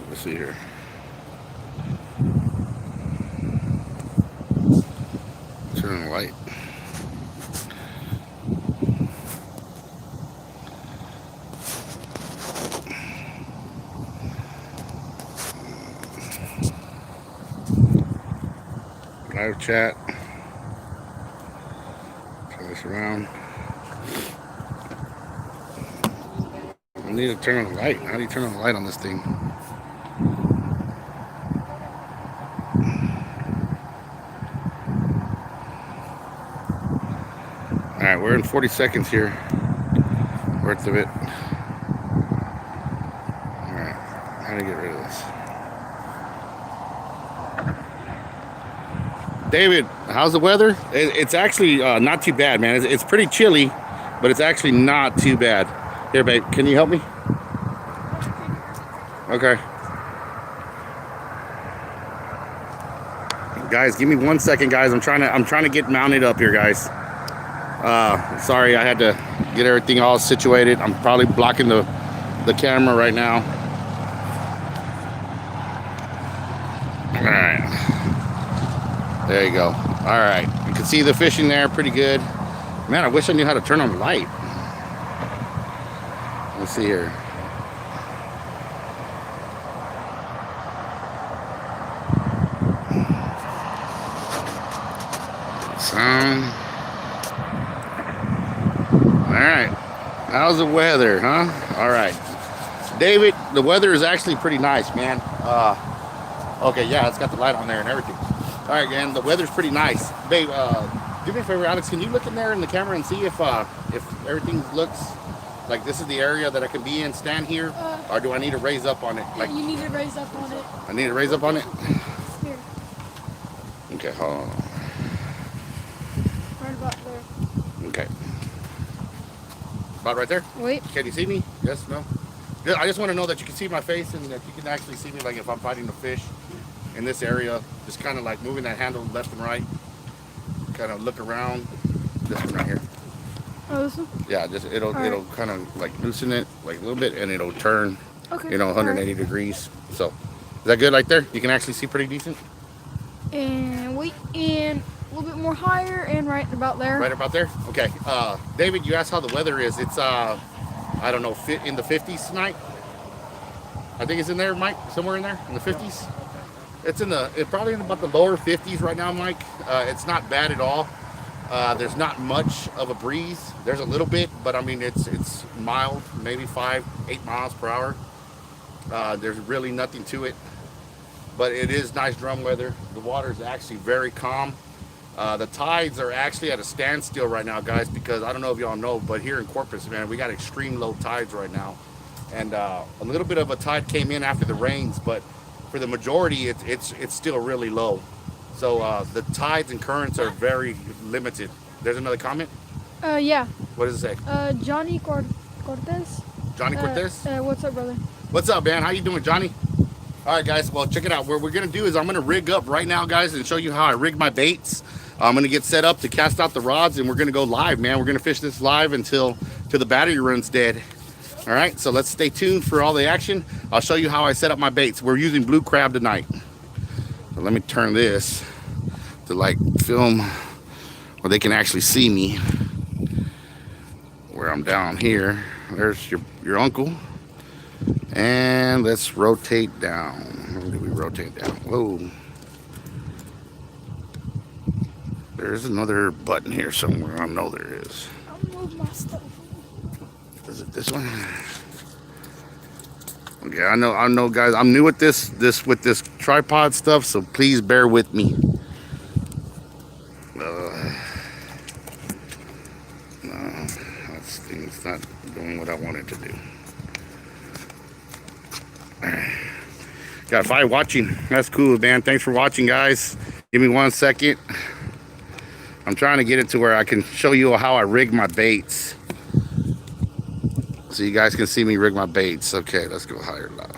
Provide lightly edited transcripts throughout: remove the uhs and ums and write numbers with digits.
Let's see here. Turn the light. Live chat. Turn this around. I need to turn on the light. How do you turn on the light on this thing? All right, we're in 40 seconds here. Worth of it. All right, how do you get rid of this? David, how's the weather? It's actually not too bad, man. It's pretty chilly, but it's actually not too bad. Here, babe, can you help me? Okay. Guys, give me 1 second, guys. I'm trying to get mounted up here, guys. Sorry, I had to get everything all situated. I'm probably blocking the camera right now. All right. There you go. All right. You can see the fish in there pretty good. Man, I wish I knew how to turn on the light. Let's see here. Sound. All right. How's the weather, huh? All right. David, the weather is actually pretty nice, man. Okay, yeah, it's got the light on there and everything. All right, man, the weather's pretty nice. Babe, do me a favor, Alex, can you look in there in the camera and see if everything looks like this is the area that I can be in, stand here? Or do I need to raise up on it? Like, you need to raise up on it. I need to raise up on it? Here. Okay, hold on. Right about there. Okay. About right there? Wait. Can you see me? Yes, no? Good. I just want to know that you can see my face and that you can actually see me, like if I'm fighting the fish in this area. Just kind of like moving that handle left and right. Kind of look around. This one right here. Oh, this one? Yeah, just it'll kind of like loosen it like a little bit and it'll turn, Okay. 180 degrees. So, is that good right there? You can actually see pretty decent? And wait, and a little bit more higher and right about there. Right about there? Okay. David, you asked how the weather is. It's, I don't know, in the 50s tonight? I think it's in there, Mike, somewhere in there, in the 50s. It's probably in about the lower 50s right now, Mike. It's not bad at all. There's not much of a breeze. There's a little bit, but I mean, it's mild, maybe 5-8 miles per hour. There's really nothing to it, but it is nice drum weather. The water is actually very calm. The tides are actually at a standstill right now, guys, because I don't know if y'all know, but here in Corpus, man, we got extreme low tides right now. And a little bit of a tide came in after the rains, but for the majority, it's still really low. So the tides and currents are very limited. There's another comment? Yeah. What does it say? Johnny Cortez. Johnny Cortez? What's up, brother? What's up, man? How you doing, Johnny? All right, guys. Well, check it out. What we're going to do is I'm going to rig up right now, guys, and show you how I rig my baits. I'm going to get set up to cast out the rods, and we're going to go live, man. We're going to fish this live till the battery runs dead. All right, so let's stay tuned for all the action. I'll show you how I set up my baits. We're using blue crab tonight. So let me turn this to like film where they can actually see me. Where I'm down here. There's your uncle. And let's rotate down. Where do we rotate down? Whoa. There's another button here somewhere. I know there is. I'll move my stuff. Is it this one? Okay, I know, guys. I'm new with this tripod stuff, so please bear with me. No, this thing's not doing what I want it to do. Got 5 watching. That's cool, man. Thanks for watching, guys. Give me 1 second. I'm trying to get it to where I can show you how I rig my baits. So you guys can see me rig my baits. Okay, let's go higher now.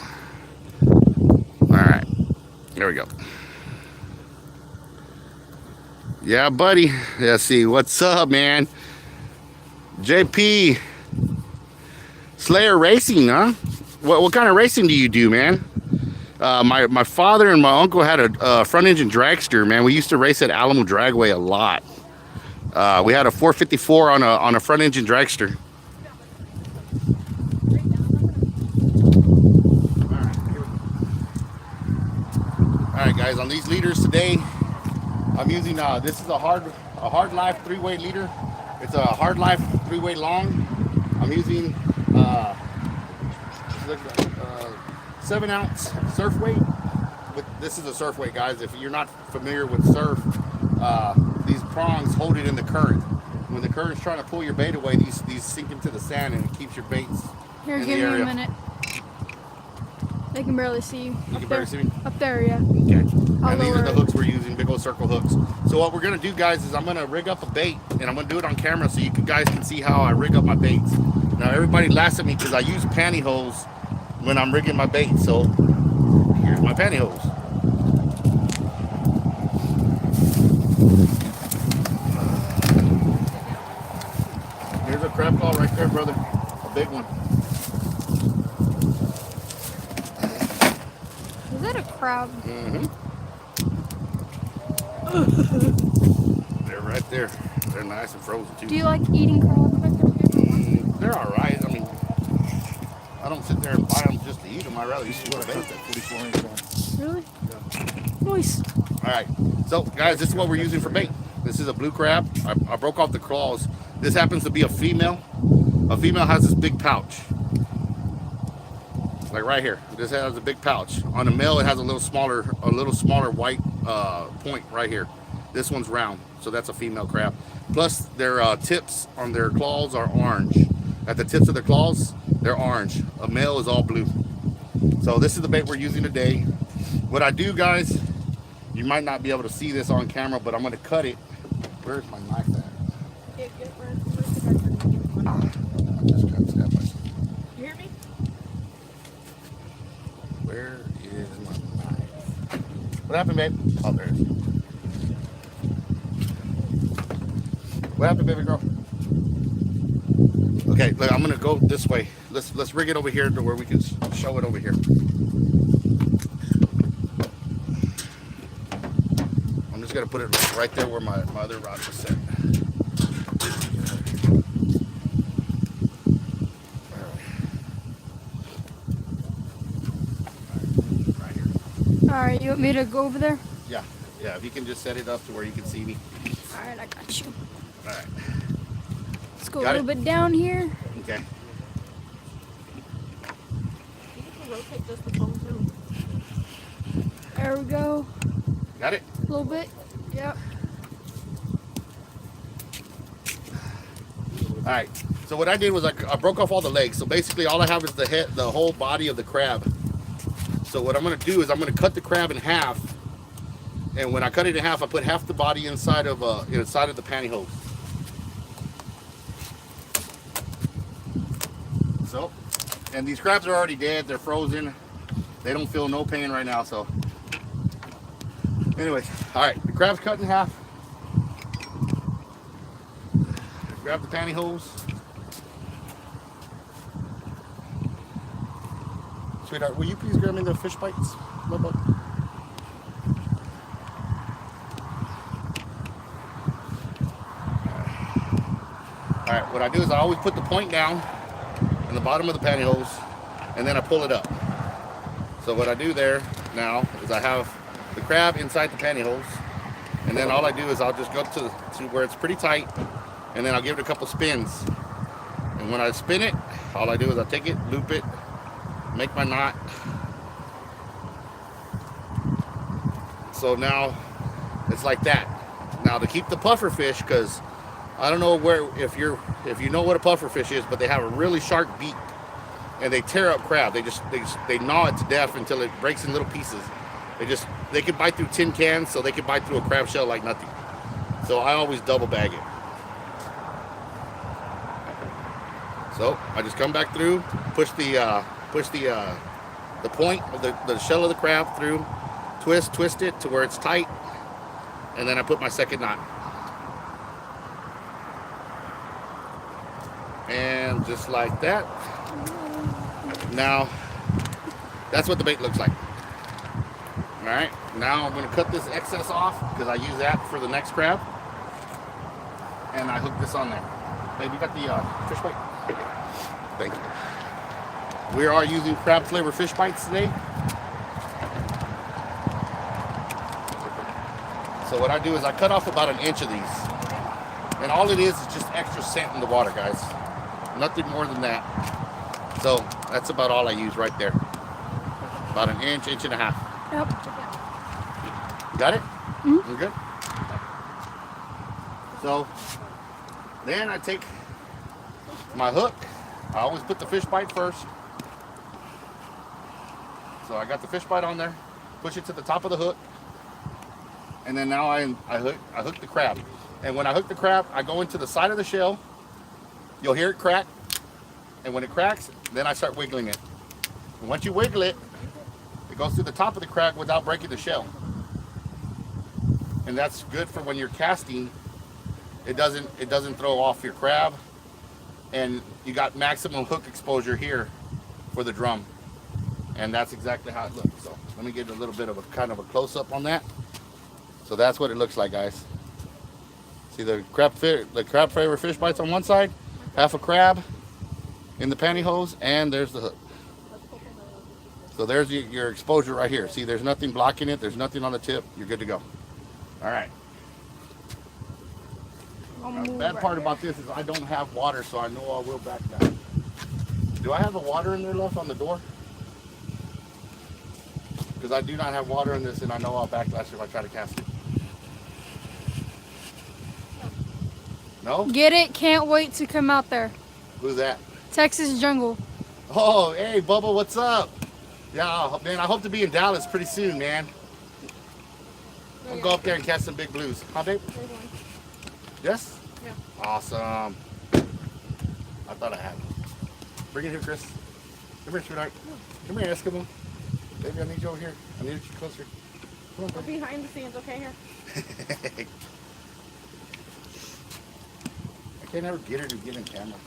All right, there we go. Yeah, buddy. Yeah, see, what's up, man? JP Slayer Racing, huh? What kind of racing do you do, man? My father and my uncle had a front engine dragster. Man, we used to race at Alamo Dragway a lot. We had a 454 on a front engine dragster. All right, guys. On these leaders today, I'm using this is a hard life 3-way leader. It's a hard life 3-way long. I'm using 7-ounce surf weight. This is a surf weight, guys. If you're not familiar with surf, these prongs hold it in the current. When the current's trying to pull your bait away, these sink into the sand and it keeps your baits Here, in give the me area. a minute. They can barely see you. You can barely see me? Up there, yeah. Okay. I'll And these are lower the it. hooks we're using, big old circle hooks. So what we're gonna do, guys, is I'm gonna rig up a bait, and I'm gonna do it on camera so you guys can see how I rig up my baits. Now everybody laughs at me because I use pantyhose when I'm rigging my bait. So here's my pantyhose. Here's a crab claw right there, brother. A big one. Is that a crab? Mm-hmm. They're right there. They're nice and frozen too. Do you like eating crabs? They're all right. I mean, I don't sit there and buy them just to eat them. I rather use them for bait. Really? Nice. All right. So, guys, this is what we're using for bait. This is a blue crab. I broke off the claws. This happens to be a female. A female has this big pouch. Like right here. This has a big pouch. On a male, it has a little smaller white point right here. This one's round, so that's a female crab. Plus, their tips on their claws are orange. At the tips of their claws, they're orange. A male is all blue. So this is the bait we're using today. What I do, guys, you might not be able to see this on camera, but I'm going to cut it. Where's my knife at? I'm just trying to stab myself. You hear me? Where is my knife? What happened, babe? Oh, there it is. What happened, baby girl? Okay, look, I'm gonna go this way. Let's rig it over here to where we can show it over here. I'm just gonna put it right there where my other rod was set. Right here. Alright, you want me to go over there? Yeah, if you can just set it up to where you can see me. Alright, I got you. All right. Let's go Got a little bit down here. Okay. Rotate just the phone too. There we go. Got it? A little bit. Yep. All right. So what I did was I broke off all the legs. So basically all I have is the head, the whole body of the crab. So what I'm going to do is I'm going to cut the crab in half. And when I cut it in half, I put half the body inside of the pantyhose. So, and these crabs are already dead. They're frozen. They don't feel no pain right now. So, anyways, all right. The crab's cut in half. Grab the pantyhose. Sweetheart, will you please grab me the fish bites? Love bug. All right, what I do is I always put the point down in the bottom of the pantyhose, and then I pull it up. So what I do there now is I have the crab inside the pantyhose, and then all I do is I'll just go to where it's pretty tight, and then I'll give it a couple spins. And when I spin it, all I do is I take it, loop it, make my knot. So now it's like that. Now to keep the puffer fish, because I don't know if you know what a puffer fish is, but they have a really sharp beak, and they tear up crab. They gnaw it to death until it breaks in little pieces. They can bite through tin cans, so they can bite through a crab shell like nothing. So I always double bag it. So I just come back through, push the point of the shell of the crab through, twist it to where it's tight, and then I put my second knot. And just like that. Now, that's what the bait looks like. All right, now I'm going to cut this excess off because I use that for the next crab. And I hook this on there. Babe, you got the fish bite? Thank you. We are using crab flavor fish bites today. So what I do is I cut off about 1 inch of these. And all it is just extra scent in the water, guys. Nothing more than that. So that's about all I use right there. About 1 inch, inch and a half. Yep. Got it? Mhm. You good? So then I take my hook. I always put the fish bite first. So I got the fish bite on there. Push it to the top of the hook. And then now I hook the crab. And when I hook the crab, I go into the side of the shell. You'll hear it crack. And when it cracks, then I start wiggling it. And once you wiggle it, it goes through the top of the crab without breaking the shell. And that's good for when you're casting. It doesn't throw off your crab. And you got maximum hook exposure here for the drum. And that's exactly how it looks. So let me get a little bit of a kind of a close-up on that. So that's what it looks like, guys. See the crab flavor fish bites on one side, half a crab in the pantyhose, and there's the hook. So there's your exposure right here. See, there's nothing blocking it. There's nothing on the tip. You're good to go. All right. The bad part about this is I don't have water, so I know I will back down. Do I have the water in there left on the door? Because I do not have water in this, and I know I'll backlash if I try to cast it. No? Get it? Can't wait to come out there. Who's that? Texas Jungle. Oh, hey, Bubba, what's up? Yeah, man, I hope to be in Dallas pretty soon, man. I'll go up there and catch some big blues. Huh, babe? There's one. Yes? Yeah. Awesome. I thought I had it. Bring it here, Chris. Come here, sweetheart. Come here, Eskimo. Baby, I need you over here. I need you closer. Come on, baby. Behind the scenes, okay, here. I can't ever get her to get in camera.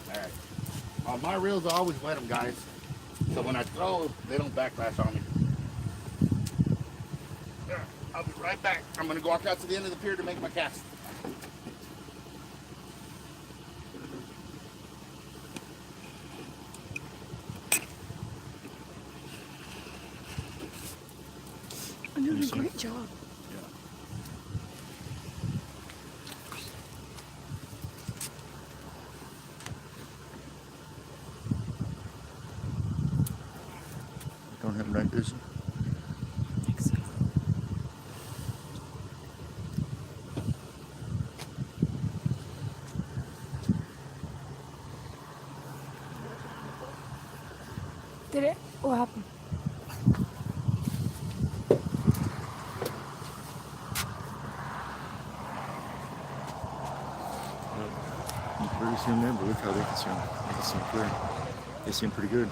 Alright. On my reels, I always wet them, guys. So when I throw, they don't backlash on me. There, I'll be right back. I'm going to walk out to the end of the pier to make my cast. You're doing a great job. Don't have night vision. Did it? What happened? You can barely see them there, but look how they can see them. They can see them clear. They see them pretty good.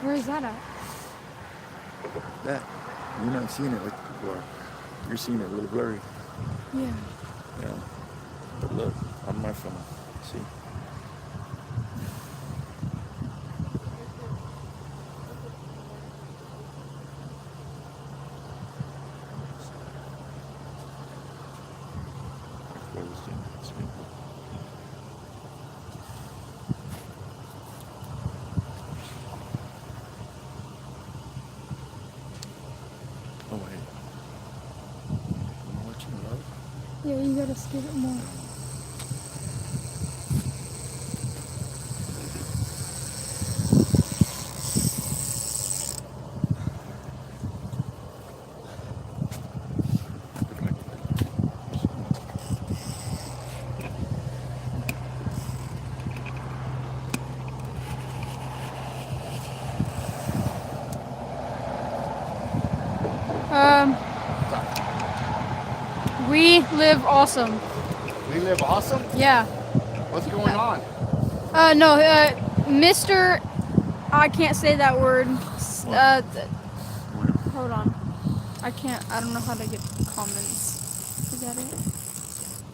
Where is that at? That, you're not seeing it like the people are. You're seeing it a little blurry. Yeah. Yeah. But look, on my phone. See? Oh wait. I'm watching it live. Yeah, you gotta skip it more. We live awesome. We live awesome? Yeah. What's going on? No, Mr. I can't say that word. Hold on. I don't know how to get comments. Is that it?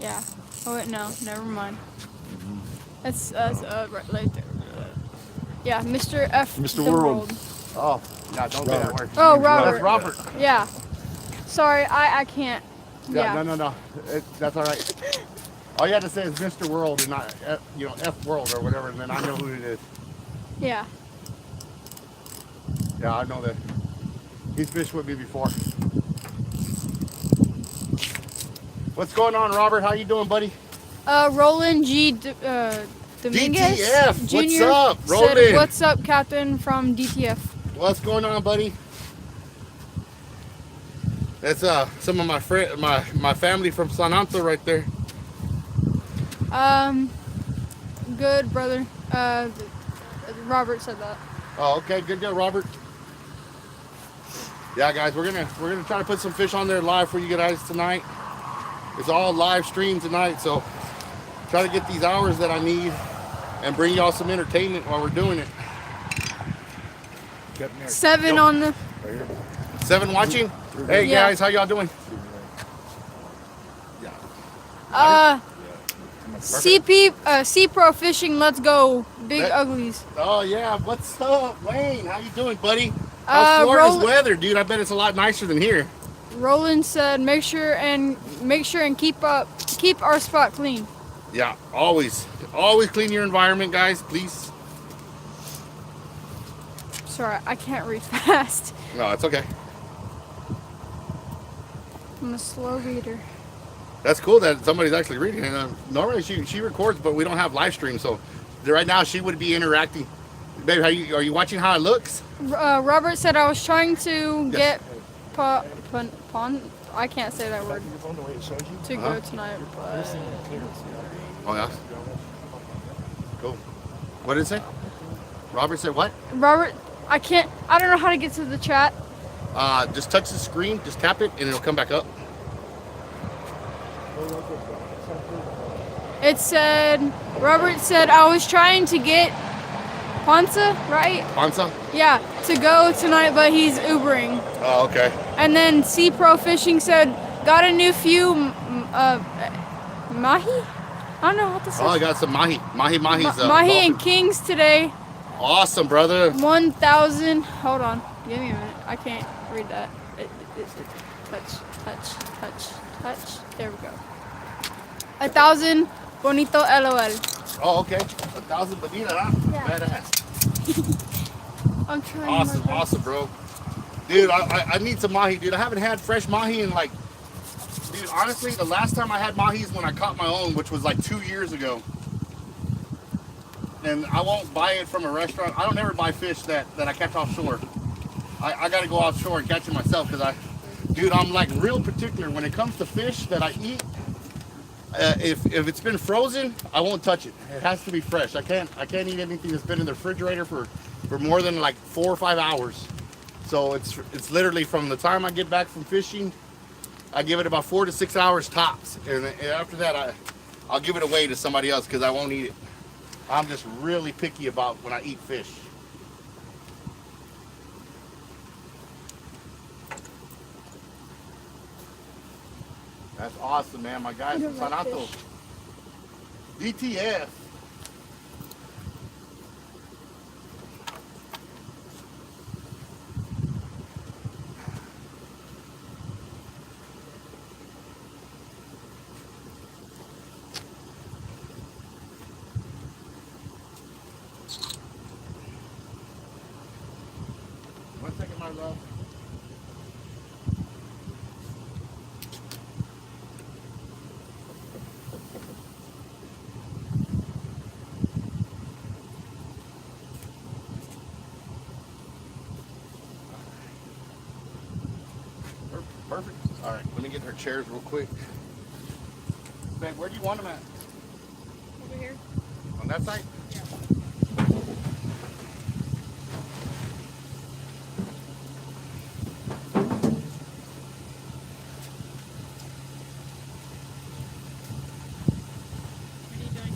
Yeah. Oh wait, no, never mind. That's right there. Yeah, Mr. F. Mr. the World. Oh, no, don't say that word. Oh, That's Robert. Robert. Yeah. Sorry, I can't. Yeah, Yeah. no. That's all right. All you have to say is Mr. World and not, F World or whatever, and then I know who it is. Yeah. Yeah, I know that. He's fished with me before. What's going on, Robert? How you doing, buddy? Roland G. Dominguez DTF, Jr. what's up, said, Roland? "What's up, Captain from DTF?" What's going on, buddy? That's some of my my family from San Antonio right there. Good, brother. Robert said that. Oh, okay, good deal, Robert. Yeah, guys, we're gonna try to put some fish on there live for you guys tonight. It's all live stream tonight, so try to get these hours that I need and bring y'all some entertainment while we're doing it. 7 Yo. on the. 7 watching. Hey Yeah. guys, how y'all doing? Sea Pro Fishing. Let's go, big That- uglies. Oh yeah, what's up, Wayne? How you doing, buddy? How's Florida's weather, dude? I bet it's a lot nicer than here. Roland said, "Make sure and keep our spot clean." Yeah, always clean your environment, guys, please. Sorry, I can't read fast. No, it's okay. I'm a slow reader. That's cool that somebody's actually reading it. Normally she records, but we don't have live stream, so right now she would be interacting. Babe, are you watching how it looks? Robert said, "I was trying to Yes. get I can't say that word to go tonight, but Oh yeah. Cool. What did it say? Robert said what? Robert, I don't know how to get to the chat. Just touch the screen, just tap it, and it'll come back up. It said, Robert said, "I was trying to get Ponza, right? Panza? Yeah, to go tonight, but he's Ubering." Oh, okay. And then Sea Pro Fishing said, "Got a new few mahi? I don't know what this Oh, I is. got some mahi. Mahi's Mahi dolphin. and kings today. Awesome, brother. 1,000. Hold on. Give me a minute. I can't read that. Touch. There we go. 1,000. Bonito LOL. Oh, okay. 1,000 bonita, huh? Yeah. Badass. I'm trying. Awesome, bro. Dude, I need some mahi, dude. I haven't had fresh mahi in like, dude, honestly, the last time I had mahi is when I caught my own, which was like 2 years ago. And I won't buy it from a restaurant. I don't ever buy fish that I catch offshore. I got to go offshore and catch it myself because dude, I'm like real particular when it comes to fish that I eat. If it's been frozen, I won't touch it. It has to be fresh. I can't eat anything that's been in the refrigerator for more than like 4 or 5 hours. So it's literally from the time I get back from fishing, I give it about 4 to 6 hours tops, and after that I'll give it away to somebody else because I won't eat it. I'm just really picky about when I eat fish. That's awesome, man. My guys from San Antonio. DTF. One second, my love. Perfect. All right, let me get her chairs real quick. Babe, where do you want them at? Over here. On that side? What are you doing?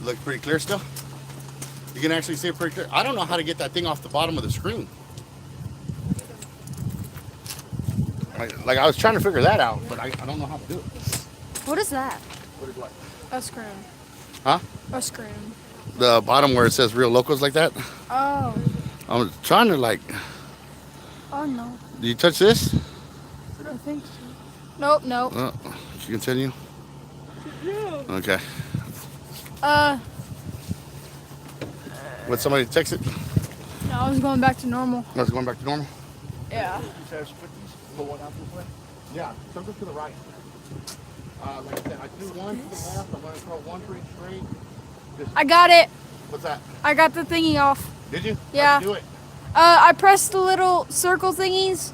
Look pretty clear still? You can actually see it pretty clear. I don't know how to get that thing off the bottom of the screen. Like I was trying to figure that out, but I don't know how to do it. What is that? What is what? A scroom. Huh? A scroom. The bottom where it says Real Locals like that. Oh. I'm trying to like. Oh no. Do you touch this? I think so. Nope, nope. Should you continue? Okay. Would somebody text it? No, I was going back to normal. I was going back to normal. Yeah. Pull one out this way. Yeah, something to the right. Like I said, I do one to the left. I'm going to throw one for each straight. I got it. What's that? I got the thingy off. Did you? Yeah. How'd you do it? I pressed the little circle thingies,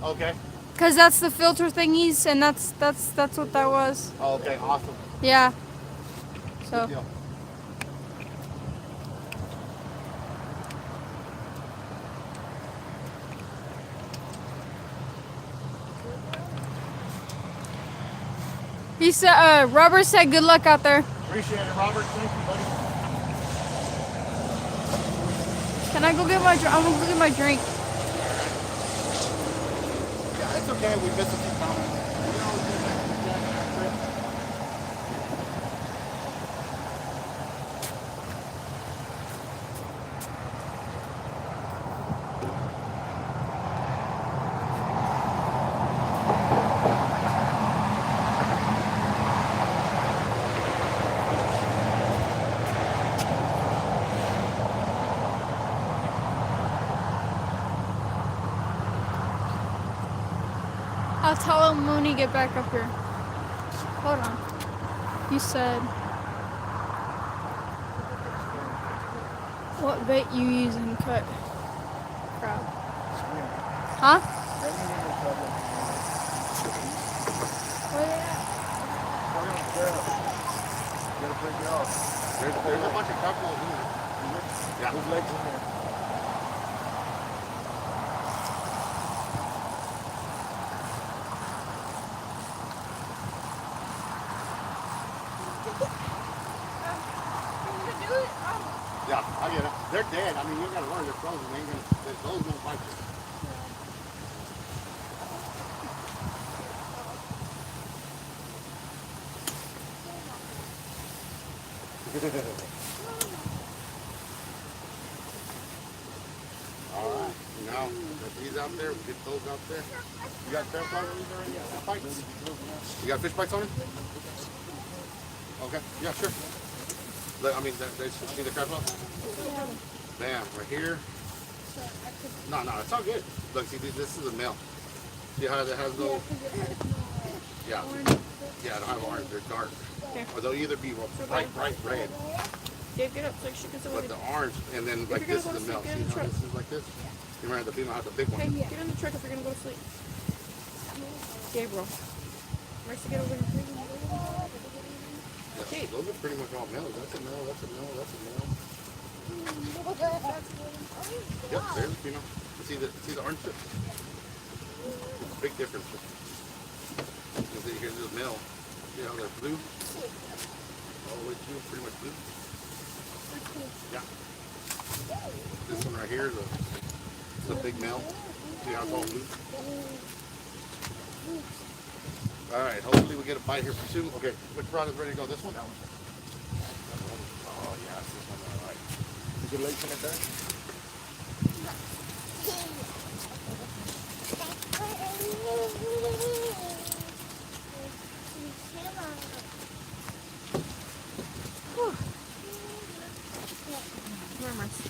Okay. cause that's the filter thingies, and that's what that was. Okay, awesome. Yeah. Good So. deal. He said, Robert said, good luck out there. Appreciate it, Robert. Thank you, buddy. Can I go get my drink? I'm gonna go get my drink. Yeah, it's okay. We missed a few comments. We always do that. I'll tell him when he get back up here. Hold on. You said what bait you use in cut crab? Huh? Where they at? There's a bunch of couples in there. Yeah. There's legs in there. Yeah, I get it. They're dead. I mean, you gotta learn they're frozen. They ain't gonna, those won't bite you. All right, now get these out there. Get those out there. You got crab claws on these already? Yeah, bites. You got fish bites on them? Okay, yeah, sure. Look, I mean, they see the crab claws? Bam, right here. No, it's all good. Look, see, this is a male. See how it has those? Yeah, they don't have orange. They're dark. Okay. Or they'll either be bright red. Dave, get up so she can But the orange, and then like you're this gonna is go the to male. sleep, get in the See how truck. this is like this? You remember the female has the big one. Okay, get in the truck if you're gonna go to sleep. Gabriel. Marcy, get over here. Yeah, those are pretty much all males. That's a male, that's a male, that's a male. Yep, there's the female. See the orange strip? It's a big difference. You see, here's the male. See how they're blue? All the way through, pretty much blue. Yeah. This one right here is a big male. See how it's all blue? Alright, hopefully we get a bite here soon. Okay, which rod is ready to go? This one? That one. Oh yeah, it's this one. Alright. You good legs in it there? Come here, Marcy.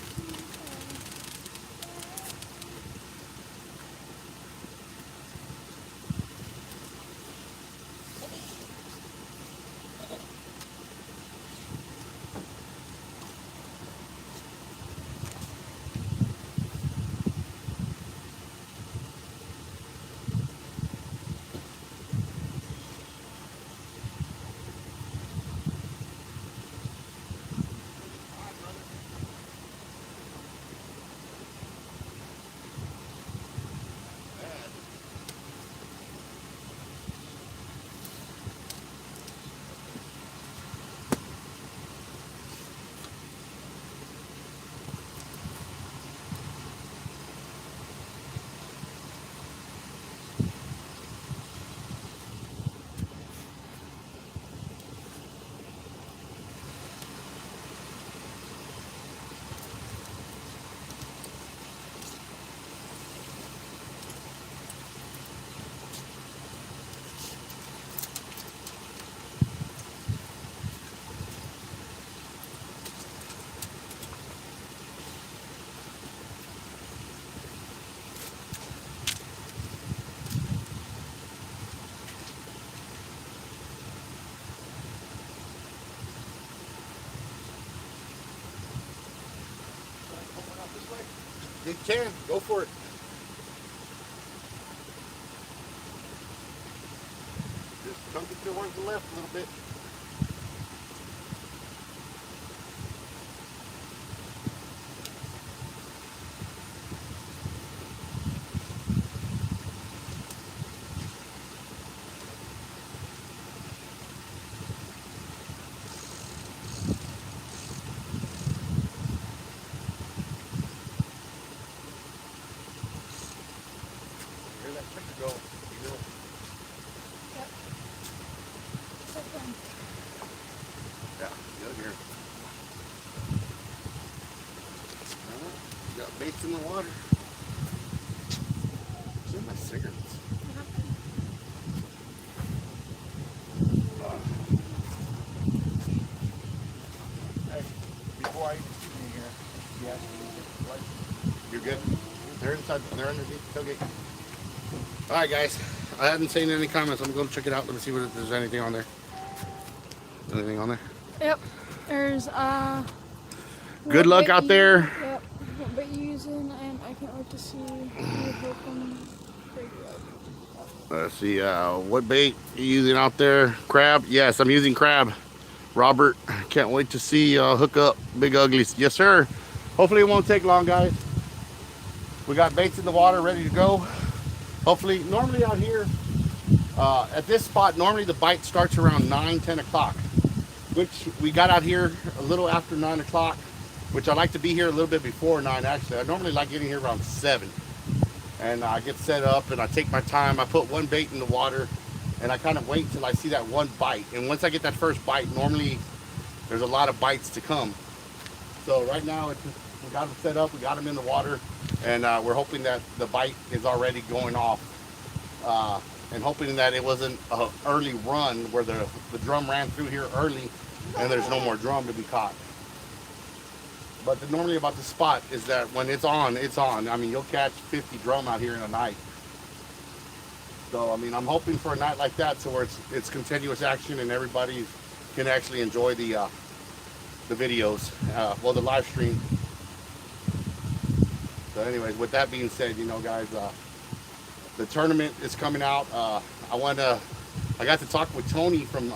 You can. Go for it. Just come get your one to the left a little bit. Hear that picture go. You know. Yeah, get here. You got baits in the water. Where's my cigarettes? Hey, before I even see you here, you asked me to get the light. You're good? They're inside, they're underneath the tailgate. Alright guys, I haven't seen any comments. I'm going to check it out. Let me see if there's anything on there. Anything on there? Yep. There's Good what luck bait out you- there. Yep. What bait you using, and I can't wait to see you hook 'em. Let's see, what bait you using out there? Crab? Yes, I'm using crab. Robert, can't wait to see hook up Big Uglies. Yes, sir. Hopefully it won't take long, guys. We got baits in the water ready to go. Hopefully, normally out here, at this spot, normally the bite starts around 9, 10 o'clock, which we got out here a little after 9 o'clock, which I like to be here a little bit before 9, actually. I normally like getting here around 7. And I get set up and I take my time. I put one bait in the water and I kind of wait till I see that one bite. And once I get that first bite, normally there's a lot of bites to come. So right now, we got them set up, we got them in the water, and we're hoping that the bite is already going off. And hoping that it wasn't an early run where the drum ran through here early and there's no more drum to be caught. But the normally about the spot is that when it's on, it's on. I mean, you'll catch 50 drum out here in a night. So, I mean, I'm hoping for a night like that so where it's continuous action and everybody can actually enjoy the videos, well, the live stream. So anyways, with that being said, you know, guys, the tournament is coming out. I got to talk with Tony from,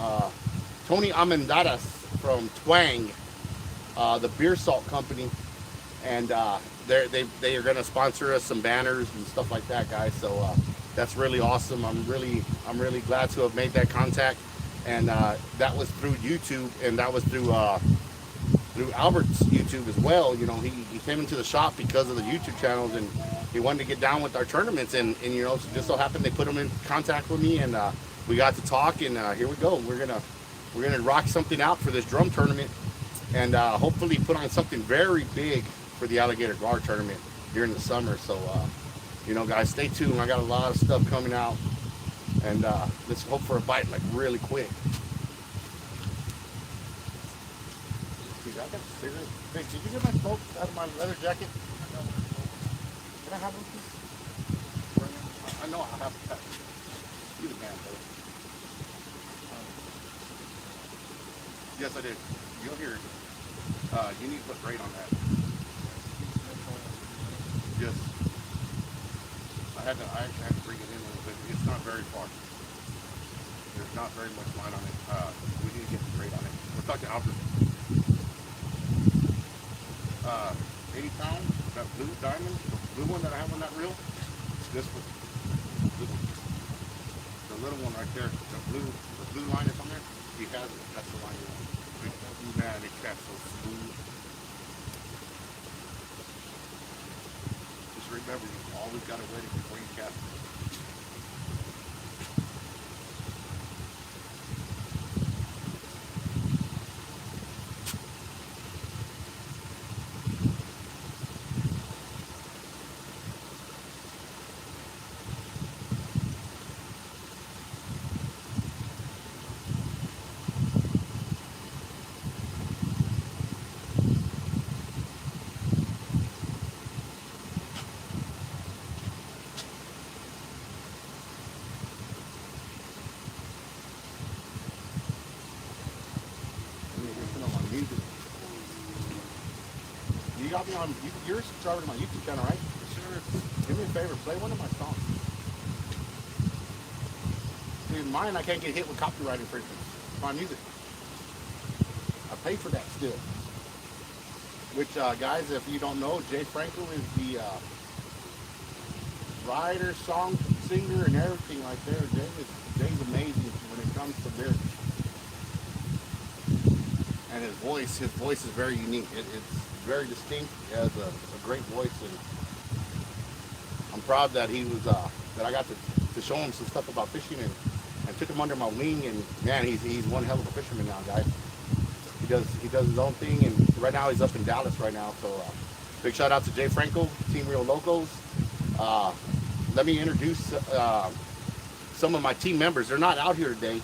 Tony Amendares from Twang, the beer salt company, and they are going to sponsor us some banners and stuff like that, guys. So that's really awesome. I'm really glad to have made that contact, and that was through YouTube, and that was through Albert's YouTube as well. You know, he came into the shop because of the YouTube channels, and he wanted to get down with our tournaments, and you know, just so happened they put him in contact with me, and we got to talk, and here we go. We're gonna rock something out for this drum tournament, and hopefully put on something very big for the Alligator Gar tournament during the summer. So you know, guys, stay tuned. I got a lot of stuff coming out, and let's hope for a bite like really quick. I got a cigarette. Hey, did you get my smoke out of my leather jacket? Can I have one, please? I know I have that. You the man, brother. Yes, I did. You'll hear it. You need to put grate on that. Yes. I actually had to bring it in a little bit. It's not very far. There's not very much line on it. We need to get the grate on it. We'll talk to Albert. 80 pounds, that blue diamond, the blue one that I have on that reel, this one, the little one right there, the blue line is on there, he has it, that's the line you want. Man, it casts so smooth. Just remember, you've always got it ready before you cast it. subscribe me on. You're subscribed to my YouTube channel, right? Sure. Do me a favor. Play one of my songs. See, mine, I can't get hit with copyright infringement. My music. I pay for that still. Which, guys, if you don't know, Jay Franco is the writer, song, singer, and everything right there. Jay's amazing when it comes to lyrics. And his voice is very unique. It's very distinct. He has a great voice, and I'm proud that he was that I got to show him some stuff about fishing and took him under my wing. And man, he's one hell of a fisherman now, guys. He does his own thing, and right now he's up in Dallas right now. So big shout out to Jay Franco, Team Real Locos. Let me introduce some of my team members. They're not out here today,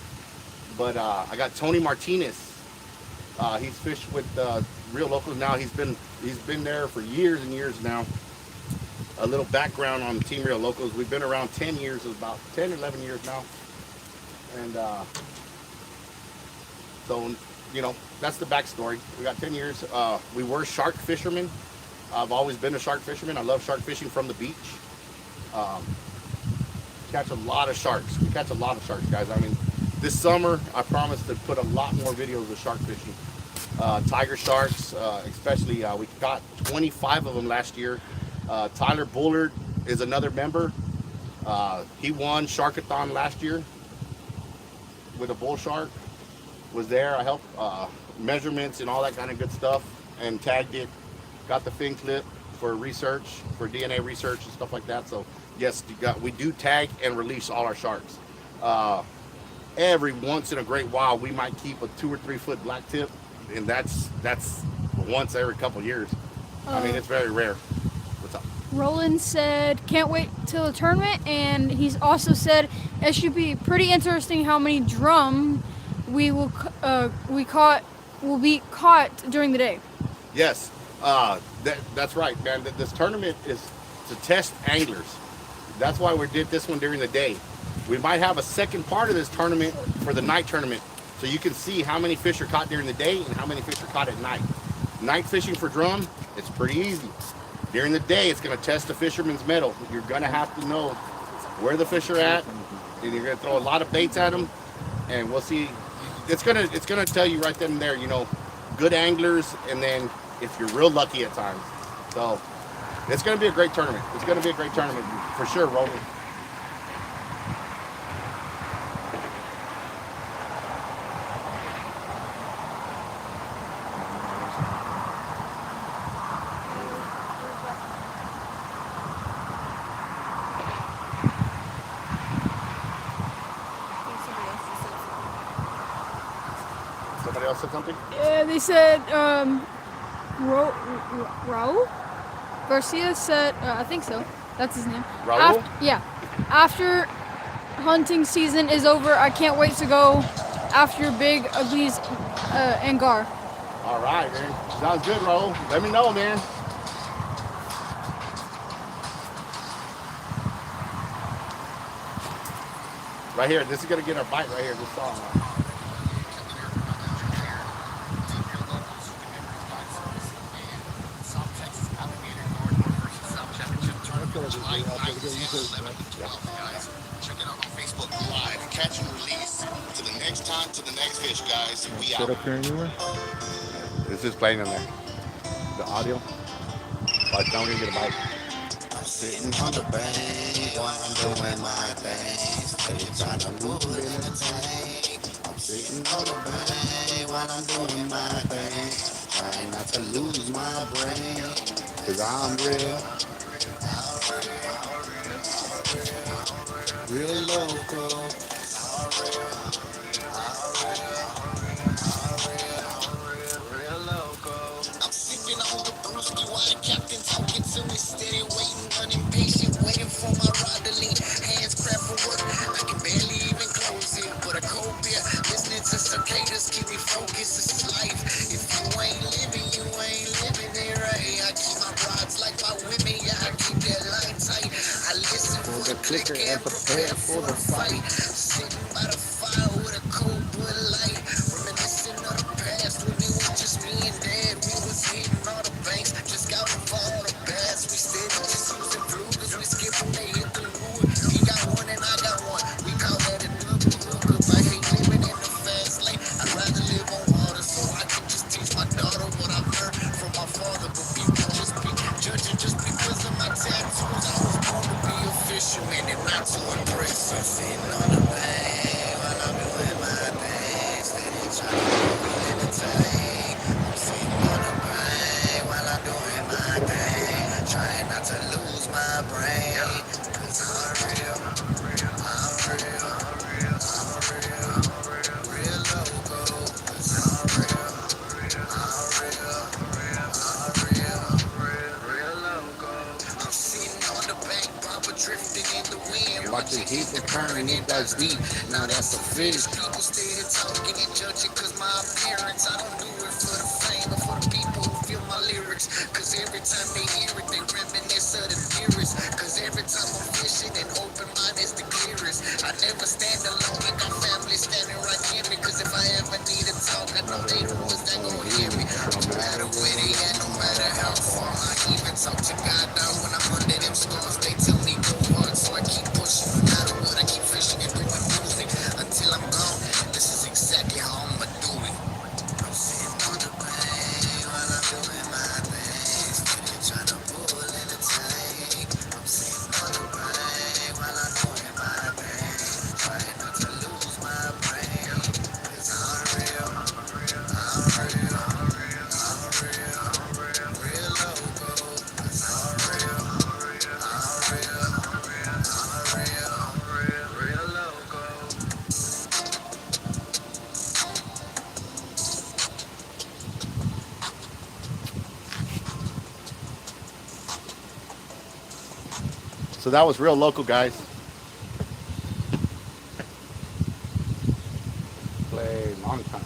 but I got Tony Martinez. He's fished with Real Locals now. He's been there for years and years now. A little background on Team Real Locals. We've been around 10 years, about 10 or 11 years now. And so, you know, that's the backstory. We got 10 years. We were shark fishermen. I've always been a shark fisherman. I love shark fishing from the beach. Catch a lot of sharks. We catch a lot of sharks, guys. I mean, this summer, I promise to put a lot more videos of shark fishing. Tiger sharks, especially, we caught 25 of them last year. Tyler Bullard is another member. He won Sharkathon last year with a bull shark. Was there. I helped measurements and all that kind of good stuff, and tagged it. Got the fin clip for research, for DNA research and stuff like that. So yes, we do tag and release all our sharks. Every once in a great while, we might keep a 2 or 3 foot black tip, and that's once every couple years. I mean, it's very rare. What's up? Roland said, can't wait till the tournament, and he's also said it should be pretty interesting how many drum will be caught during the day. Yes, that's right, man. This tournament is to test anglers. That's why we did this one during the day. We might have a second part of this tournament for the night tournament, so you can see how many fish are caught during the day and how many fish are caught at night. Night fishing for drum, it's pretty easy. During the day, it's going to test the fisherman's mettle. You're going to have to know where the fish are at, and you're going to throw a lot of baits at them, and we'll see. It's gonna tell you right then and there, you know, good anglers, and then if you're real lucky at times. So it's gonna be a great tournament. It's gonna be a great tournament for sure, Roland. Somebody else said something? Yeah, they said Raul Garcia said, I think so. That's his name. Raul? Yeah. After hunting season is over, I can't wait to go after Big Uglies Angar. All right, man. Sounds good, Raul. Let me know, man. Right here. This is gonna get our bite right here. This song. July 9th, 10, 11, 12, guys. Check it out on Facebook Live. Catch and release. To the next time, to the next fish, guys. We Set out. up here anywhere? This is playing in there. The audio. But don't even get a bite. I'm sitting on the bank while I'm doing my thing. It's on the wood in the tank. I'm sitting on the bank while I'm doing my thing. Trying not to lose my brain. Cause I'm real. Real local. Real local. I'm sipping on the brewski while Captain talking to me steady, waiting, unimpatient, waiting for my rod to lean. Hands crap for work. I can barely even close it, but a cold beer, listening to cicadas keep me focused. It's life. If you ain't living it right. I keep my rods like my women, yeah. I keep that line tight. I listen for the clicker and prepare for the fight. Sitting by the fire with a cold Bud Light, reminiscing of the past when it was just me and Dad. We was hitting all the banks, just got on the bank while I'm doing my thing. Steady trying to pull in the tank. I'm sitting on the bank while I'm doing my thing. Trying not to lose my brain. Cause I'm real, I'm real, I'm real, real loco. Cause I'm real, I'm real, I'm real, real loco. I'm sitting on the bank, Baba drifting in the wind. Watching people burn, it does deep. Now that's a fish. People steady talking and judging cause my appearance. I don't do it for the fame, but for the people who feel my lyrics. Cause every time they hear it, they reminisce of the dearest. Cause every time I'm fishing, an open mind is the clearest. I never stand alone, I got family standing right near me. Cause if I ever need to talk, I know they the ones that gon' hear me. No matter where they at, no matter how far, I even talk to God now when I'm under them stars. They tell me go hard, so I keep pushing. No matter what, I keep fishing and doing music until I'm gone. This is exactly how I'ma do it. I'm sitting on the bank while I'm doing my thing. Steady trying to pull in the tank. I'm sitting on the bank while I'm doing my thing. Trying not to lose my brain. Cause I'm real, I'm real, I'm real, real loco. Cause I'm real, I'm real, I'm real, real loco. So that was real local, guys. Play long time.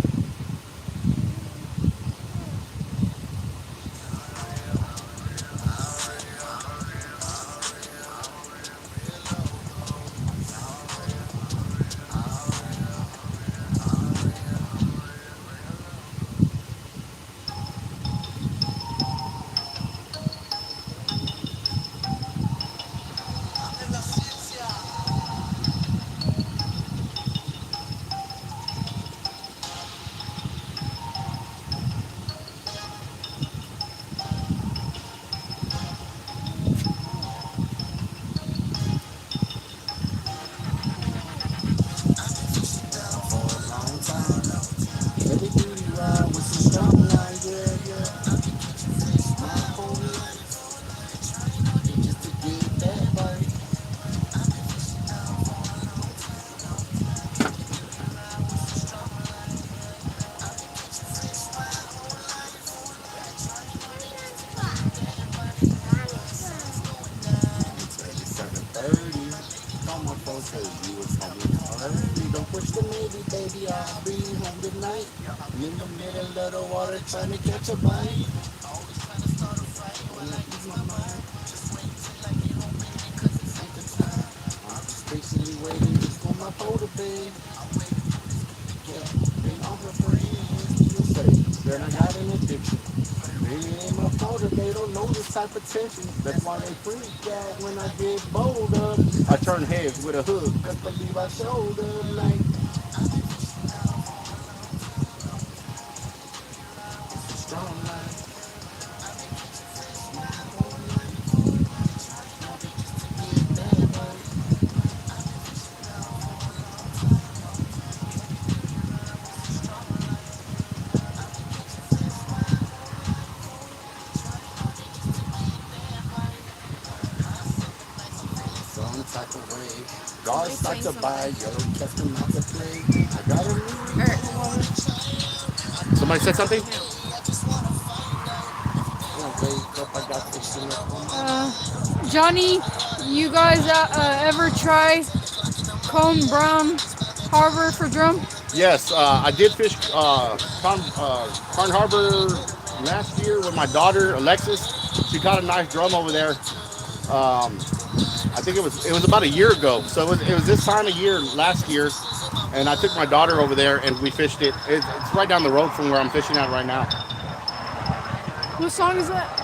Every duty ride with some strong line, yeah, yeah. My whole life, just to get that bite. Until it's 7:30. Call my phone, tell you it's home early. Don't push the maybe, baby, I'll be home tonight. In the middle of the water, trying to catch a bite. When I ease my mind, take the time. I'm just patiently waiting just for my photo, babe. Yeah, been on her friends, you'll say, girl, I got an addiction. Maybe it ain't my fault if they don't know this type of tension. That's why they freak out when I get bold up. I turn heads with a hook, just believe I showed up like it's a strong line. Some type of way. Guards like to buy, yo, catch them out to play. I got a new Somebody said something? wake up, I got fixing up on my Johnny, you guys ever try Cone Brown Harbor for drum? Yes, I did fish Carn Harbor last year with my daughter Alexis. She caught a nice drum over there. I think it was about a year ago. So it was this time of year last year, and I took my daughter over there and we fished it. It's right down the road from where I'm fishing at right now. What song is that?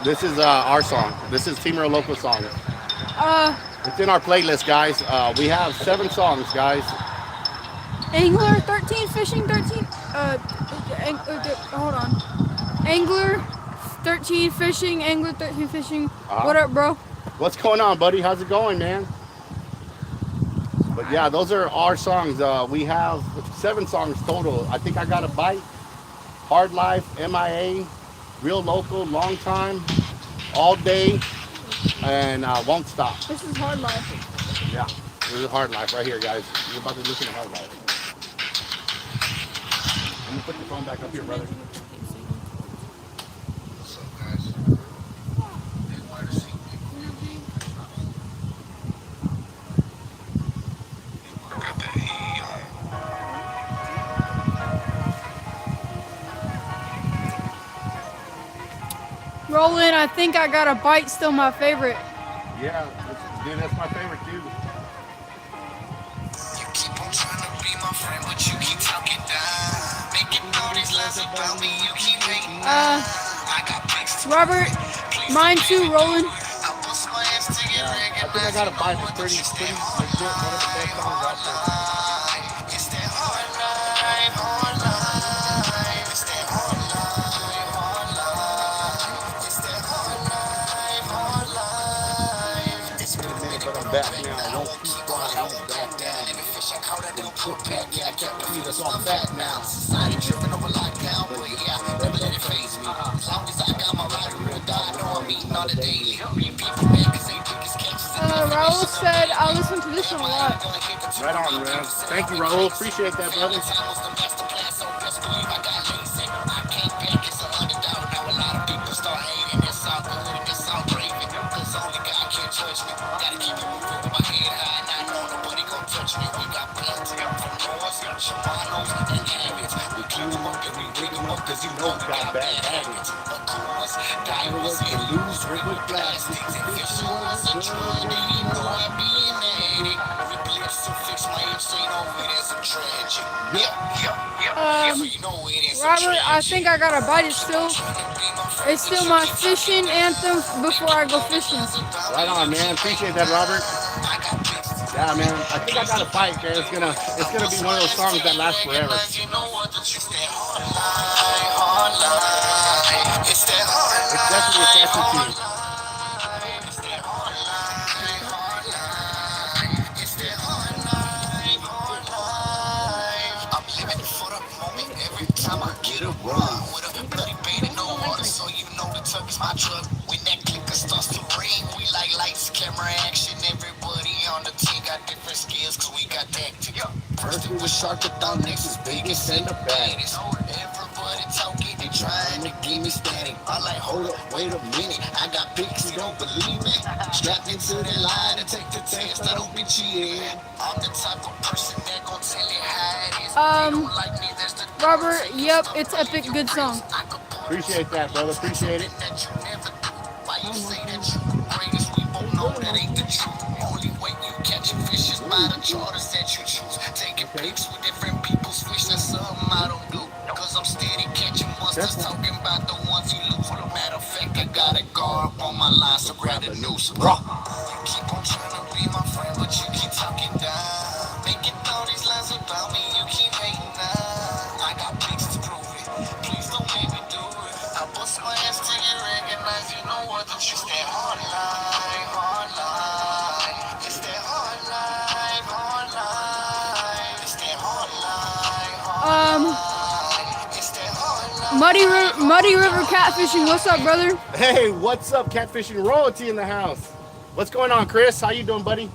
This is our song. This is Team Real Local song. It's in our playlist, guys. We have 7 songs, guys. Angler 13, Fishing 13. Hold on. Angler 13, Fishing, Angler 13, Fishing. What up, bro? What's going on, buddy? How's it going, man? But yeah, those are our songs. We have 7 songs total. I think I Got a Bite, Hard Life, MIA, Real Local, Long Time, All Day, and Won't Stop. This is Hard Life. Yeah, this is Hard Life right here, guys. You're about to listen to Hard Life. Let me put the phone back up here, brother. What's up, guys? Hey, why to see me? I got that E on. Roland, I think I Got a Bite. Still my favorite. Yeah, dude, that's my favorite too. You keep on trying to be my friend, but you keep talking down. Making all these lies about me, you keep hating. I got pics to Robert, mine too. Roland. I bust my ass to get I think I Got a Bite. It's pretty legit. One of the best songs out there. It's that hard life, hard life. It's that hard life, hard life. It's that hard life, hard life. It's been a minute, But I'm back now. I won't keep going, quiet. I I won't won't back back down. down. Every fish I caught, I don't put back. Yeah, I can't believe that's all I'm back now. Society driven over lockdown, but yeah, never let it faze me. As long as I got my ride or die, I know I'm eating on the daily. Bring people back 'cause they think it's catches. Raul said I listen to this one a lot. Right on, man. Thank you, Raul. Appreciate that, brother. Cause you know we got bad habits. Diamonds and lose with plastics. And fish was a drug, and you know I'm being added. Replace and fix my image, ain't know it as a tragic. You know it is a Robert, I tragic. think I Got a Bite. It's still my fishing anthem before I go fishing. Right on, man. Appreciate that, Robert. Yeah, man. I think I Got a Bite, man. It's gonna be one of those songs that lasts forever. It's that hard It's definitely a catchy tune. I'm living for the moment every time I get a run. With a bloody bait and no water, so you know the tuck is my truck. When that clicker starts to ring, we like lights, camera, action. Everybody on the team got different skills, cause we got tactics. First it was shark, the thought next is biggest and the baddest. Everybody talking, they trying to give me static. I like, hold up, wait a minute. I got pics, you don't believe me? Strapped into the line and take the test, I don't be cheating. I'm the type of person that gon' tell you how it is. Robert, yep, it's epic. Good song. Appreciate that, brother. Appreciate it. Why you say that you greatest? We both know that ain't the truth. Only way you catch a fish is by the charters that you choose. Taking pics with different people's fish, that's something I don't do. Cause I'm steady catching monsters, talking about the ones you lose. Matter of fact, I got a guard up on my line, so grab the noose. You keep on trying to be my friend, but you keep talking down. Making all these lies about me, you keep hating now. I got pics to prove it. Please don't make me do it. I bust my ass till you recognize, you know what? That you stay hard life, hard life. It's that hard life, hard life. It's that hard life, hard life. It's that hard life. Muddy River Catfishing. What's up, brother? Hey, what's up, Catfishing Royalty in the house? What's going on, Chris? How you doing, buddy?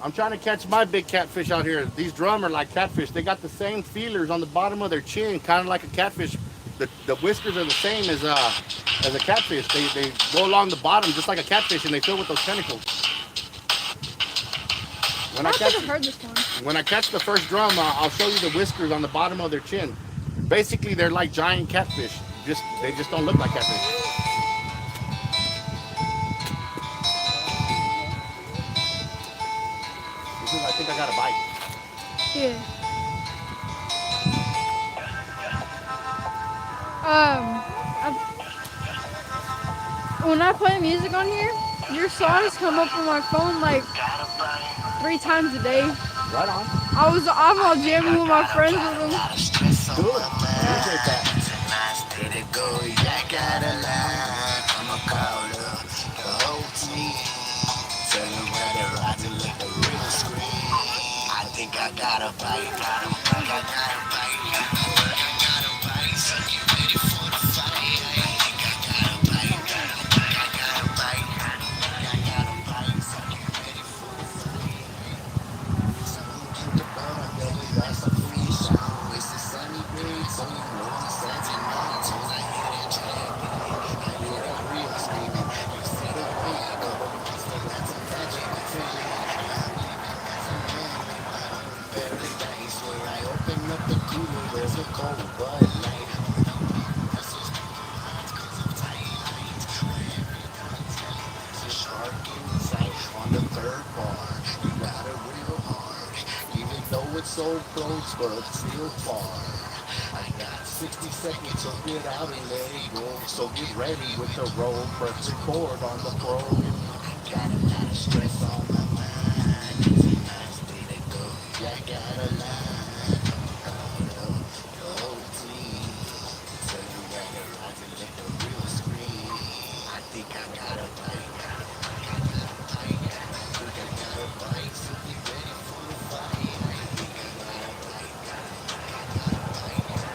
I'm trying to catch my big catfish out here. These drum are like catfish. They got the same feelers on the bottom of their chin, kind of like a catfish. The whiskers are the same as a catfish. They go along the bottom just like a catfish, and they fill with those tentacles. When I think I've heard this one. When I catch the first drum, I'll show you the whiskers on the bottom of their chin. Basically, they're like giant catfish. They just don't look like catfish. I think I got a bite. Yeah. When I play music on here, your songs come up on my phone like 3 times a day. Right on. I'm all jamming with my friends with them. Cool. Appreciate that. I gotta bite. I gotta bite. I gotta bite. So get ready for the fight. I think I gotta bite. I gotta bite. I gotta bite. So get ready for the fight. Something keep the ball, I never got some free sound. It's a sunny day, so you know it's Saturday night. Soon as I hear that track, I hear that real screaming. You see the way I go, so that's a magic feeling. Paradise where I open up the cooler, there's a cold Bud Light. There's a shark in sight on the third bar. You got it real hard, even though it's so close, but still far. I got 60 seconds, so get out and let it go. So get ready with the roll, press record on the pro. Got a lot of stress on my mind. It's a nice day to go. I got a line. Caught up, the whole team. Tell you that the rise and let the real scream. I think I got a bite. I got a bite. I think I got a bite. So get ready for the fight. I think I got a bite. I got a bite. I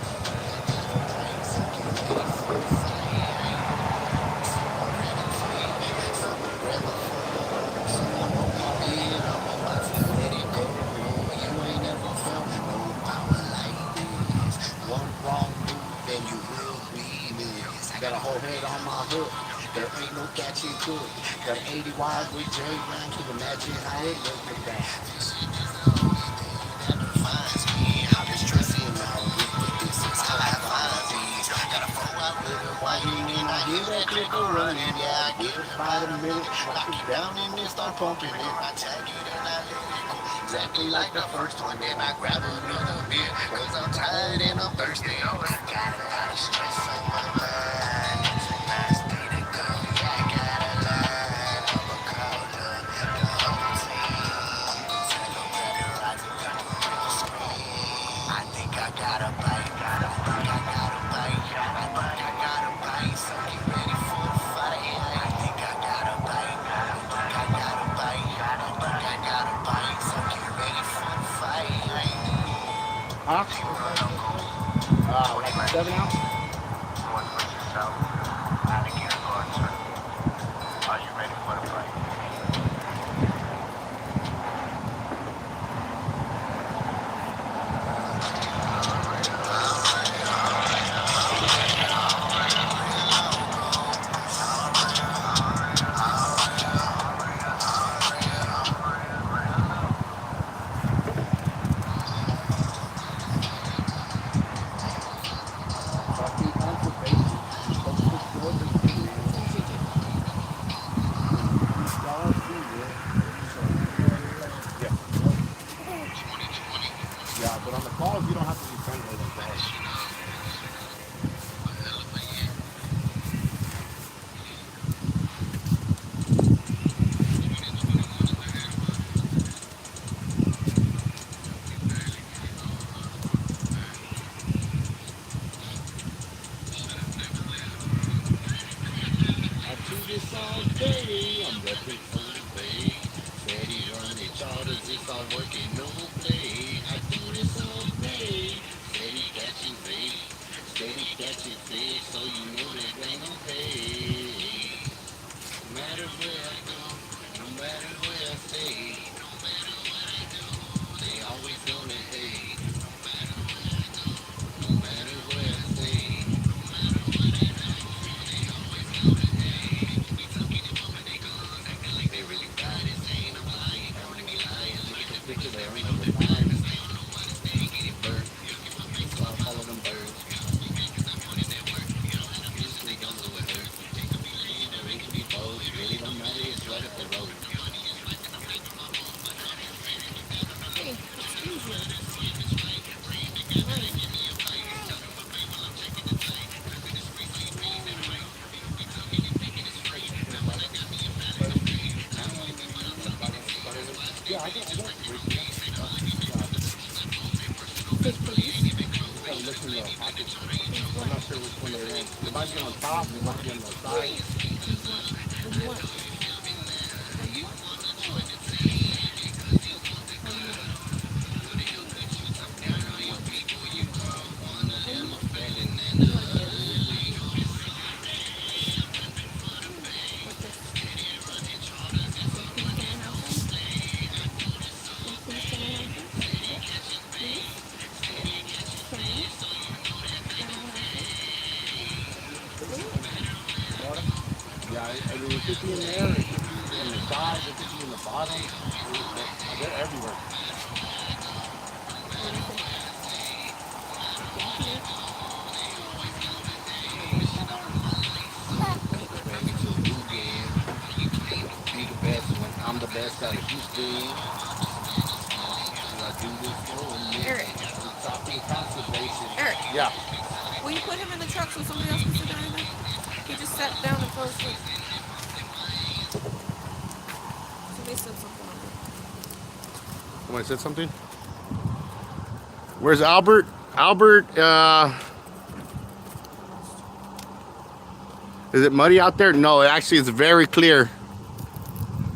got a bite. So get ready for the fight. Some gravity, some gravity. Got a whole head on my hook. There ain't no catching good. Got an 80 wide with J round to imagine how it look like that. That defines me. How distressing now. This is how I find these. Got a 4-hour living while you mean I hear that clicker running. Yeah, I give it 5 minutes. Lock it down and then start pumping it. I tag it and I let it go. Exactly like the first one. Then I grab another beer. Cause I'm tired and I'm thirsty. I got a lot of stress on my mind. Huh? Like a 7 ounce? Are you ready for the fight? Yeah, but on the calls, you don't have to be friendly like that. I do this all day, I'm repping for the bay. Steady running charters, it's all working, no play. I do this all day, steady catching fish, so you know that ain't no pay. No matter where I go, no matter where I stay, they always gonna hate. No matter where I stay. They really got it, ain't no lying, I'm gonna be lying. Look at the picture there, ain't no denying. Get bird, follow them birds. Usually don't do it hurt. There ain't be bold, really don't matter, it's right up the road. Hey, excuse me. Yeah, I got Fake police. I'm looking at the package. I'm not sure which one they're in. It might be on top, it might be on the side. What do you want? it could be in there, it could be in the sides, it could be in the bottom. They're everywhere. What do you think? Thank you. Be the best when I'm the best out of Houston. I do this for Eric, top of the conservation. Eric, Yeah. will you put him in the truck so somebody else can sit down in there? He just sat down and fell asleep. Somebody said something on there. Somebody said something? Where's Albert? Albert, is it muddy out there? No, actually it's very clear.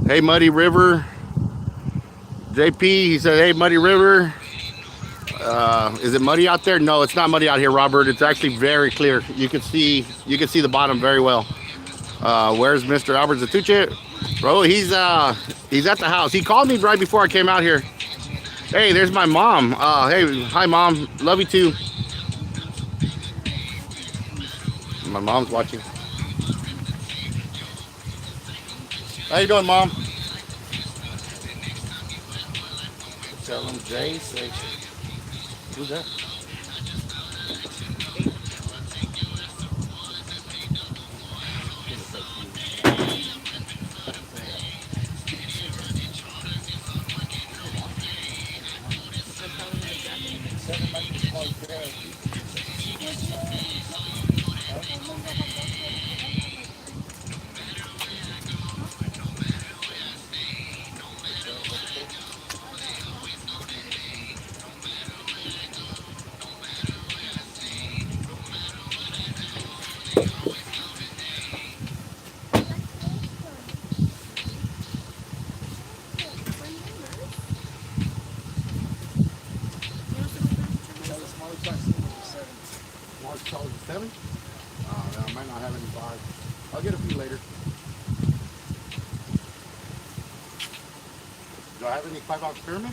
Hey, Muddy River. JP, he said, hey, Muddy River. Is it muddy out there? No, it's not muddy out here, Robert. It's actually very clear. You can see the bottom very well. Where's Mr. Albert Zatuche? Bro, he's at the house. He called me right before I came out here. Hey, there's my mom. Hey, hi, Mom. Love you too. My mom's watching. How you doing, Mom? Tell him Jay. Say, who's that? March Charles 7? I might not have any bars. I'll get a few later. Do I have any 5-ounce pyramid?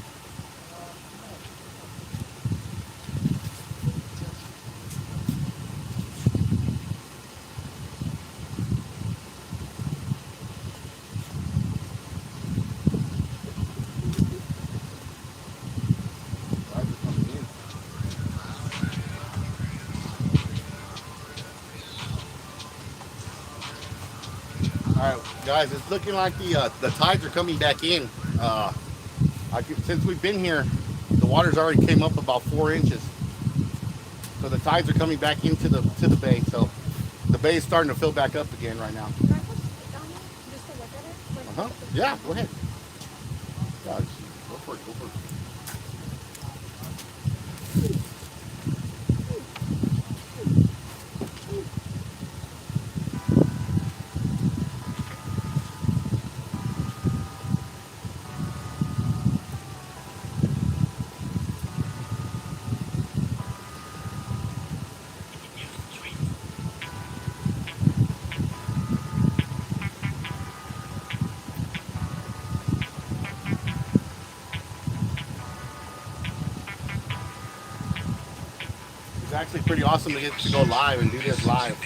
Alright, guys, it's looking like the tides are coming back in. Since we've been here, the water's already came up about 4 inches. So the tides are coming back into the bay. So the bay is starting to fill back up again right now. Can I put it down here just to look at it? Like, Yeah, go ahead. Guys, go for it, go for it. It's actually pretty awesome to get to go live and do this live.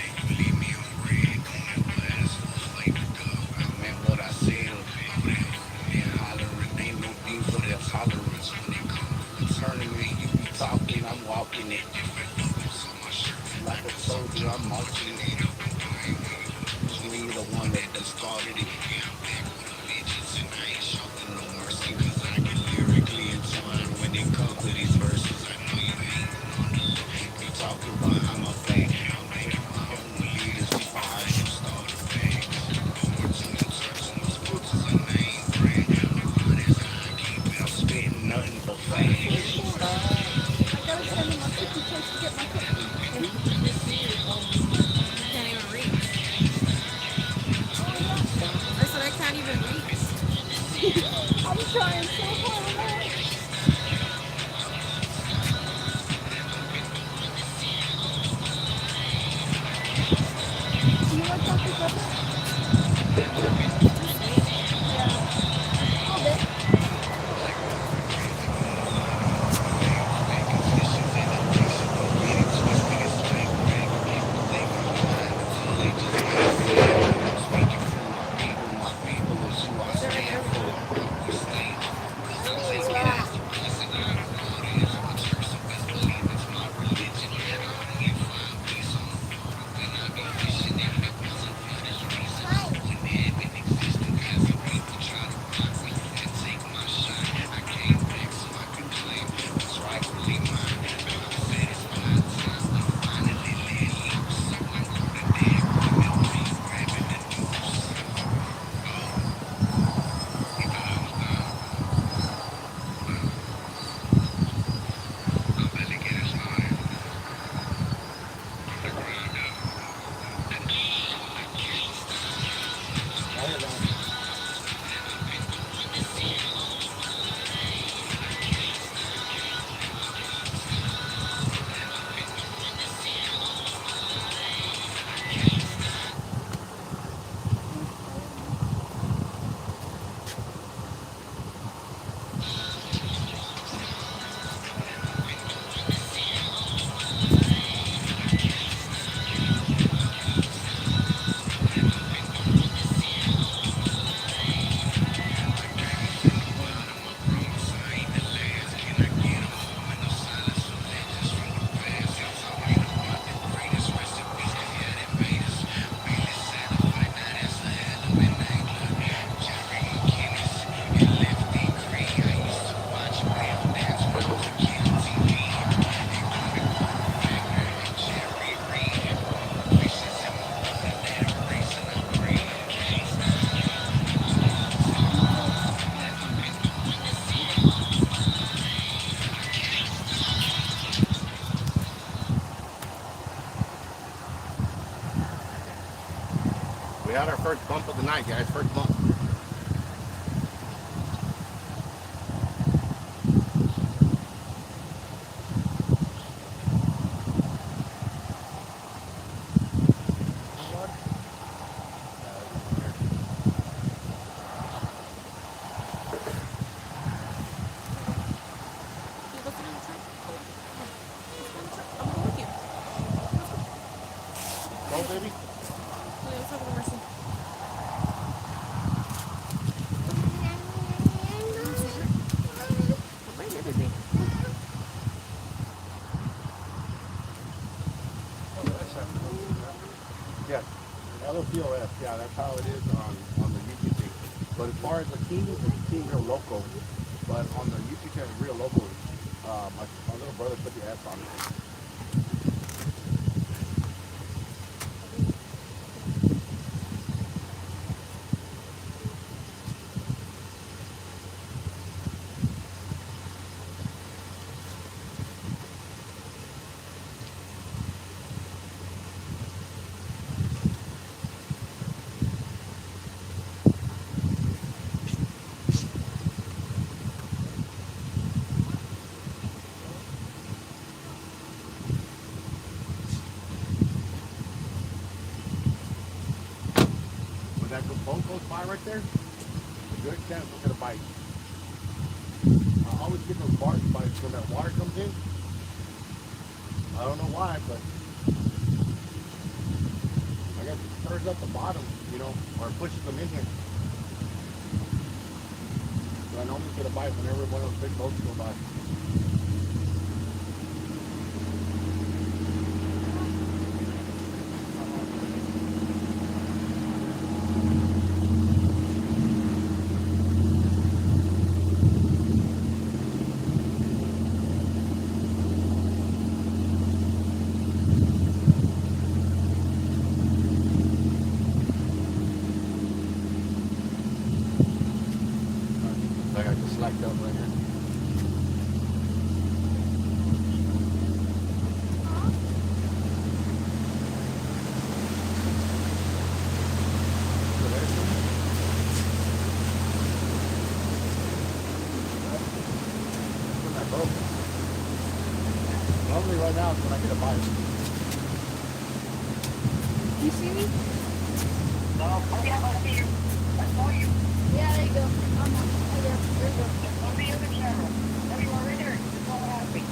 I'm walking it like a soldier. I'm marching it. You're the one that started it. No mercy, 'cause I get lyrically inclined when it comes to these verses. I know you ain't. You talking about I'm a fan. Nothing but fame. I gotta send him a 50 cents to get my picture. I can't even reach. I said I can't even reach. I'm trying so hard. Do you want something better? Yeah. Hold it. We had our first bump of the night, guys. First bump. Let's go in the truck. Let's go in the truck. I'm going with you. Go, baby. Let's have a mercy. Right here, baby. Yeah. LOPOS. Yeah, that's how it is on the YouTube thing. But as far as the team real local. But on the YouTube channel, real local. My little brother put the S on it. When that boat goes by right there, a good chance we're gonna bite. I always get those barks bites when that water comes in. I don't know why, but I guess it stirs up the bottom, you know, or pushes them in here. So I normally get a bite whenever one of those big boats go by. Like I just slacked up right here. So there's some. That's when I broke. Normally right now is when I get a bite. You see me? Oh yeah, I see you. I saw you. Yeah, there you go. Oh, yeah, there you go. On the other camera. There you are right there. That's all that happened.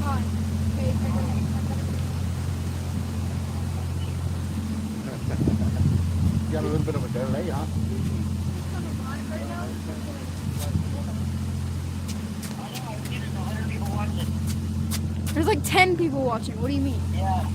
Hi. Hey, You got a little bit of a delay, huh? There's like 10 people watching. What do you mean? Yeah.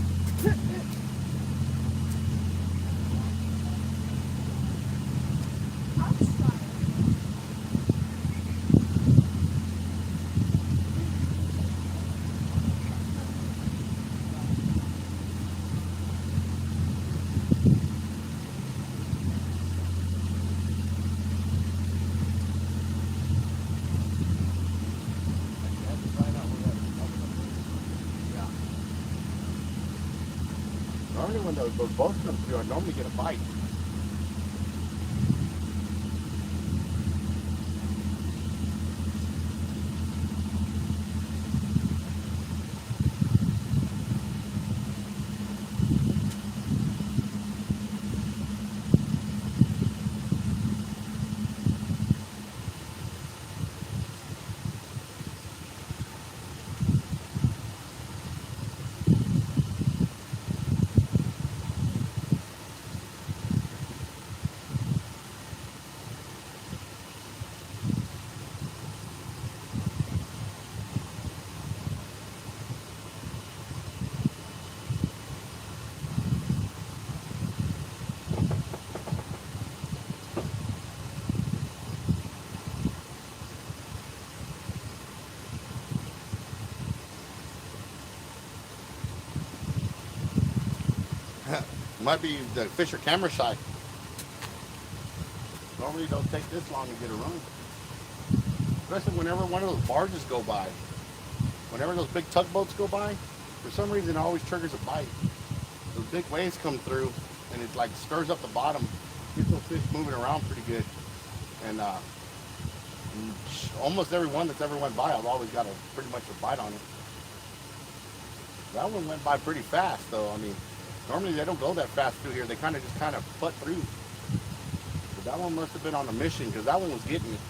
Normally when those boats come through, I normally get a bite. Might be the fish are camera shy. Normally don't take this long to get a run. Especially whenever one of those barges go by. Whenever those big tugboats go by, for some reason it always triggers a bite. Those big waves come through and it like stirs up the bottom, gets those fish moving around pretty good. And almost every one that's ever went by, I've always got pretty much a bite on it. That one went by pretty fast though. I mean, normally they don't go that fast through here. They kind of put through. But that one must have been on a mission because that one was getting it.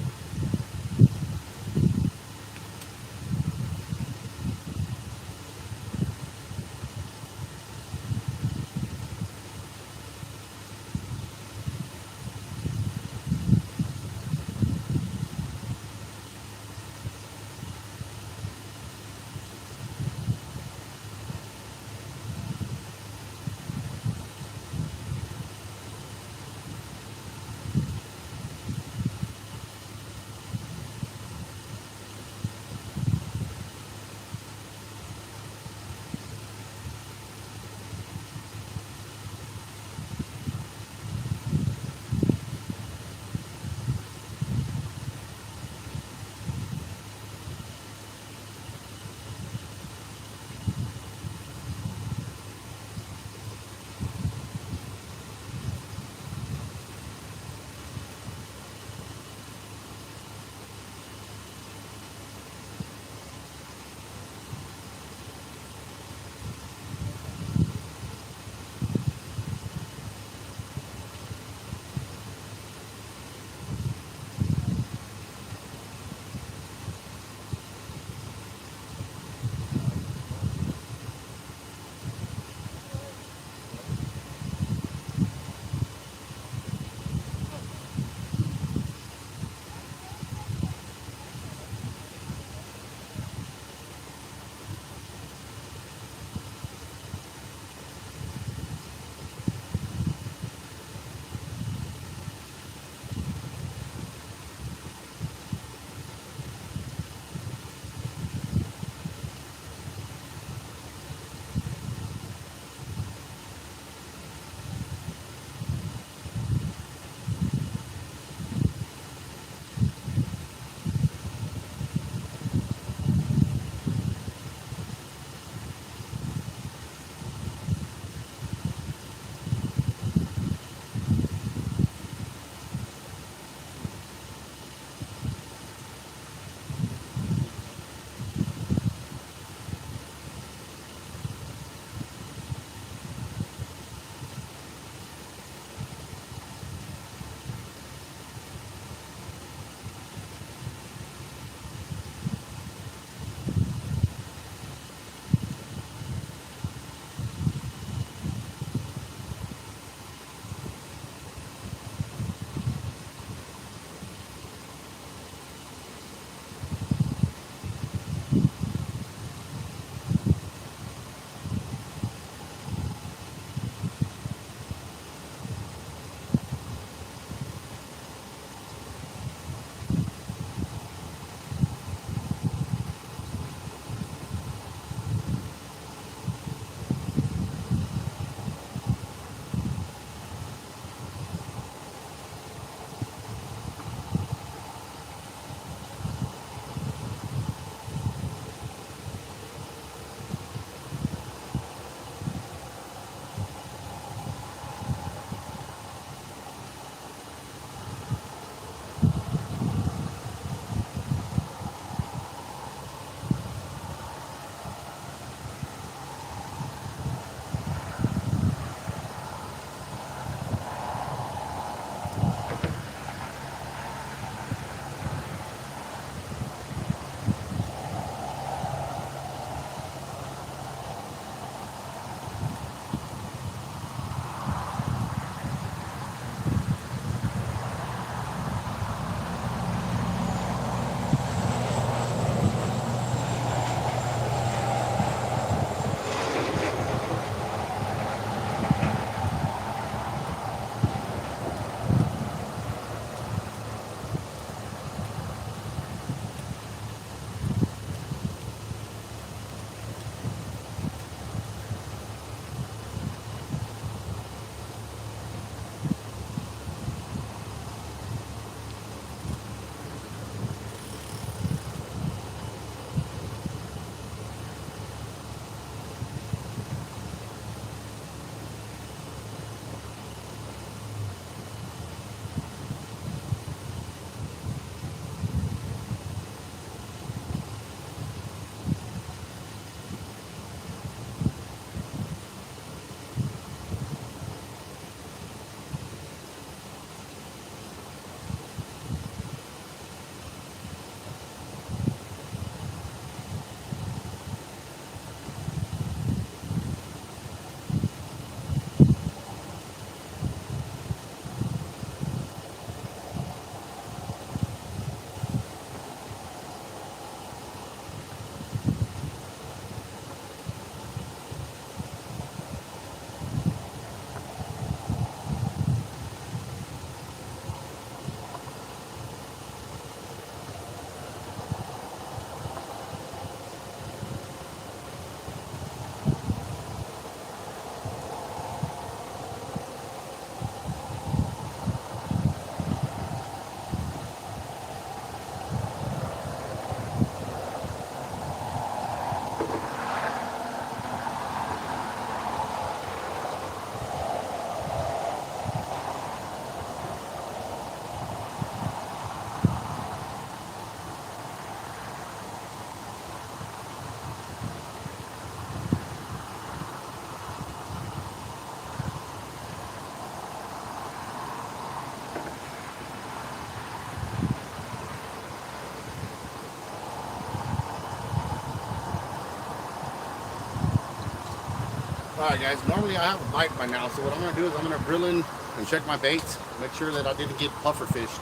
Alright guys, normally I have a bite by now, so what I'm going to do is I'm going to drill in and check my baits, make sure that I didn't get puffer fish.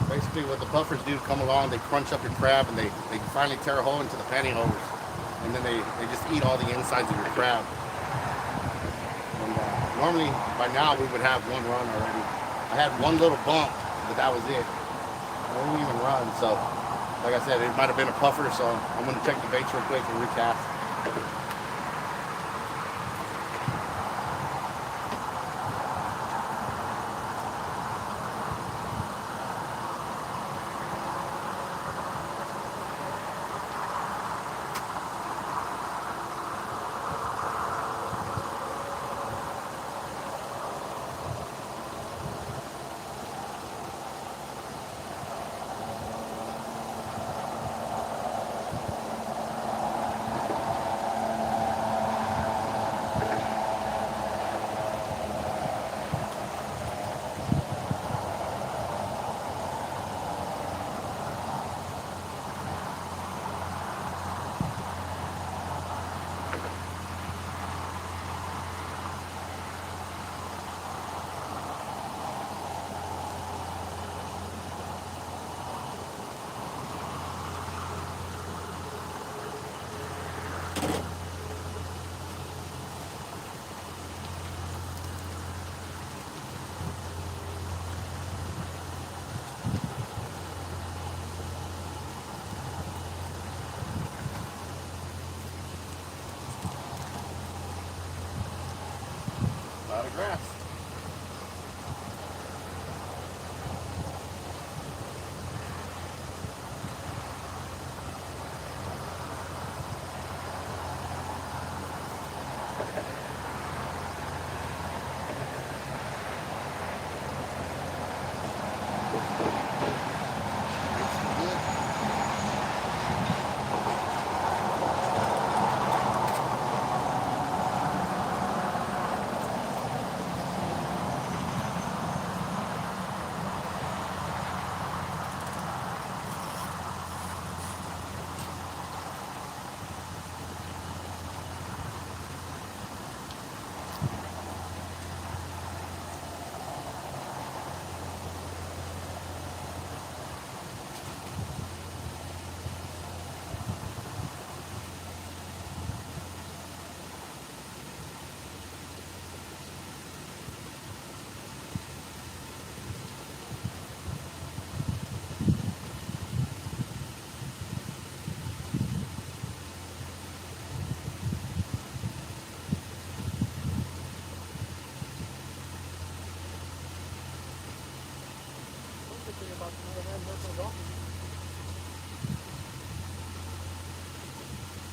Basically what the puffers do, come along, they crunch up your crab, and they finally tear a hole into the pantyhose, and then they just eat all the insides of your crab. And normally by now we would have one run already. I had one little bump, but that was it. I didn't even run, so like I said, it might have been a puffer, so I'm going to check the baits real quick and recast. A lot of grass.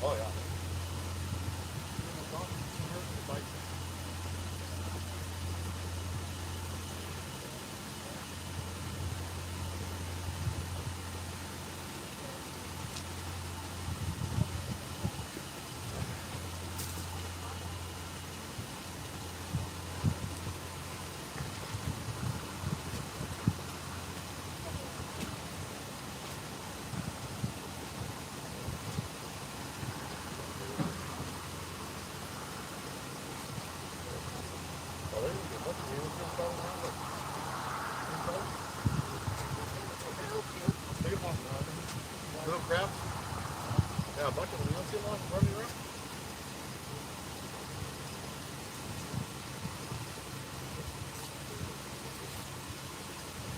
Oh yeah. Little crab? Yeah, a bunch of them. You don't see them running around?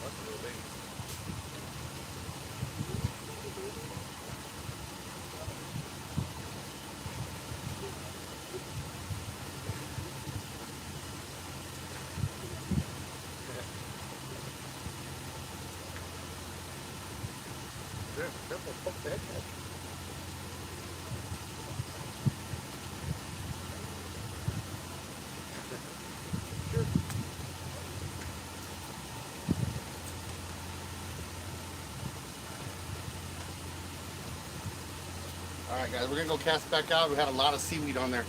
That's a little baby. Careful, poke the head catch. Sure. All right, guys, we're gonna go cast back out. We had a lot of seaweed on there.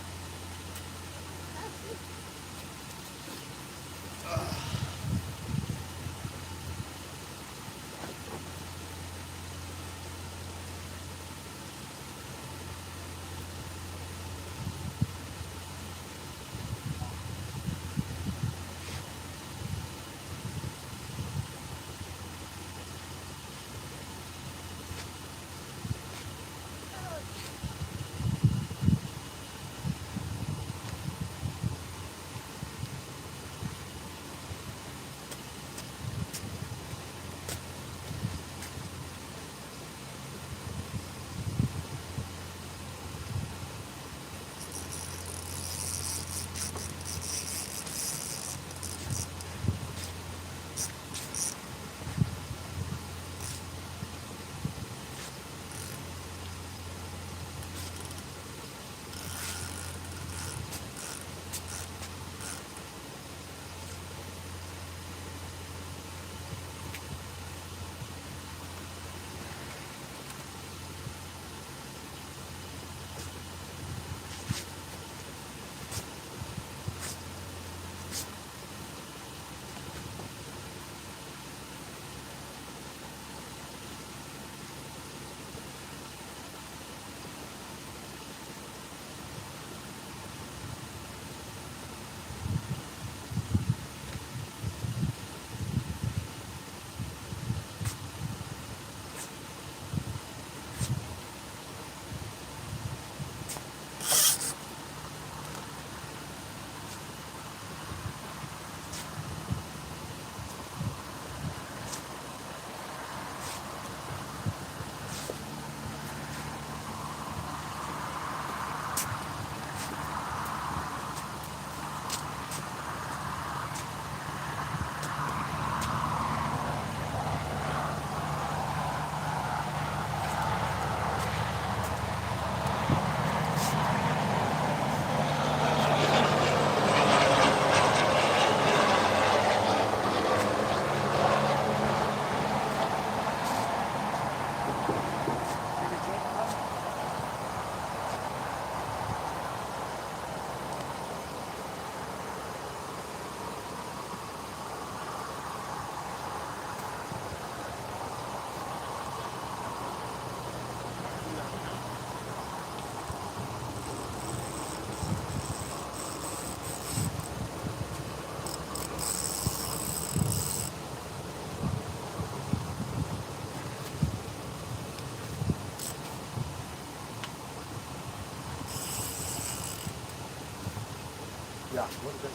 Yeah. What is it?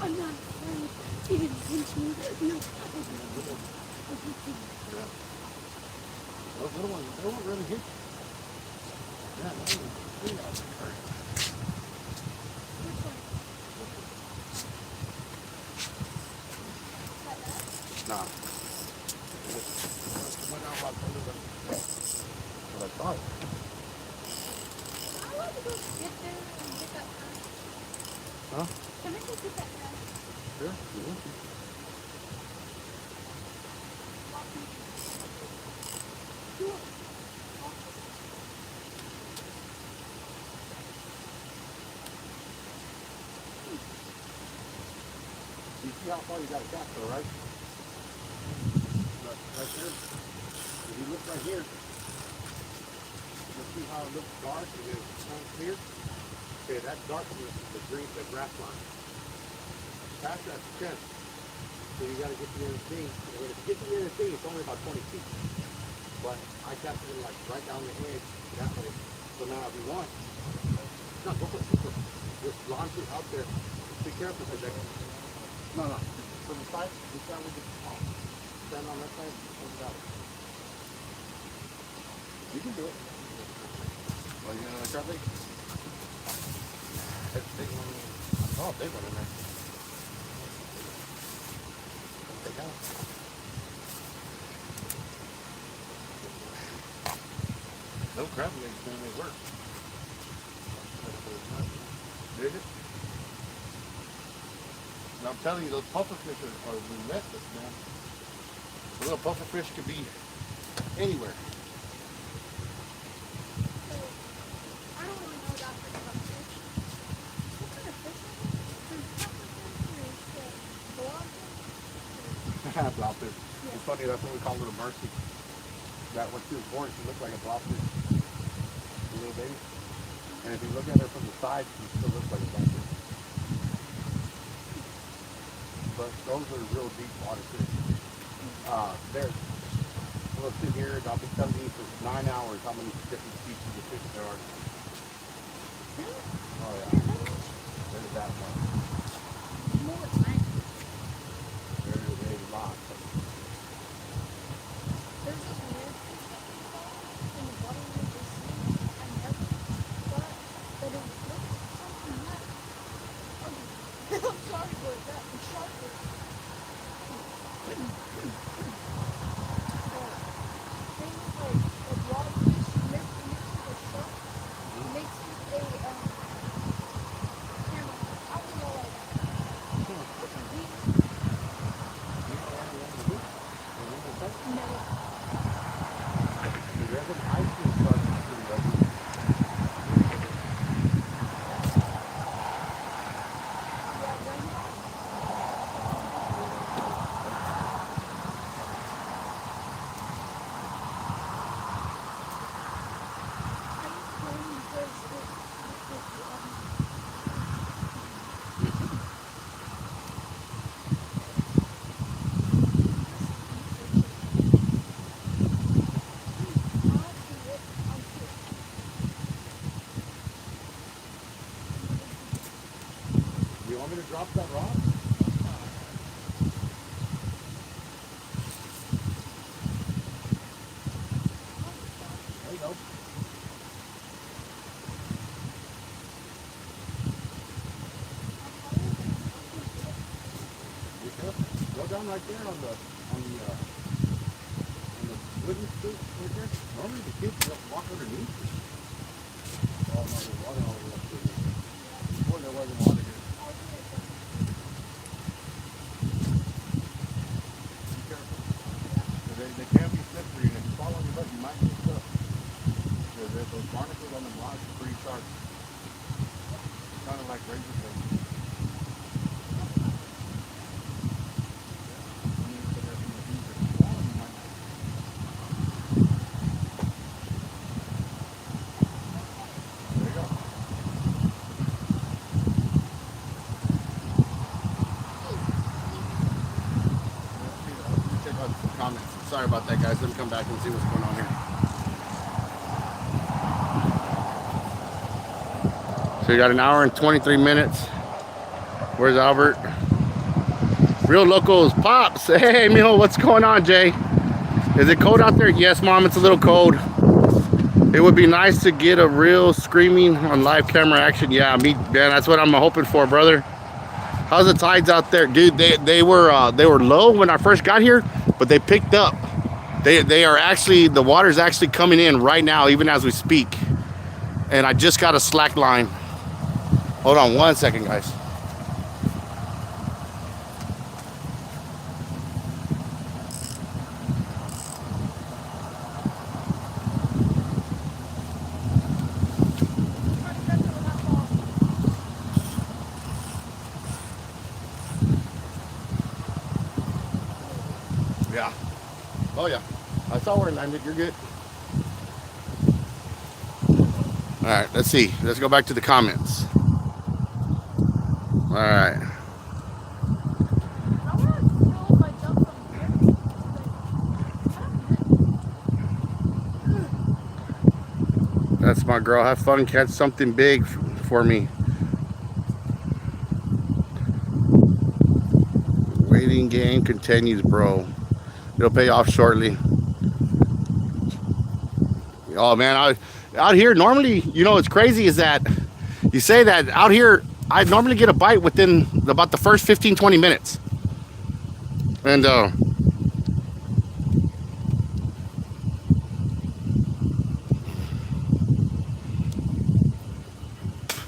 I'm not afraid. He didn't pinch me. There's no Those little ones, they won't really hit you. Yeah, they won't hurt. Nah. What I thought. I want to go get there and get that gun. Huh? Can I go get that gun? Sure. You want to. You see how far you got to cast though, right? Look, right there. If you look right here, you'll see how it looks dark and then it's kind of clear. Okay, that darkness is the green, the grass line. Past that's 10. So you got to get to the end of the thing. And when it gets to the end of the thing, it's only about 20 feet. But I casted it like right down the edge that way. So now if you want, no, go for it. Just launch it out there. Just be careful because that. No. From the side, this side we can stand on that side. Hold it out. You can do it. Well, you gonna try big? That's a big one. Oh, big one in there. Take out. No crab legs doing their work. Did it? And I'm telling you, those pufferfish are relentless, man. A little pufferfish could be anywhere. I don't really know that much about fish. What kind of fish is it? There's pufferfish, there's Blobfish. It's funny, that's what we call it a mercy. That when she was born, she looked like a blobfish. A little baby. And if you look at her from the side, she still looks like a blobfish. But those are real deep water fish. There's, we'll sit here and I'll be telling you for 9 hours how many different species of fish there are. Oh yeah. There's that one. more land. There's a lot. There's this weird fish that we saw in the bottom of the sea. I never thought that it would look something that ugly. I'm sorry for that. It's sharp. You want me to drop that rod? There you go. Be careful. Go down right there on the wooden stoop right there. Normally the kids just walk underneath. Oh no, there's water all the way up there. Before there wasn't water here. Be careful. They can be slippery, and if you fall on your butt, you might get stuck. There's those barnacles on the rocks are pretty sharp. Kind of like razor blades. There you go. Let me check out some comments. Sorry about that, guys. Let me come back and see what's going on here. So you got an hour and 23 minutes Where's Albert? Real Locals Pops. Hey, mijo, what's going on, Jay? Is it cold out there? Yes, Mom, it's a little cold. It would be nice to get a real screaming on live camera action. Yeah, man, that's what I'm hoping for, brother. How's the tides out there? Dude, they were low when I first got here, but they picked up. They are actually, the water's actually coming in right now, even as we speak. And I just got a slack line. Hold on one second, guys. Yeah. Oh yeah. I saw where it landed. You're good. All right. Let's see. Let's go back to the comments. All right. I want to know if I jump from here. That's my girl. Have fun. Catch something big for me. Waiting game continues, bro. It'll pay off shortly. Oh man, out here normally, you know what's crazy is that you say that out here I normally get a bite within about the first 15-20 minutes. And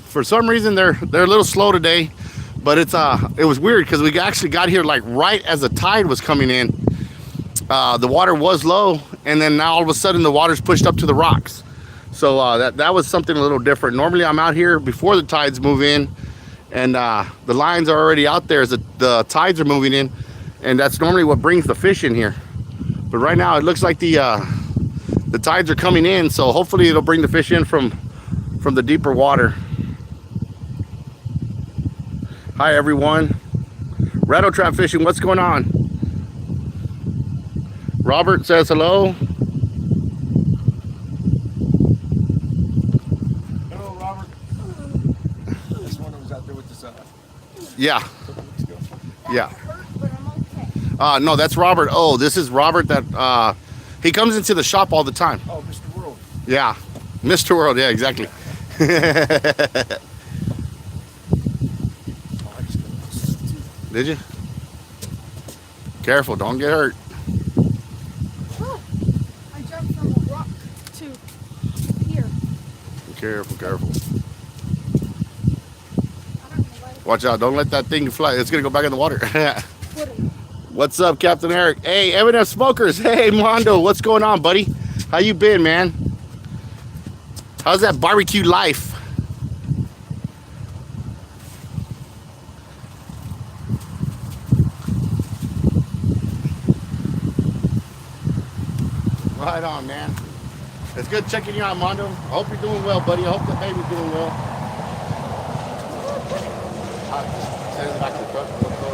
for some reason they're a little slow today, but it was weird because we actually got here like right as the tide was coming in. The water was low, and then now all of a sudden the water's pushed up to the rocks. So that was something a little different. Normally I'm out here before the tides move in, and the lines are already out there as the tides are moving in, and that's normally what brings the fish in here. But right now it looks like the tides are coming in, so hopefully it'll bring the fish in from the deeper water. Hi everyone. Rattle trap fishing, what's going on? Robert says hello. Hello, Robert. This one was out there with this Yeah, a couple weeks ago. yeah. Hurt, but I'm okay. No, that's Robert. Oh, this is Robert that he comes into the shop all the time. Oh, Mr. World. Yeah, Mr. World. Yeah, exactly. Oh, I just got this too. Did you? Careful, don't get hurt. I jumped from a rock to here. Careful, careful. I don't know why. Watch out, don't let that thing fly. It's gonna go back in the water. Footing. What's up, Captain Eric? Hey, M&M Smokers. Hey, Mondo, what's going on, buddy? How you been, man? How's that barbecue life? Right on, man. It's good checking you out, Mondo. I hope you're doing well, buddy. I hope the baby's doing well. Send it back to the truck. Let's go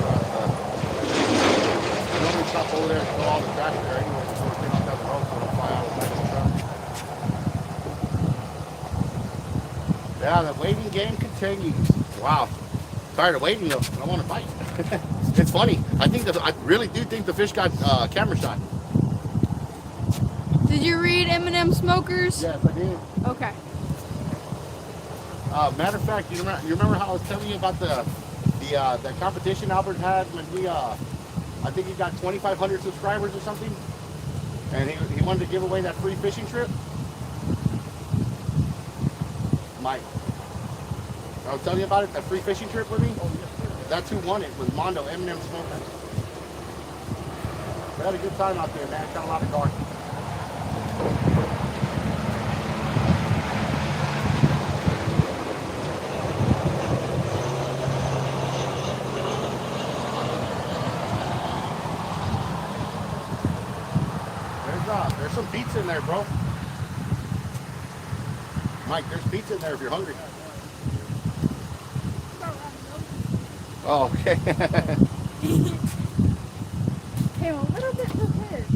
I normally stop over there and throw all the trash there anyway before we get off down the road, so it'll fly out of the back of the truck. Yeah, the waiting game continues. Wow. Tired of waiting though. I want to bite. It's funny. I really do think the fish got camera shot. Did you read M&M Smokers? Yes, I did. Okay. Matter of fact, you remember how I was telling you about the competition Albert had when I think he got 2,500 subscribers or something, and he wanted to give away that free fishing trip. Mike, I was telling you about it, that free fishing trip with me. Oh, yes, sir. That's who won it, was Mondo, M&M Smokers. We had a good time out there, man. Got a lot of garlic. There's some pizza in there, bro. Mike, there's pizza in there if you're hungry. Oh, okay. Came a little bit prepared.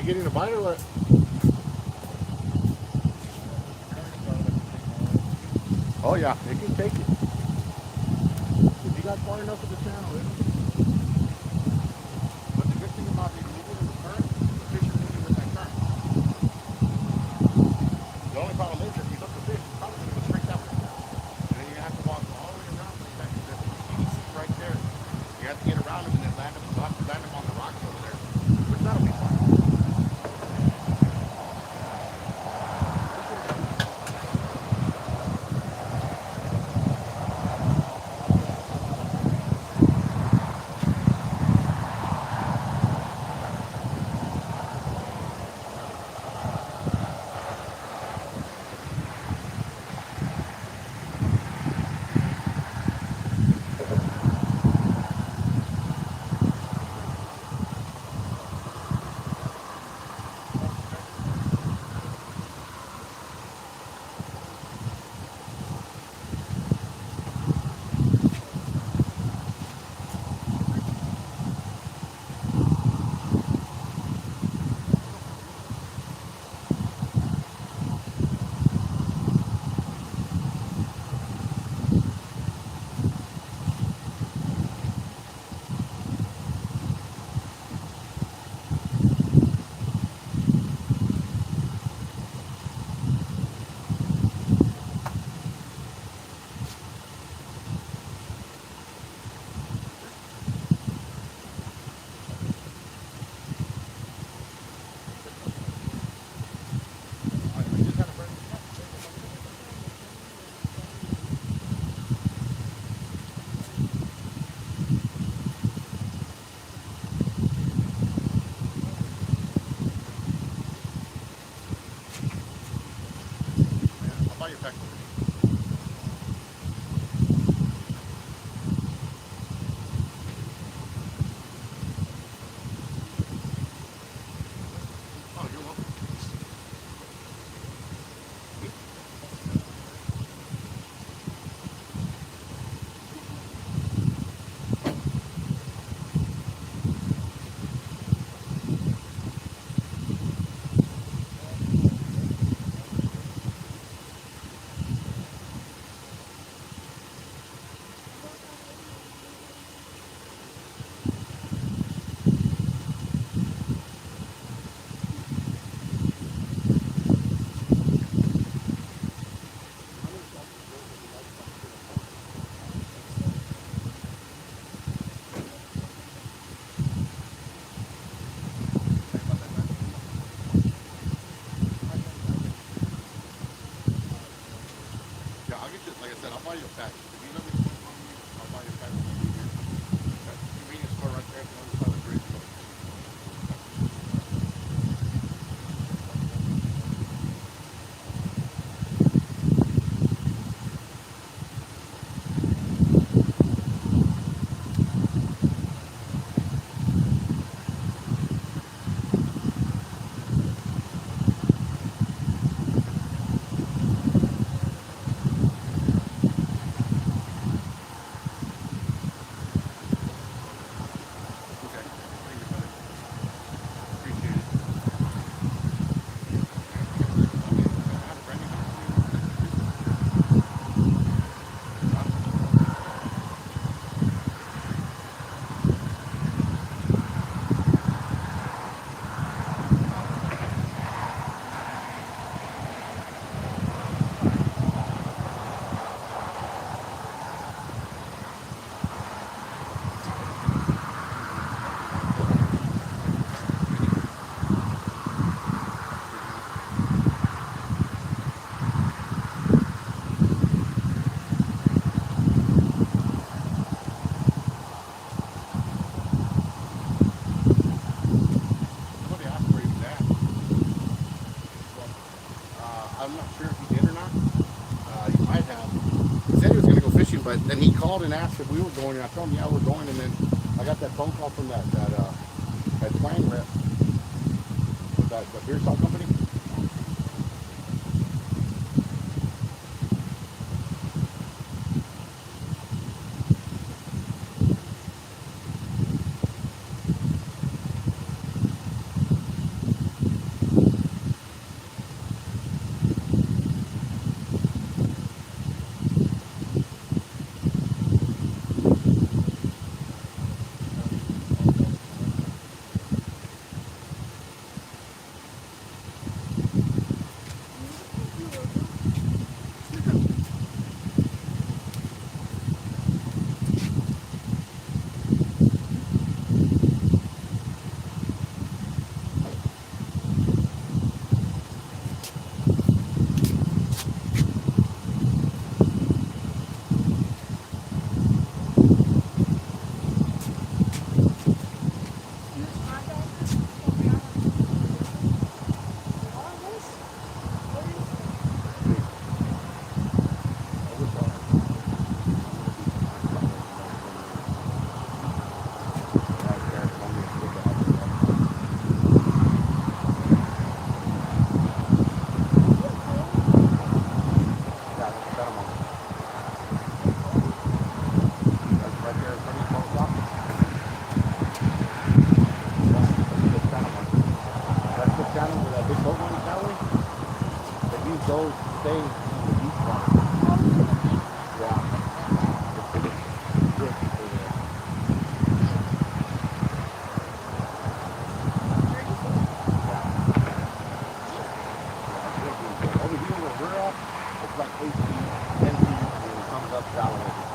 getting a bite or what? Oh yeah, it can take it. If you got far enough of the channel, but the good thing about these moving in the current, the fish are moving with that current. The only problem is if you hook the fish, it's probably going to go straight that way. And then you have to walk all the way around like that. There's a PVC right there. You have to get around them and then land them on the rocks over there. Which that'll be fine. I'll buy your pack. Oh, you're welcome. Yeah, I'll get you, like I said, I'll buy you a pack. If you let me, I'll buy you a pack. That convenience store right there at the other side of the bridge. Okay. Thank you, brother. Appreciate it. I have a brand Somebody asked where he was at. I'm not sure if he did or not. He might have. He said he was going to go fishing, but then he called and asked if we were going, and I told him, yeah, we're going, and then I got that phone call from that twang rep with that the beer salt company. I like all fish.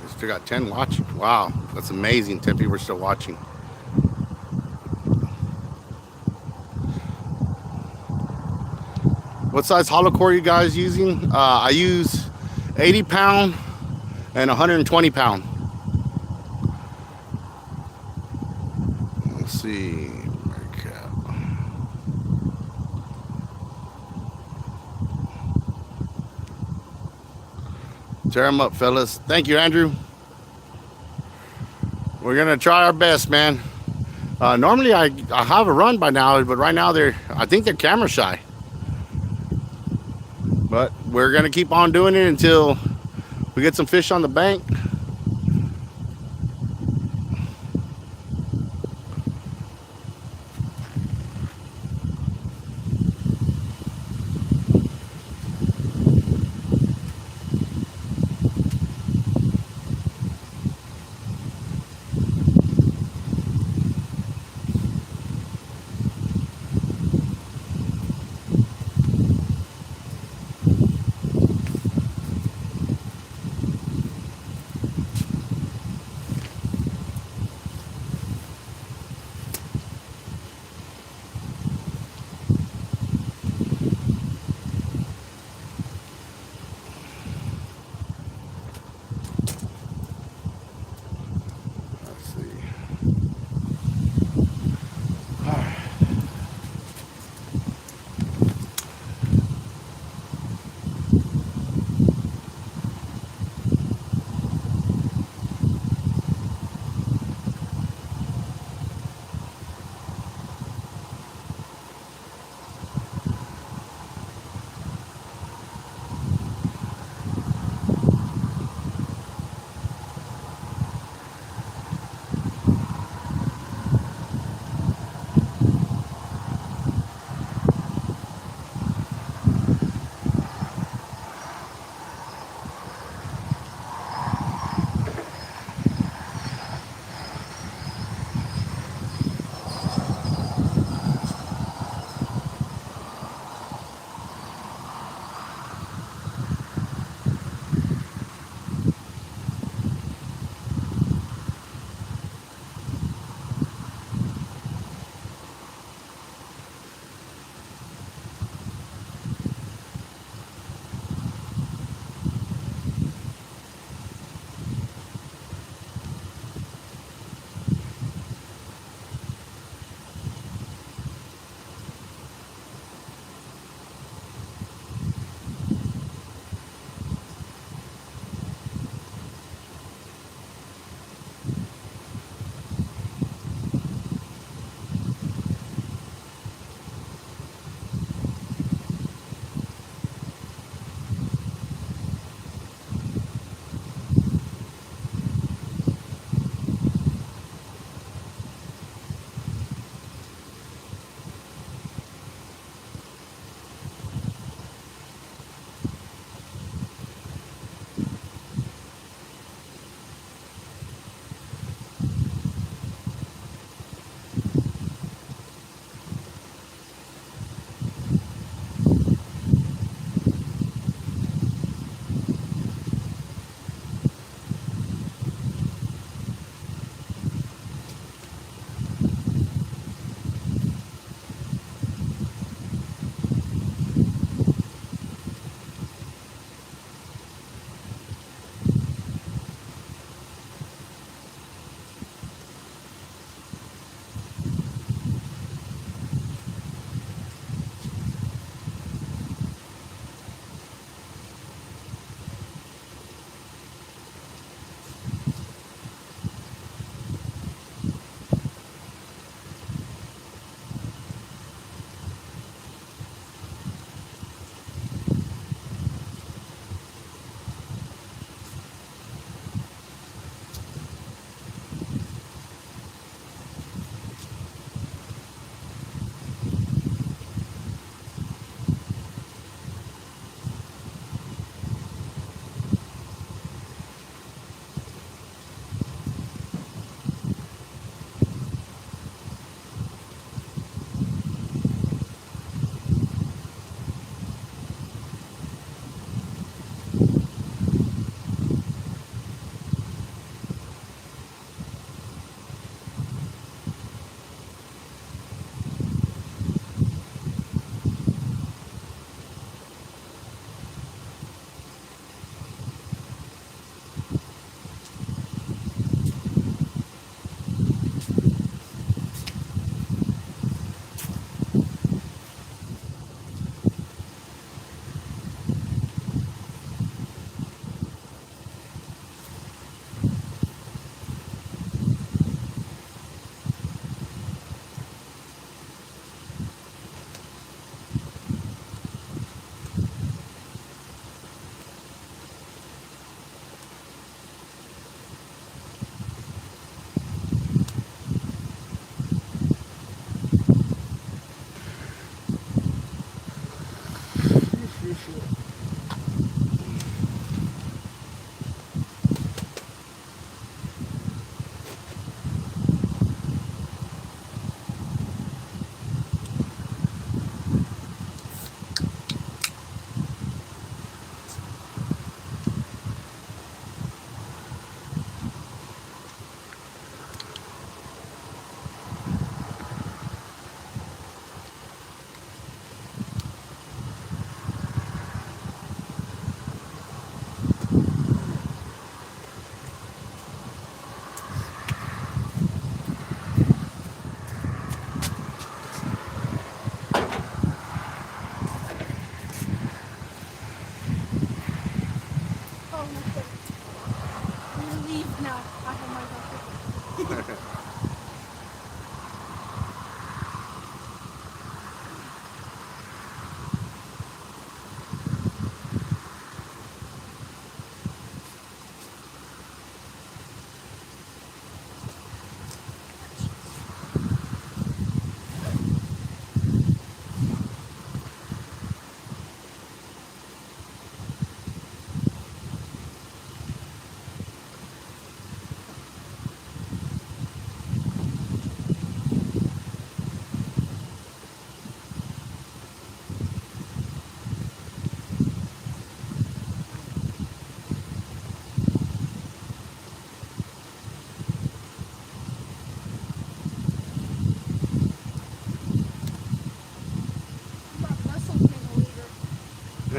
We still got 10 watching. Wow, that's amazing. 10 people are still watching. What size hollow core you guys using? I use 80 pound and 120 pound. Let's see. Tear them up, fellas. Thank you, Andrew. We're gonna try our best, man. Normally I have a run by now, but right now I think they're camera shy. But we're gonna keep on doing it until we get some fish on the bank.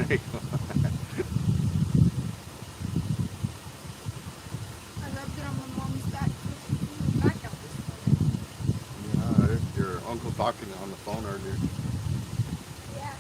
There you go. I rubbed it on my mom's back because she threw her back out this morning. Yeah, there's your uncle talking on the phone earlier. Yeah.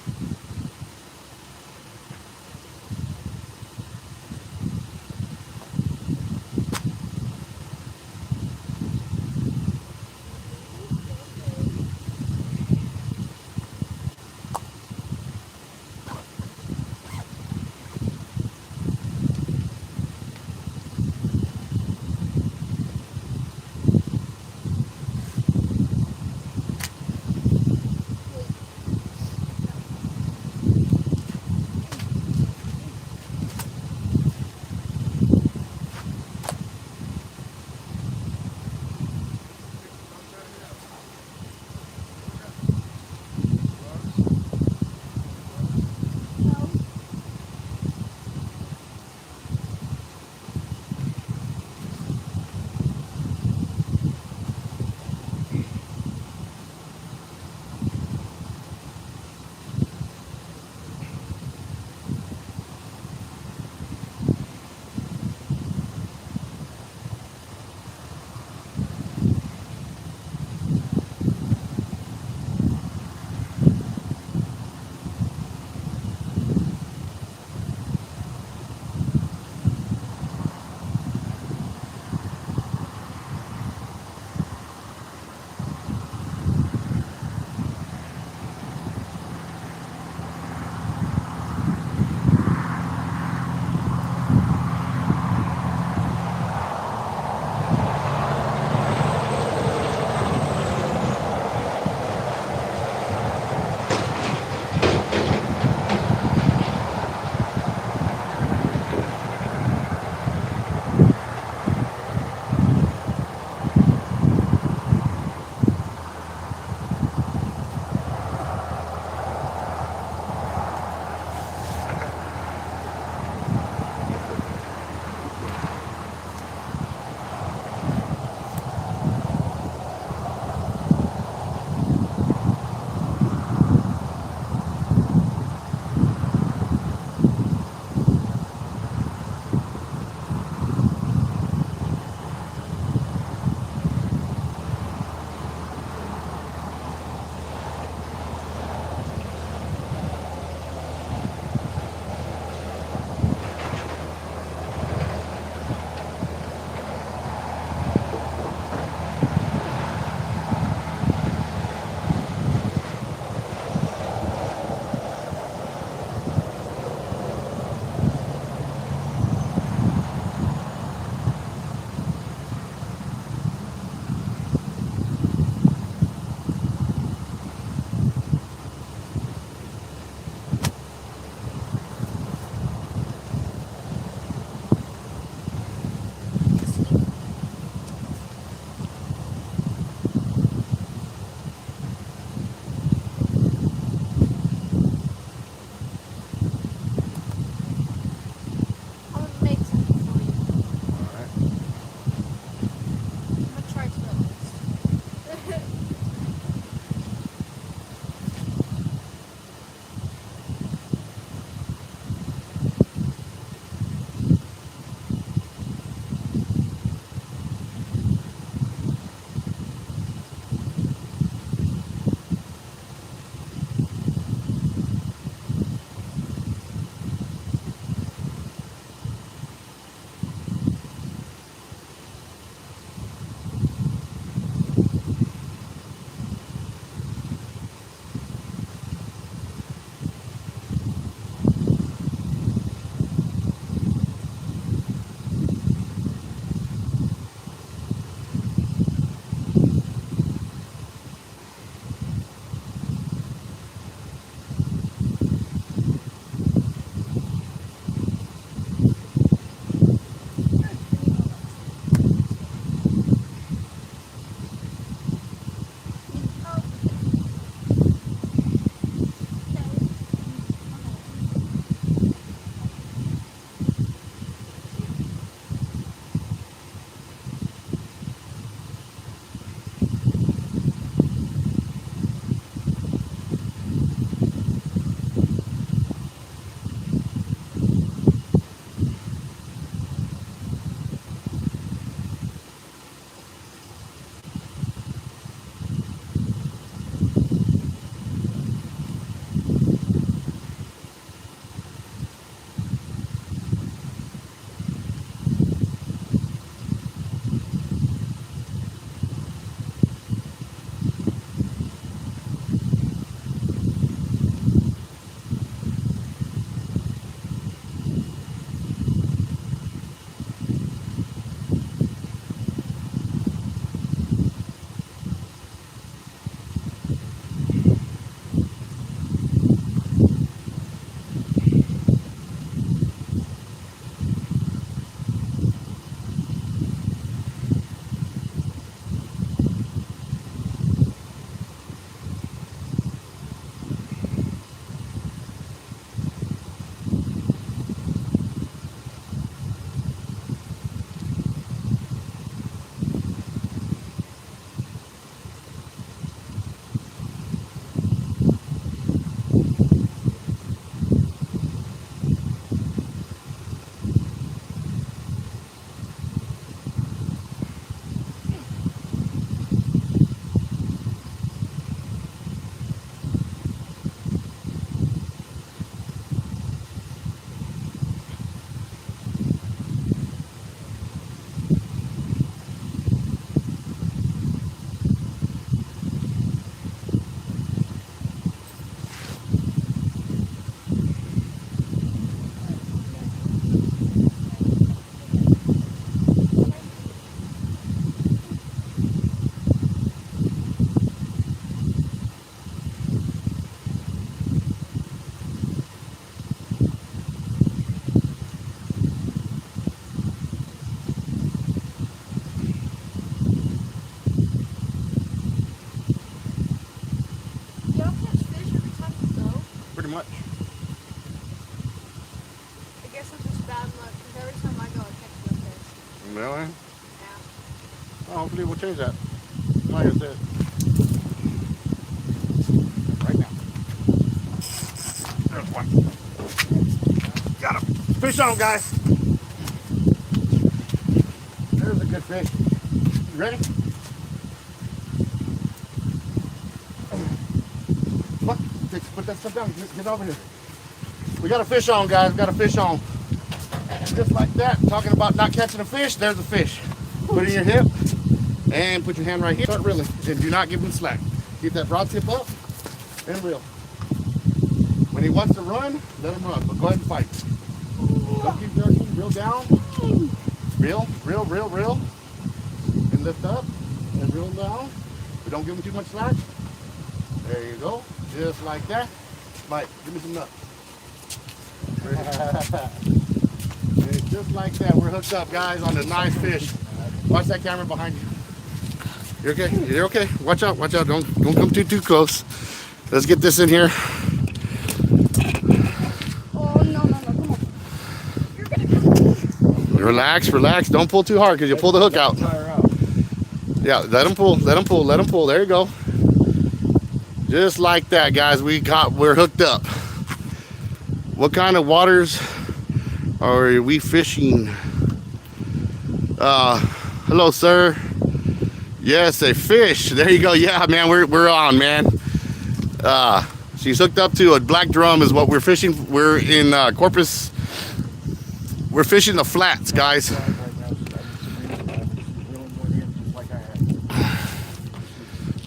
pretty much. I guess it's just bad luck because every time I go, I catch no fish. Really? Yeah. Well, hopefully we'll change that. Like I said. Right now. There's one. Got him. Fish on, guys. There's a good fish. You ready? What? Put that stuff down. Get over here. We got a fish on, guys. We got a fish on. Just like that. Talking about not catching a fish, there's a fish. Put it in your hip and put your hand right here. Start reeling. And do not give him slack. Keep that rod tip up and reel. When he wants to run, let him run. But go ahead and fight. Don't keep jerking. Reel down. Reel. And lift up. And reel down. But don't give him too much slack. There you go. Just like that. Mike, give me some nuts. And just like that, we're hooked up, guys, on the nice fish. Watch that camera behind you. You're okay. You're okay. Watch out. Watch out. Don't come too close. Let's get this in here. Oh, no. Come on. You're going to come. Relax. Don't pull too hard because you'll pull the hook out. Yeah, let him pull. There you go. Just like that, guys. We're hooked up. What kind of waters are we fishing? Hello, sir. Yes, a fish. There you go. Yeah, man, we're on, man. She's hooked up to a black drum is what we're fishing. We're in Corpus. We're fishing the flats, guys.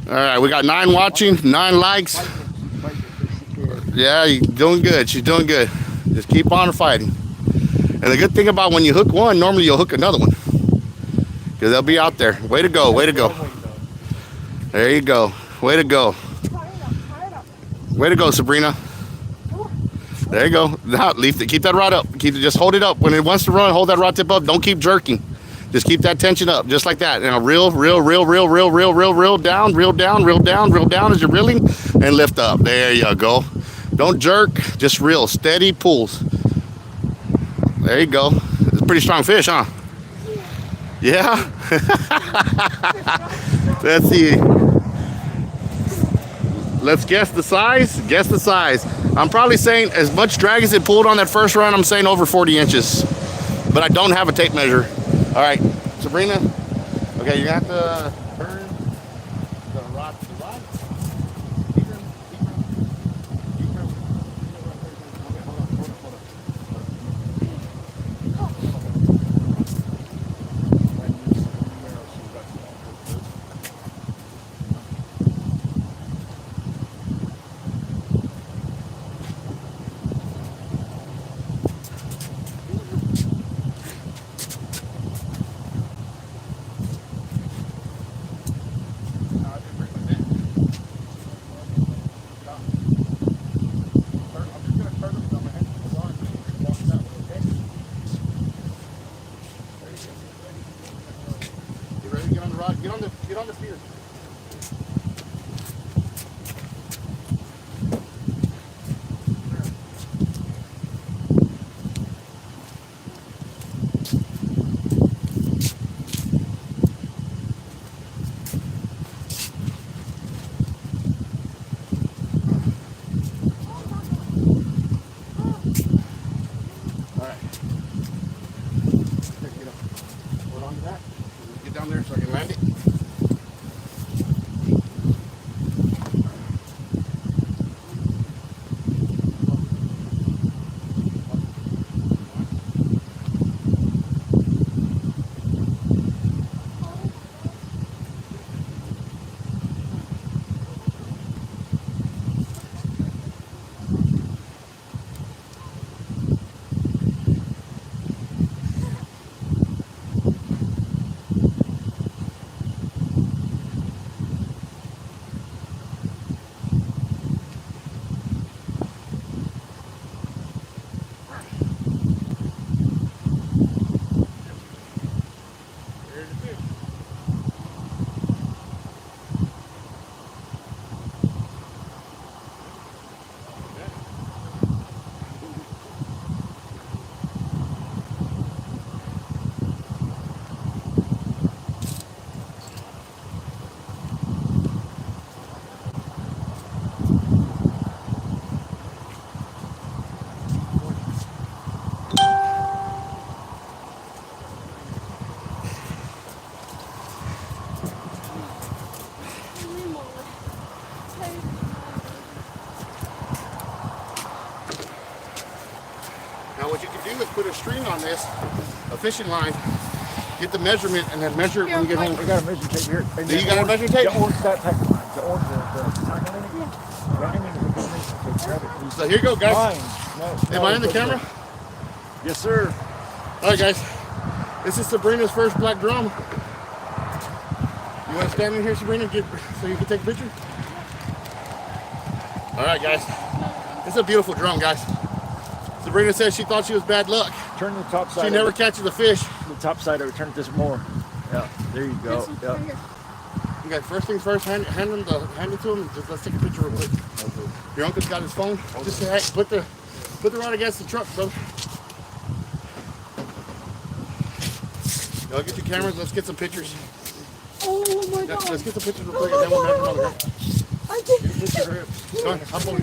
All right, we got 9 watching, 9 likes. Yeah, you're doing good. She's doing good. Just keep on fighting. And the good thing about when you hook one, normally you'll hook another one. Because they'll be out there. Way to go. There you go. Way to go. Way to go, Sabrina. There you go. Now, keep that rod up. Just hold it up. When it wants to run, hold that rod tip up. Don't keep jerking. Just keep that tension up, just like that. Now reel down as you're reeling, and lift up. There you go. Don't jerk, just reel. Steady pulls. There you go. It's a pretty strong fish, huh? Yeah? Let's see. Let's guess the size. Guess the size. I'm probably saying as much drag as it pulled on that first run, I'm saying over 40 inches. But I don't have a tape measure. All right, Sabrina. Okay, you have to turn the rod to the right. Deeper. Okay, hold on. thing is put a string on this, a fishing line, get the measurement, and then measure it when you get home. We got a measuring tape here. And Do you the got a orange- measuring tape? The orange, that type of line. The orange, the tackle line. Yeah. I mean, we got a measuring tape. Grab it. So here you go, guys. Fine. No, Am I in the it's okay. camera? Yes, sir. All right, guys. This is Sabrina's first black drum. You want to stand in here, Sabrina, so you can take a picture? All right, guys. It's a beautiful drum, guys. Sabrina says she thought she was bad luck. Turn the top side. She of never it. catches a fish. The top side of it. Turn it this more. Yeah. There you go. This one, Yeah. right here. Okay, first things first, hand it to him. And just, let's take a picture real quick. Your uncle's got his phone. Just say, hey, put the rod against the truck, brother. Y'all get your cameras. Let's get some pictures. Oh my Yeah, god. let's get some pictures real quick, and then we'll measure on the ground. I did. Go on, hop over.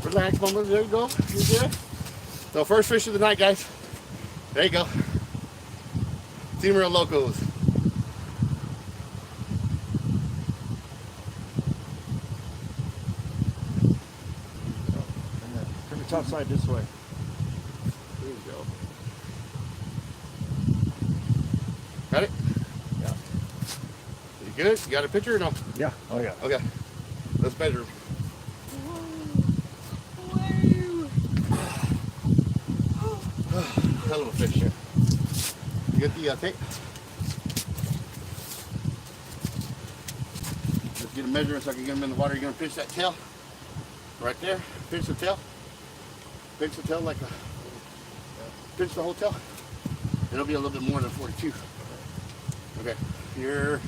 Relax, mama. There you go. You good? So first fish of the night, guys. There you go. Team Real Locos. Turn the top side this way. There you go. Got it? Yeah. You good? You got a picture or no? Yeah. Oh yeah. Okay. Let's measure. Hell of a fish here. You get the tape? Let's get a measurement so I can get them in the water. You're gonna pinch that tail right there. Pinch the tail. Pinch the tail like a. Pinch the whole tail. It'll be a little bit more than 42. Okay. Here.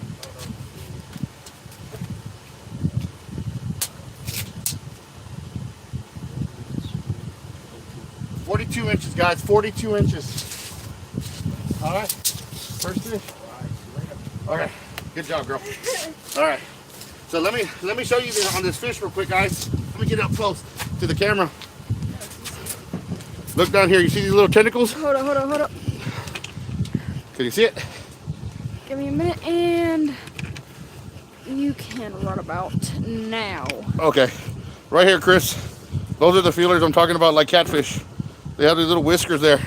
"42 inches, guys. 42 inches. All right. First fish. Okay. Good job, girl. All right. So let me show you on this fish real quick, guys. Let me get up close to the camera. Look down here. You see these little tentacles? Hold up. Can you see it? Give me a minute and you can run about now. Okay. Right here, Chris. Those are the feelers I'm talking about, like catfish. They have these little whiskers there.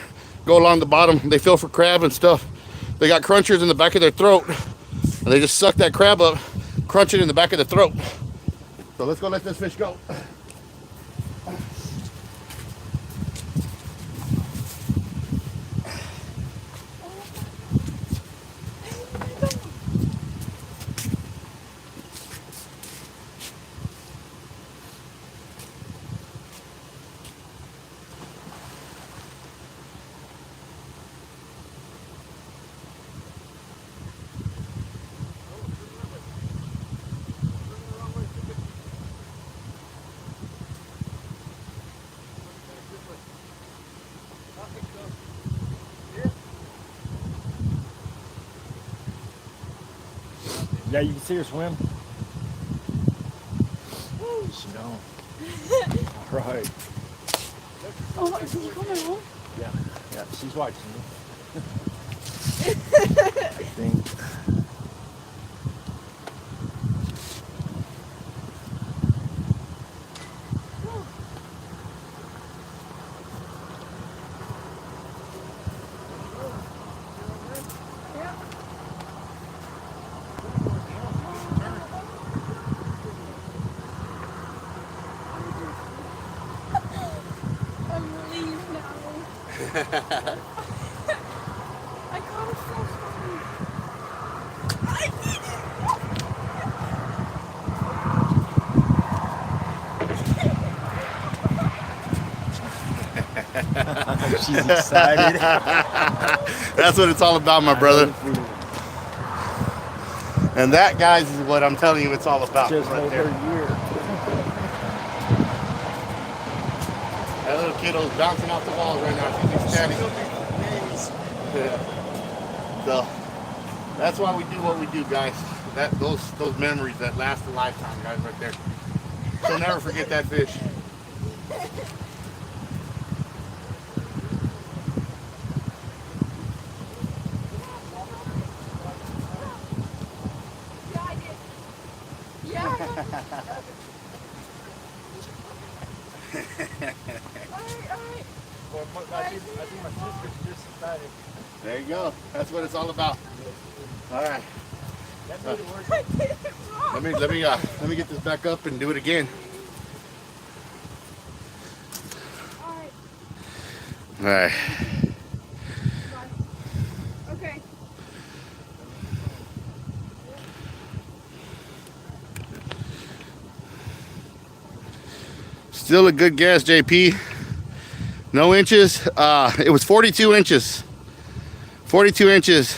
Go along the bottom. They feel for crab and stuff. They got crunchers in the back of their throat. And they just suck that crab up, crunch it in the back of the throat. So let's go let this fish go. Yeah, you can see her swim. She don't. Right. Oh, is he coming home? Yeah. Yeah. She's watching you. I think. I'm relieved now. I caught a full She's excited. That's what it's all about, my brother. And that, guys, is what I'm telling you it's all about. Just Right over there. a year. That little kiddo's bouncing off the walls right now. She's ecstatic. So that's why we do what we do, guys. Those memories that last a lifetime, guys, right there. So never forget that fish. I think my sister's just started. There you go. That's what it's all about. All right. That made it work. Let me get this back up and do it again. Alright. All right. Okay. Still a good guess, JP. No inches. It was 42 inches. 42 inches.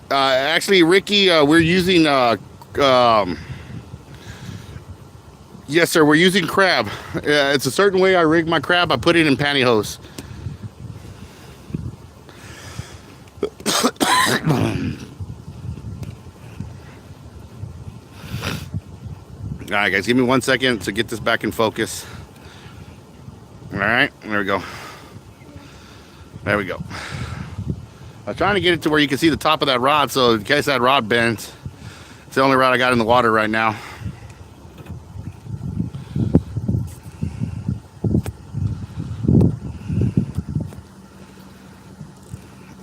Actually, Ricky, we're using, yes, sir, we're using crab. It's a certain way I rig my crab. I put it in pantyhose. All right, guys, give me 1 second to get this back in focus. All right, there we go. There we go. I'm trying to get it to where you can see the top of that rod, so in case that rod bends. It's the only rod I got in the water right now.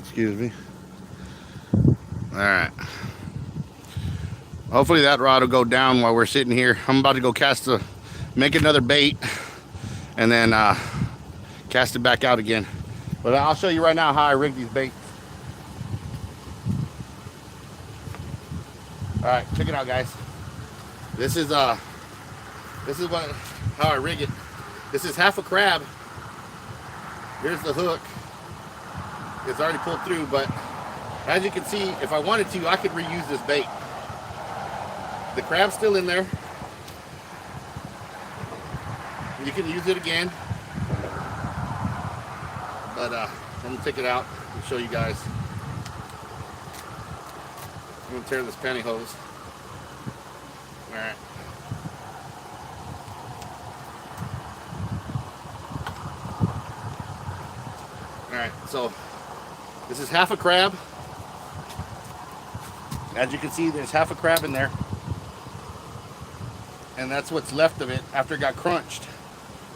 Excuse me. All right. Hopefully that rod will go down while we're sitting here. I'm about to go make another bait, and then cast it back out again. But I'll show you right now how I rig these baits. All right, check it out, guys. This is how I rig it. This is half a crab. Here's the hook. It's already pulled through, but as you can see, if I wanted to, I could reuse this bait. The crab's still in there. You can use it again. But I'm gonna take it out and show you guys. I'm gonna tear this pantyhose. All right. All right, so this is half a crab. As you can see, there's half a crab in there. And that's what's left of it after it got crunched.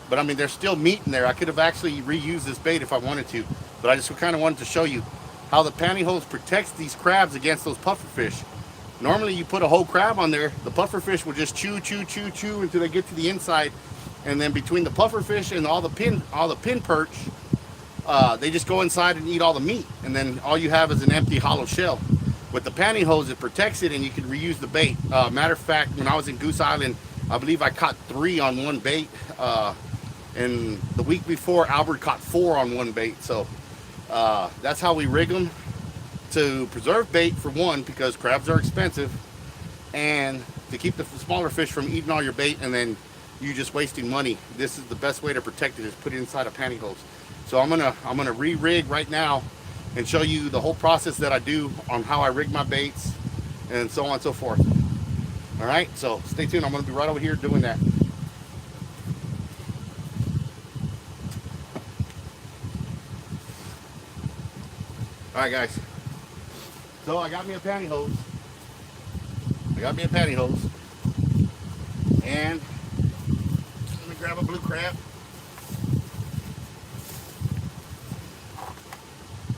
But I mean, there's still meat in there. I could have actually reused this bait if I wanted to, but I just kind of wanted to show you how the pantyhose protects these crabs against those pufferfish. Normally you put a whole crab on there, the pufferfish will just chew until they get to the inside, and then between the pufferfish and all the pin perch, they just go inside and eat all the meat, and then all you have is an empty hollow shell. With the pantyhose, it protects it, and you can reuse the bait. Matter of fact, when I was in Goose Island, I believe I caught 3 on one bait. And the week before, Albert caught 4 on one bait. So that's how we rig them, to preserve bait for one, because crabs are expensive, and to keep the smaller fish from eating all your bait and then you just wasting money. This is the best way to protect it, is put it inside a pantyhose. So I'm gonna re-rig right now and show you the whole process that I do on how I rig my baits and so on and so forth. All right, so stay tuned. I'm gonna be right over here doing that. All right, guys. So I got me a pantyhose. And let me grab a blue crab.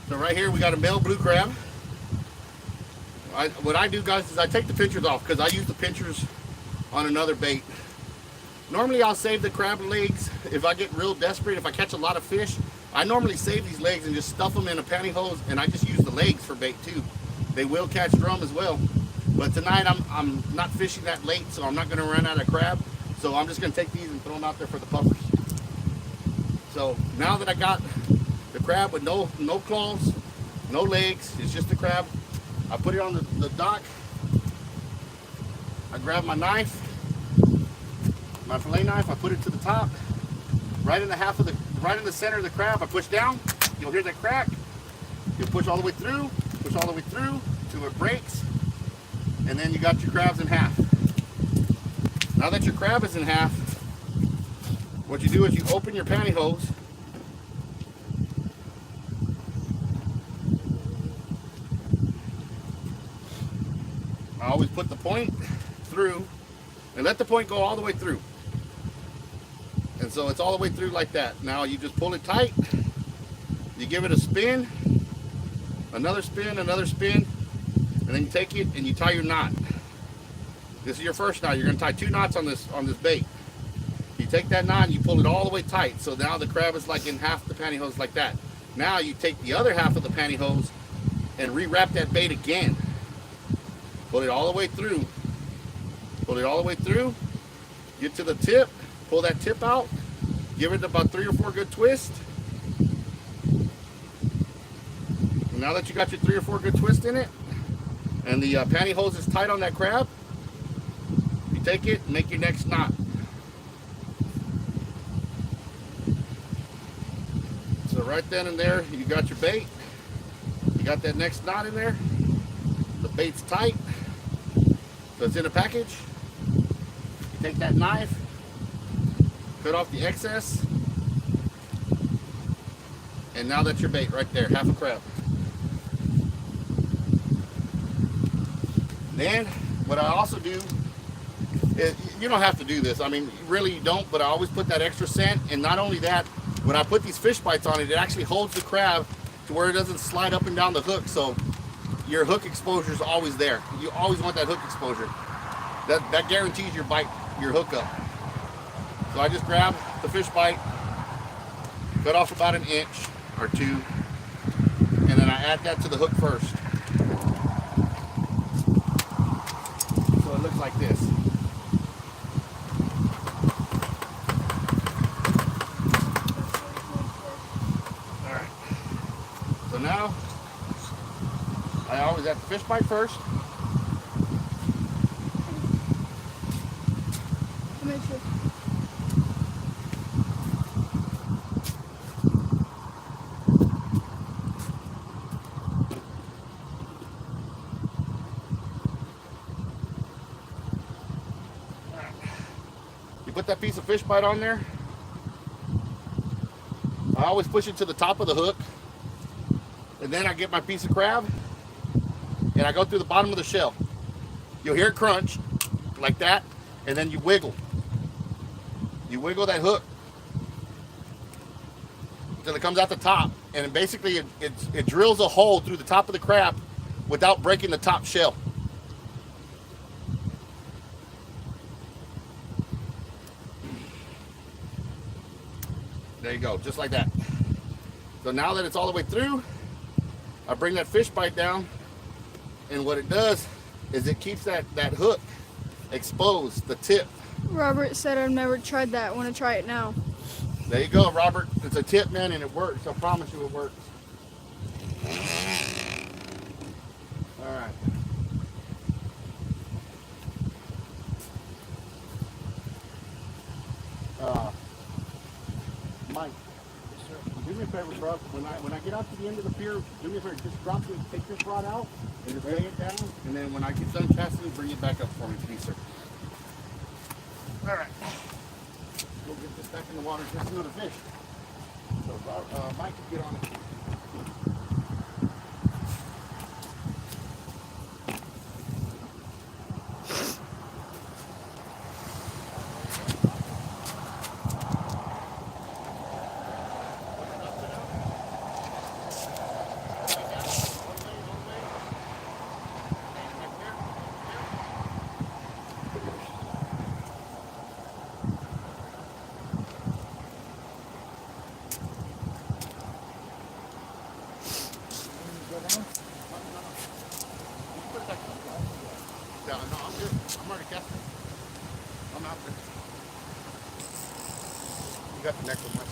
So right here we got a male blue crab. What I do, guys, is I take the pinchers off, because I use the pinchers on another bait. Normally I'll save the crab legs if I get real desperate. If I catch a lot of fish, I normally save these legs and just stuff them in a pantyhose, and I just use the legs for bait too. They will catch drum as well. But tonight I'm not fishing that late, so I'm not going to run out of crab. So I'm just going to take these and throw them out there for the puffers. So now that I got the crab with no claws, no legs, it's just the crab, I put it on the dock. I grab my knife, my fillet knife, I put it to the top, right in the center of the crab. I push down, you'll hear that crack. You push all the way through, till it breaks, and then you got your crabs in half. Now that your crab is in half, what you do is you open your pantyhose. I always put the point through and let the point go all the way through. And so it's all the way through like that. Now you just pull it tight. You give it a spin, another spin, and then you take it and you tie your knot. This is your first knot. You're gonna tie 2 knots on this bait. You take that knot and you pull it all the way tight. So now the crab is like in half the pantyhose like that. Now you take the other half of the pantyhose and rewrap that bait again. Pull it all the way through. Pull it all the way through. Get to the tip. Pull that tip out. Give it about 3 or 4 good twists. And now that you got your 3 or 4 good twists in it, and the pantyhose is tight on that crab, you take it and make your next knot. So right then and there, you got your bait. You got that next knot in there. The bait's tight, so it's in a package. You take that knife, cut off the excess, and now that's your bait right there, half a crab. Then, what I also do is, you don't have to do this. I mean, really you don't, but I always put that extra scent. And not only that, when I put these fish bites on it, it actually holds the crab to where it doesn't slide up and down the hook. So your hook exposure is always there. You always want that hook exposure. That guarantees your bite, your hook up. So I just grab the fish bite, cut off about 1 inch or 2, and then I add that to the hook first. So it looks like this. Alright. So now, I always add the fish bite first. Make sure. You put that piece of fish bite on there. I always push it to the top of the hook. And then I get my piece of crab and I go through the bottom of the shell. You'll hear it crunch like that, and then you wiggle. You wiggle that hook until it comes out the top, and basically it drills a hole through the top of the crab without breaking the top shell. There you go, just like that. So now that it's all the way through, I bring that fish bite down, and what it does is it keeps that hook exposed, the tip. Robert said I've never tried that. I want to try it now. There you go, Robert. It's a tip, man, and it works. I promise you it works. All right. Mike, do me a favor, bro. When I get out to the end of the pier, do me a favor. Just take this rod out and just lay it down, and then when I get done casting, bring it back up for me, please, sir. All right. We'll get this back in the water. Just another fish. So Mike can get on it. Yeah, no, I'm good. I'm already casting. I'm out there. You got the next one, Mike.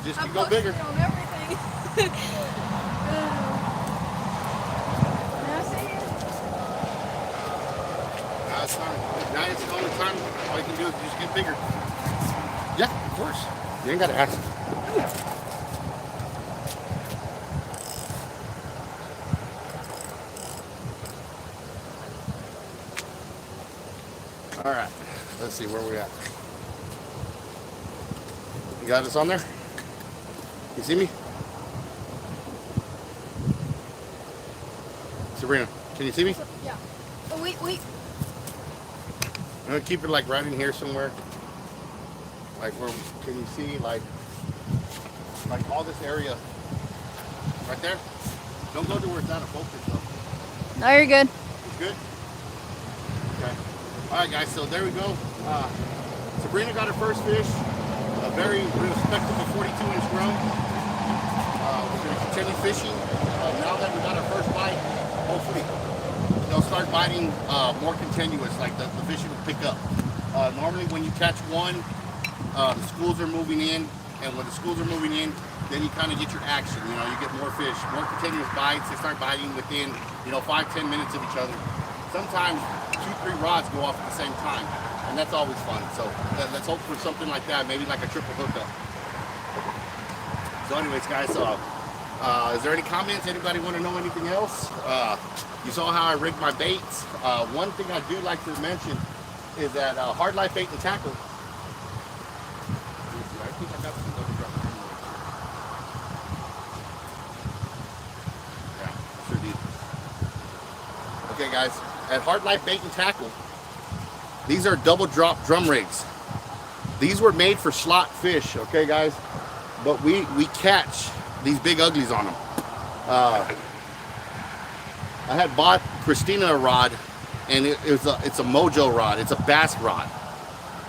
just I you go posted bigger. it on everything. Now see it? Now it's time. Now it's the only time. All you can do is just get bigger. Yeah, of course. You ain't gotta ask. All right. Let's see where we at. You got us on there? You see me? Sabrina, can you see me? Yeah. Oh, wait. I'm gonna keep it like right in here somewhere. Like where can you see like all this area right there? Don't go to where it's out of focus though. No, you're good. It's good? Okay. Alright guys, so there we go. Sabrina got her first fish. A very respectable 42-inch drum. We're gonna continue fishing. Now that we got our first bite, hopefully they'll start biting more continuous, like the fishing will pick up. Normally when you catch one, the schools are moving in, and when the schools are moving in, then you kind of get your action. You know, you get more fish, more continuous bites. They start biting within, 5-10 minutes of each other. Sometimes 2-3 rods go off at the same time, and that's always fun. So let's hope for something like that, maybe like a triple hookup. So anyways, guys, is there any comments? Anybody want to know anything else? You saw how I rigged my baits. One thing I do like to mention is that Hard Life Bait and Tackle. I think I got some double drop. Yeah, sure did. Okay, guys, at Hard Life Bait and Tackle, these are double drop drum rigs. These were made for slot fish, okay, guys? But we catch these big uglies on them. I had bought Christina a rod, and it's a Mojo rod. It's a bass rod.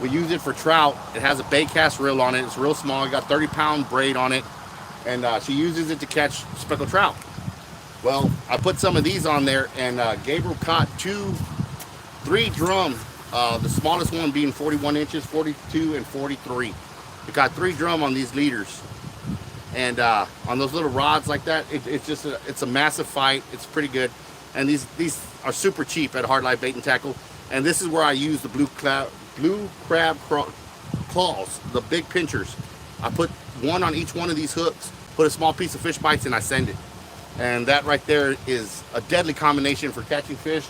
We use it for trout. It has a bait cast reel on it. It's real small. It got 30-pound braid on it, and she uses it to catch speckled trout. Well, I put some of these on there, and Gabriel caught 3 drum. The smallest one being 41 inches, 42, and 43. We got 3 drum on these leaders. And on those little rods like that, it's a massive fight. It's pretty good. And these are super cheap at Hard Life Bait and Tackle. And this is where I use the blue crab claws, the big pinchers. I put one on each one of these hooks, put a small piece of fish bites, and I send it. And that right there is a deadly combination for catching fish.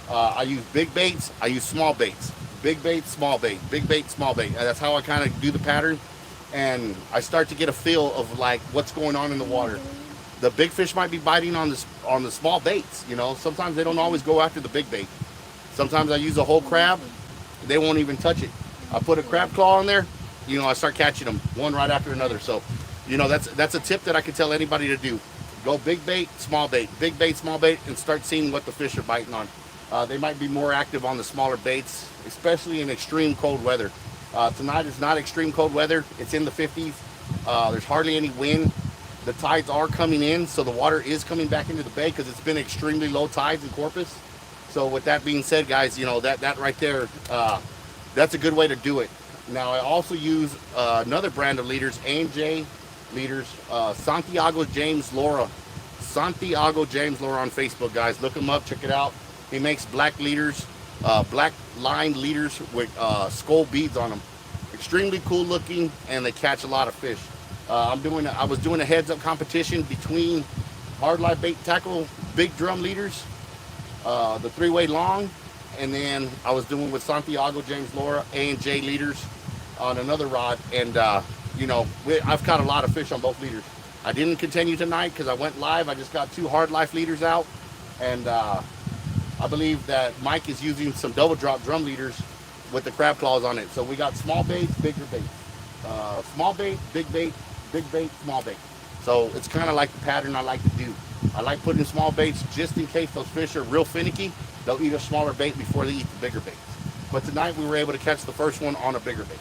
I use big baits, I use small baits. Big bait, small bait, big bait, small bait. And that's how I kind of do the pattern. And I start to get a feel of like what's going on in the water. The big fish might be biting on the small baits, Sometimes they don't always go after the big bait. Sometimes I use a whole crab, they won't even touch it. I put a crab claw on there, I start catching them one right after another. So, that's a tip that I can tell anybody to do. Go big bait, small bait, and start seeing what the fish are biting on. They might be more active on the smaller baits, especially in extreme cold weather. Tonight is not extreme cold weather. It's in the 50s. There's hardly any wind. The tides are coming in, so the water is coming back into the bay because it's been extremely low tides in Corpus. So with that being said, guys, that right there, that's a good way to do it. Now, I also use another brand of leaders, A&J leaders, Santiago James Laura. Santiago James Laura on Facebook, guys. Look him up, check it out. He makes black leaders, black lined leaders with skull beads on them. Extremely cool looking, and they catch a lot of fish. I was doing a heads up competition between Hard Life Bait Tackle big drum leaders, the 3-way long, and then I was doing with Santiago James Laura A&J leaders on another rod. And I've caught a lot of fish on both leaders. I didn't continue tonight because I went live. I just got 2 Hard Life leaders out, and I believe that Mike is using some double drop drum leaders with the crab claws on it. So we got small baits, bigger baits, small bait, big bait, small bait. So it's kind of like the pattern I like to do. I like putting small baits just in case those fish are real finicky. They'll eat a smaller bait before they eat the bigger baits. But tonight we were able to catch the first one on a bigger bait.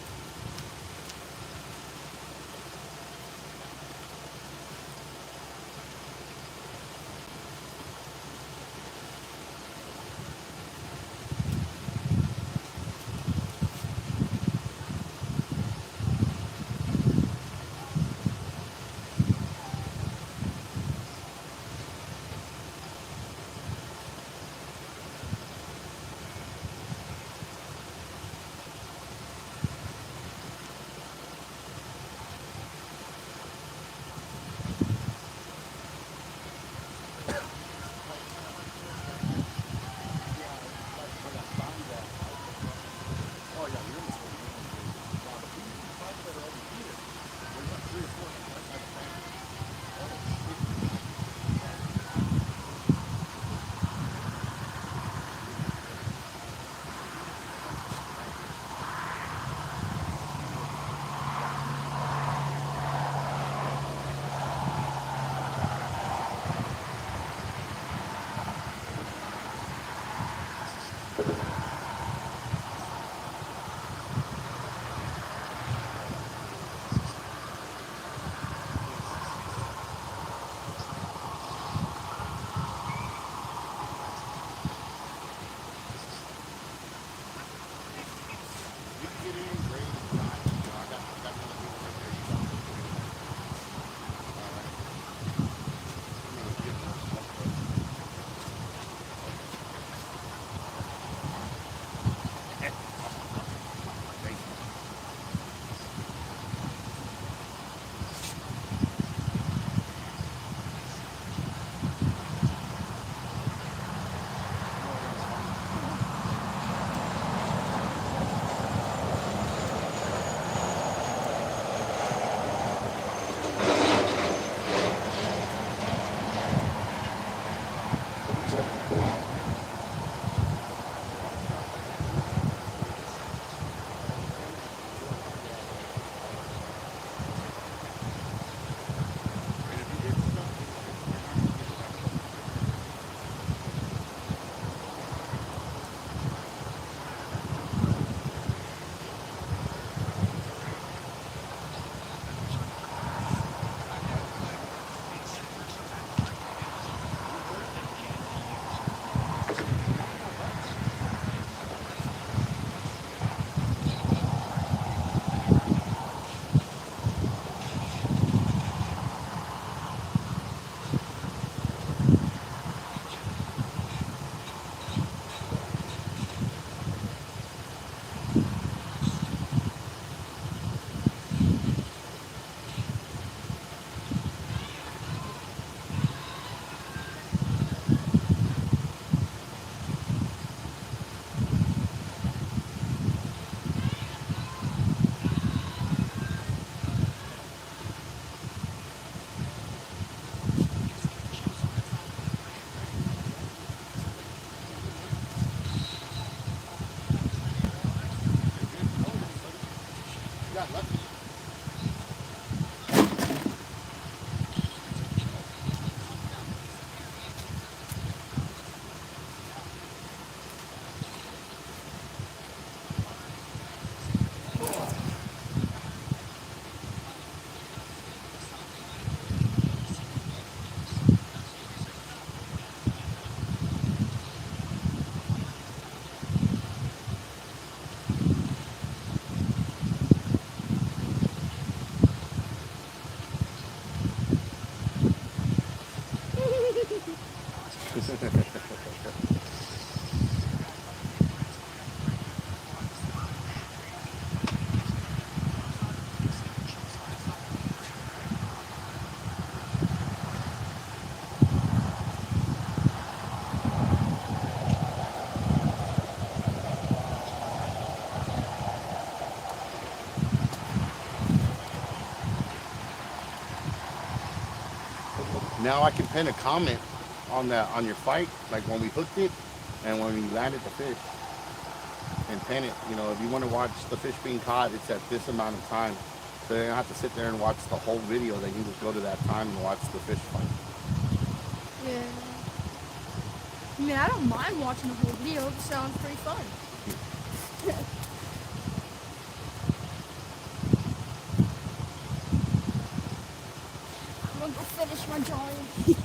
Now I can pin a comment on your fight, like when we hooked it and when we landed the fish, and pin it. You know, if you want to watch the fish being caught, it's at this amount of time. So they don't have to sit there and watch the whole video. They can just go to that time and watch the fish fight. Yeah. I mean, I don't mind watching the whole video. It sounds pretty fun. I'm gonna go finish my drawing.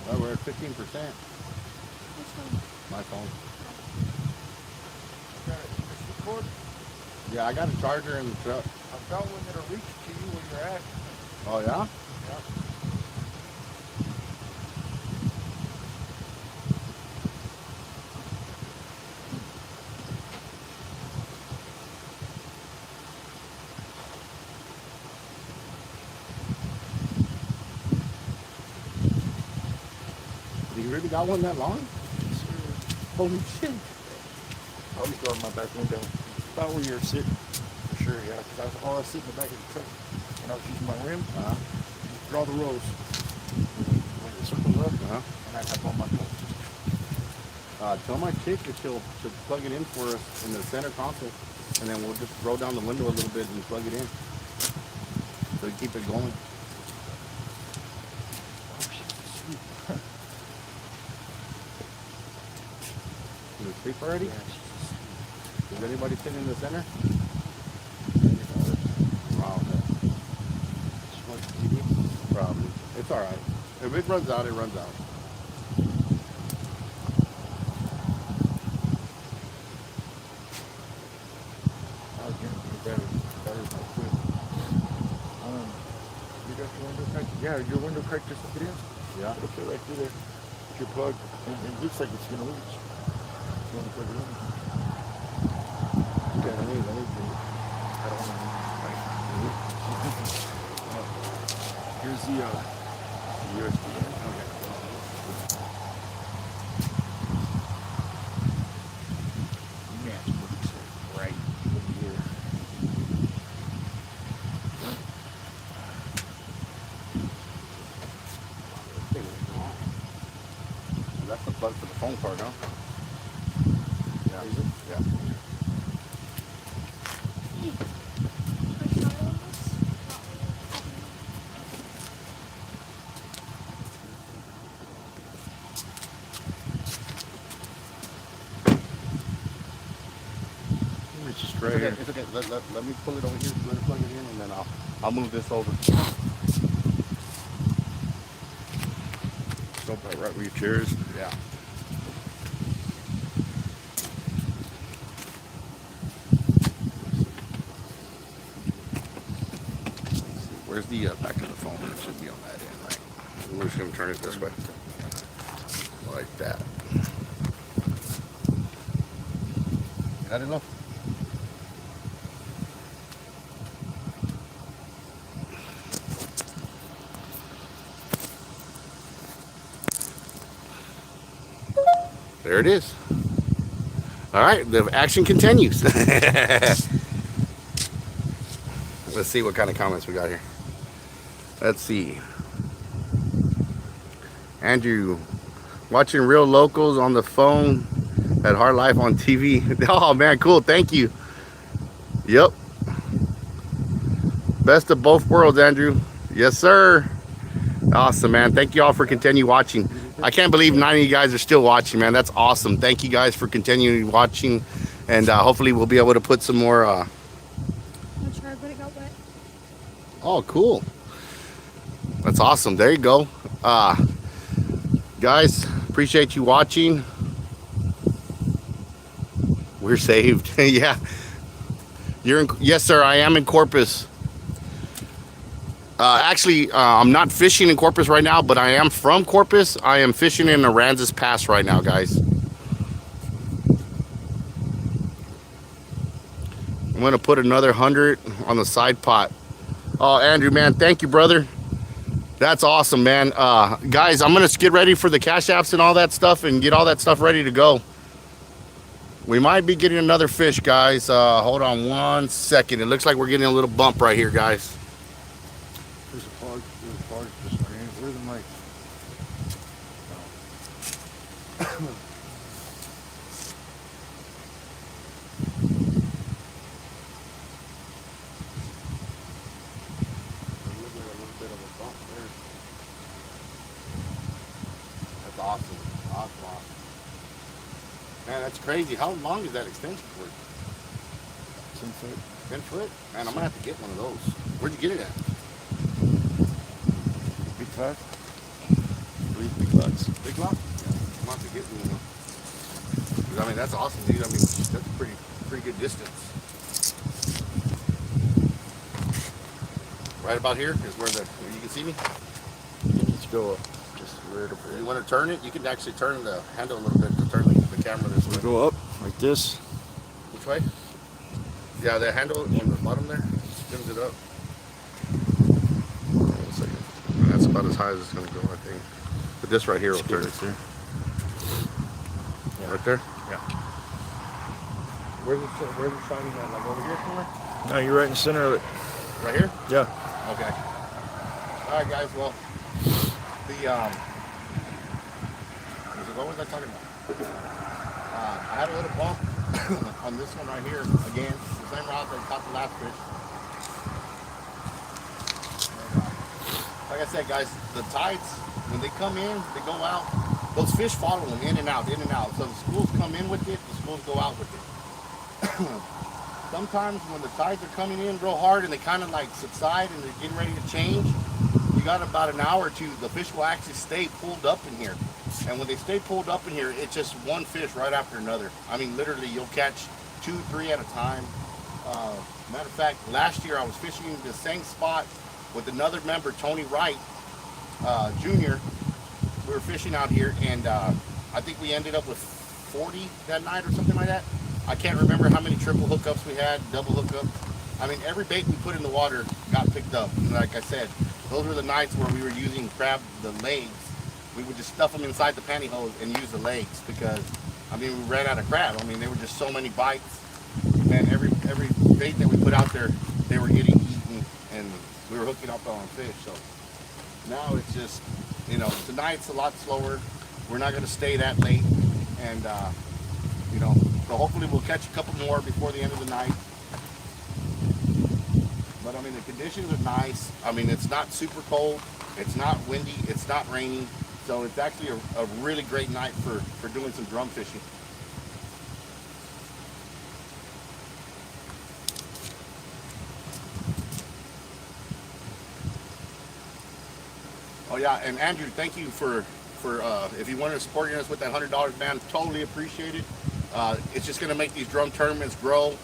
Well, we're at 15%. Which one? My phone. Okay, just record. Yeah, I got a charger in the truck. I've got one that'll reach to you where you're at. Oh yeah? Yeah. You really got one that long? Holy shit. I always go out my back window. About where you're sitting. For sure, yeah. Because I was sitting in the back of the truck when I was using my rim. Uh-huh. Draw the rows. When it circles up, Uh-huh. and I have all my posts. Tell my chick that she'll plug it in for us in the center console, and then we'll just roll down the window a little bit and plug it in. So we keep it going. Is it sleep already? Is anybody sitting in the center? Wow. Probably. It's alright. If it runs out, it runs out. I was getting better. Better real quick. You got your window cracked? Yeah, your window cracked just like it is. Yeah. It'll fit right through there. With your plug. And it looks like it's gonna reach. You want to plug it in? Yeah, I need to. I don't know. Here's the USB. Okay. Man, it works right over here. That's the plug for the phone card, huh? Yeah. Is it? Yeah. Can I try on this? It's just right It's here. okay. It's okay. Let me pull it over here. Let me plug it in, and then I'll move this over. So about right where your chair is. Yeah. Where's the back of the phone? It should be on that end, right? We're just gonna turn it this way, like that. Got it, love? There it is. All right, the action continues. Let's see what kind of comments we got here. Let's see. Andrew, watching real locals on the phone at Hard Life on TV. Oh man, cool. Thank you. Yep. Best of both worlds, Andrew. Yes, sir. Awesome, man. Thank you all for continue watching. I can't believe 9 of you guys are still watching, man. That's awesome. Thank you guys for continuing watching, and hopefully we'll be able to put some more. I'm gonna try, but it got wet. Oh, cool. That's awesome. There you go. Guys, appreciate you watching. We're saved. Yeah. You're in, yes, sir. I am in Corpus. Actually, I'm not fishing in Corpus right now, but I am from Corpus. I am fishing in Aransas Pass right now, guys. I'm going to put another 100 on the side pot. Oh, Andrew, man, thank you, brother. That's awesome, man. Guys, I'm going to get ready for the cash apps and all that stuff and get all that stuff ready to go. We might be getting another fish, guys. Hold on 1 second. It looks like we're getting a little bump right here, guys. There's a fog just right here. Where's the mic? That's awesome. Awesome. Man, that's crazy. How long is that extension cord? 10 foot. 10 foot? Man, I'm gonna have to get one of those. Where'd you get it at? Big clock? Big clocks. Big Lock? Yeah. I'm gonna have to get one. 'Cause, I mean, that's awesome, dude. I mean, that's a pretty good distance. Right about here is where you can see me. You need to go up. Just right up You here. want to turn it? You can actually turn the handle a little bit to turn the camera this way. Go up like this. Which way? Yeah, the handle on the bottom there spins it up. Hold on a second. And that's about as high as it's going to go, I think. But this right here will turn it. there. Right there? Yeah. Where's it shining at? Like over here somewhere? No, you're right in the center of it. Right here? Yeah. Okay. All right, guys. Well, what was I talking about? I had a little bump on this one right here. Again, the same route that I caught the last fish. And, like I said, guys, the tides, when they come in, they go out. Those fish follow them in and out, in and out. So the schools come in with it, the schools go out with it. Sometimes when the tides are coming in real hard and they kind of like subside and they're getting ready to change, you got about an hour or two, the fish will actually stay pulled up in here. And when they stay pulled up in here, it's just one fish right after another. I mean, literally, you'll catch 2, 3 at a time. Matter of fact, last year I was fishing the same spot with another member, Tony Wright, Jr. We were fishing out here, and I think we ended up with 40 that night or something like that. I can't remember how many triple hookups we had, double hookups. I mean, every bait we put in the water got picked up. And like I said, those were the nights where we were using the legs. We would just stuff them inside the pantyhose and use the legs because, I mean, we ran out of crab. I mean, there were just so many bites. And every bait that we put out there, they were getting eaten, and we were hooking up on fish. So now it's just, you know, tonight's a lot slower. We're not going to stay that late. And, you know, so hopefully we'll catch a couple more before the end of the night. But, I mean, the conditions are nice. I mean, it's not super cold. It's not windy. It's not raining. So it's actually a really great night for doing some drum fishing. yeah, and Andrew, thank you for if you wanted to support us with that $100, man, totally appreciate it. It's just going to make these drum tournaments grow.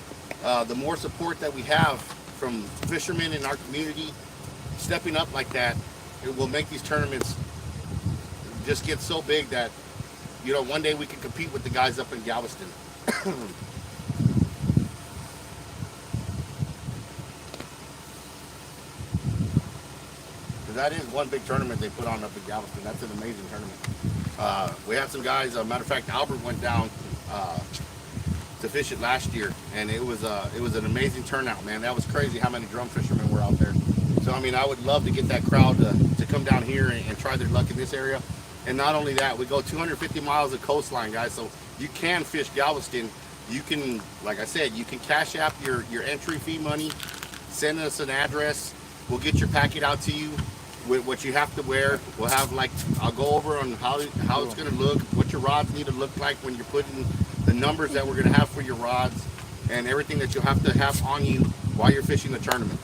The more support that we have from fishermen in our community stepping up like that, it will make these tournaments just get so big that, you know, one day we can compete with the guys up in Galveston. That is one big tournament they put on up in Galveston. That's an amazing tournament. We had some guys. Matter of fact, Albert went down to fish it last year, and it was an amazing turnout, man. That was crazy how many drum fishermen were out there. So I mean, I would love to get that crowd to come down here and try their luck in this area. And not only that, we go 250 miles of coastline, guys. So you can fish Galveston. You can, like I said, you can cash app your entry fee money. Send us an address. We'll get your packet out to you with what you have to wear. We'll have, like, I'll go over on how it's going to look, what your rods need to look like when you're putting the numbers that we're going to have for your rods, and everything that you'll have to have on you while you're fishing the tournament.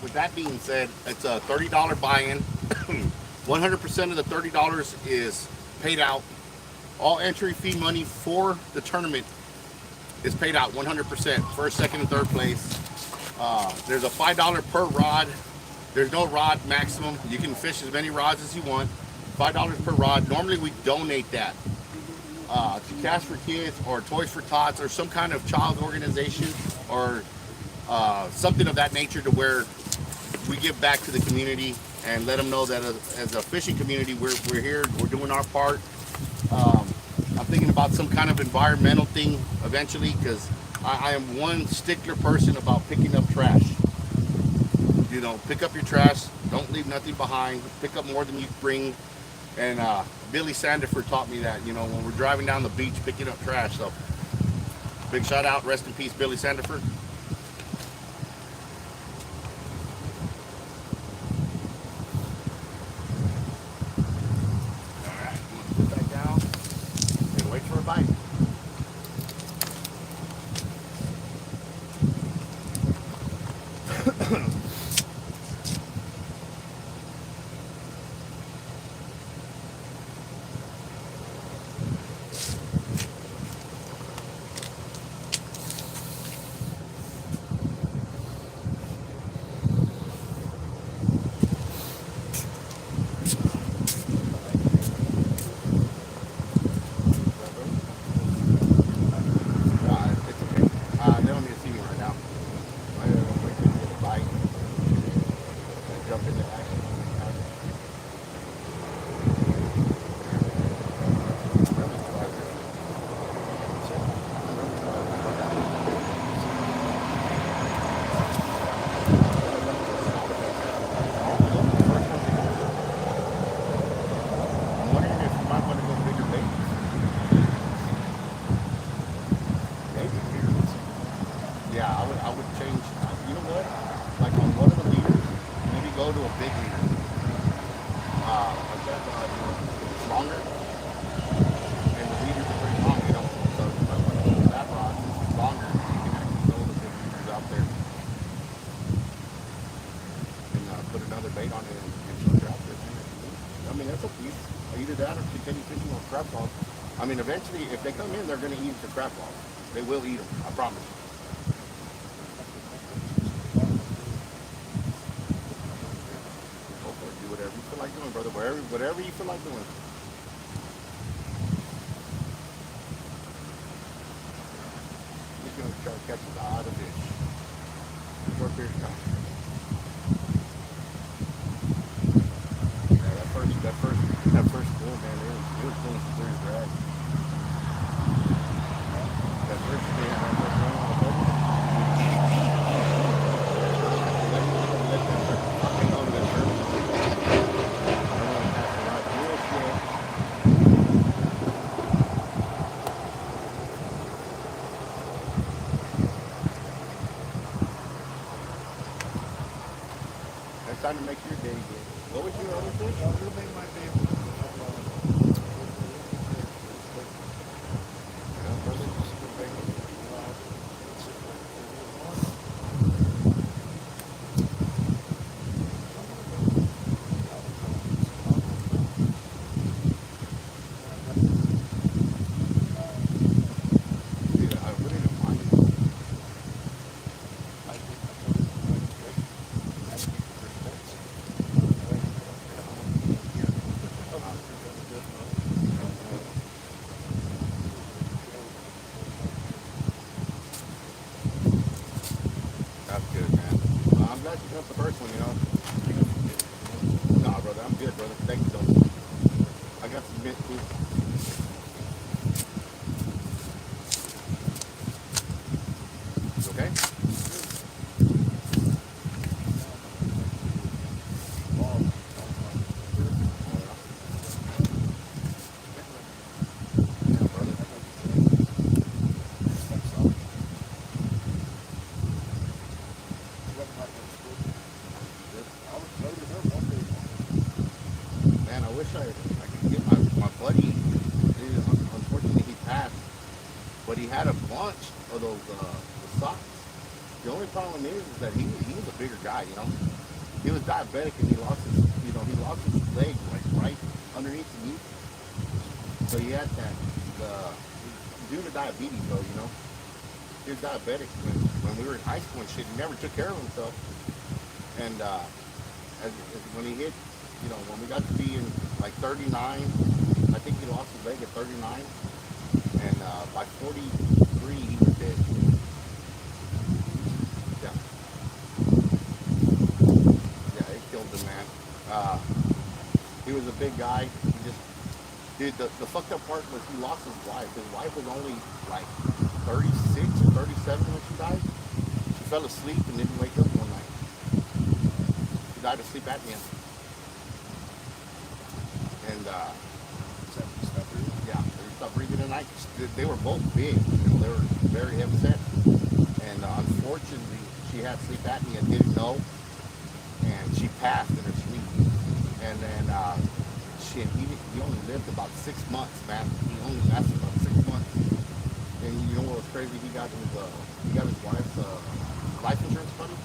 With that being said, it's a $30 buy-in. 100% of the $30 is paid out. All entry fee money for the tournament is paid out 100%, first, second, and third place. There's a $5 per rod. There's no rod maximum. You can fish as many rods as you want. $5 per rod. Normally we donate that to Cash for Kids or Toys for Tots or some kind of child organization or something of that nature, to where we give back to the community and let them know that as a fishing community, we're here, we're doing our part. I'm thinking about some kind of environmental thing eventually, because I am one stickler person about picking up trash. You know, pick up your trash, don't leave nothing behind, pick up more than you bring. And Billy Sandiford taught me that, you know, when we're driving down the beach picking up trash. So big shout out, rest in peace, Billy Sandiford. Bye. I mean, eventually, if they come in, they're going to eat the crab balls. They will eat them, I promise you. Go for it. Do whatever you feel like doing, brother. Whatever you feel like doing. He's going to try to catch a lot of fish. Short period of time. Yeah, that first bull, man, it was doing some serious drag. That first day, I was running on the boat. Let them fucking go to that turtle. I want to pass it out real slow. That's time to make your day good. What was your other fish? It'll make my day. fucking up the first one, you know. Nah, brother, I'm good, brother. Thank you, though. I got some mint too. You okay? Yeah, brother. Man, I wish I could get my buddy. Dude, unfortunately, he passed. But he had a bunch of those the socks. The only problem is that he was a bigger guy, you know. He was diabetic and he lost his leg like right underneath the knee. So he had that due to diabetes though, you know. He was diabetic when we were in high school and shit. He never took care of himself. And as when he hit, you know, when we got to be in like 39, I think he lost his leg at 39, and by 43 he was dead. Yeah, yeah, it killed him, man. He was a big guy. He just, dude, the fucked up part was he lost his wife. His wife was only like 36 or 37 when she died. She fell asleep and didn't wake up one night. She died of sleep apnea. And yeah, they stopped breathing at night. They were both big, you know, they were very heavy set. And unfortunately, she had sleep apnea, didn't know, and she passed in her sleep. And then shit, he only lived about 6 months, man. He only lasted about 6 months. And you know what was crazy? He got his wife's life insurance money,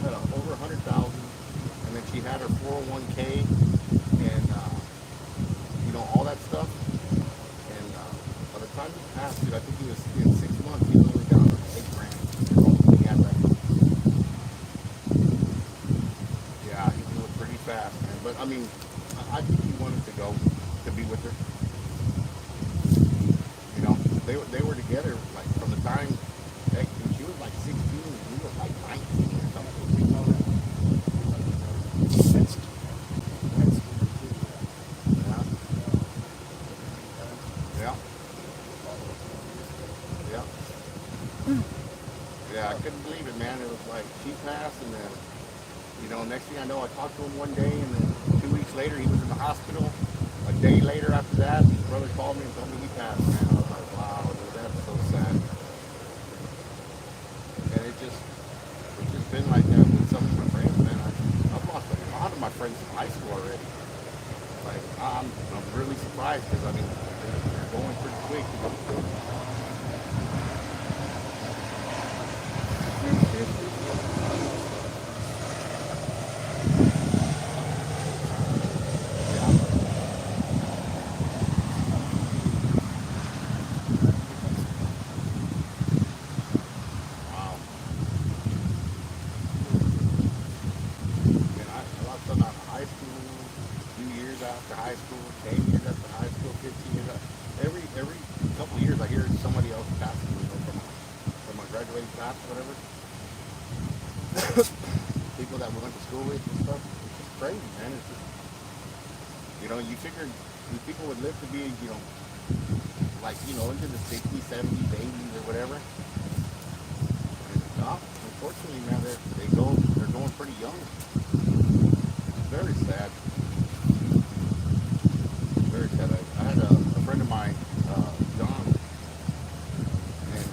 had over 100,000, and then she had her 401k and you know, all that stuff. And by the time he passed, dude, I think he was in 6 months. He was only down to 8 grand. That's all he had left. Yeah, he blew it pretty fast, man. But I mean, I think he wanted to go to be with her. You know, they were together like from the time heck, dude, she was like 16 and he was like 19 or something. Yeah. Yeah. Yeah, I couldn't believe it, man. It was like she passed, and then, you know, next thing I know, I talked to him one day, and then 2 weeks later, he was in the hospital. A day later after that, his brother called me and told me he passed, man. I was like, wow, dude, that's so sad. And it's just been like that with some of my friends, man. I've lost a lot of my friends in high school already. Like, I'm really surprised because, I mean, they're going pretty quick. Yeah. Wow. And I lost them out of high school, a few years after high school, 10 years after high school, 15 years after. Every couple of years I hear somebody else passing, you know, from my graduating class or whatever. People that we went to school with and stuff. It's just crazy, man. It's just, you know, you figured these people would live to be, you know, like, you know, into the 60s, 70s, 80s or whatever. And unfortunately, man, they're going pretty young. Very sad. Very sad. I had a friend of mine, John, and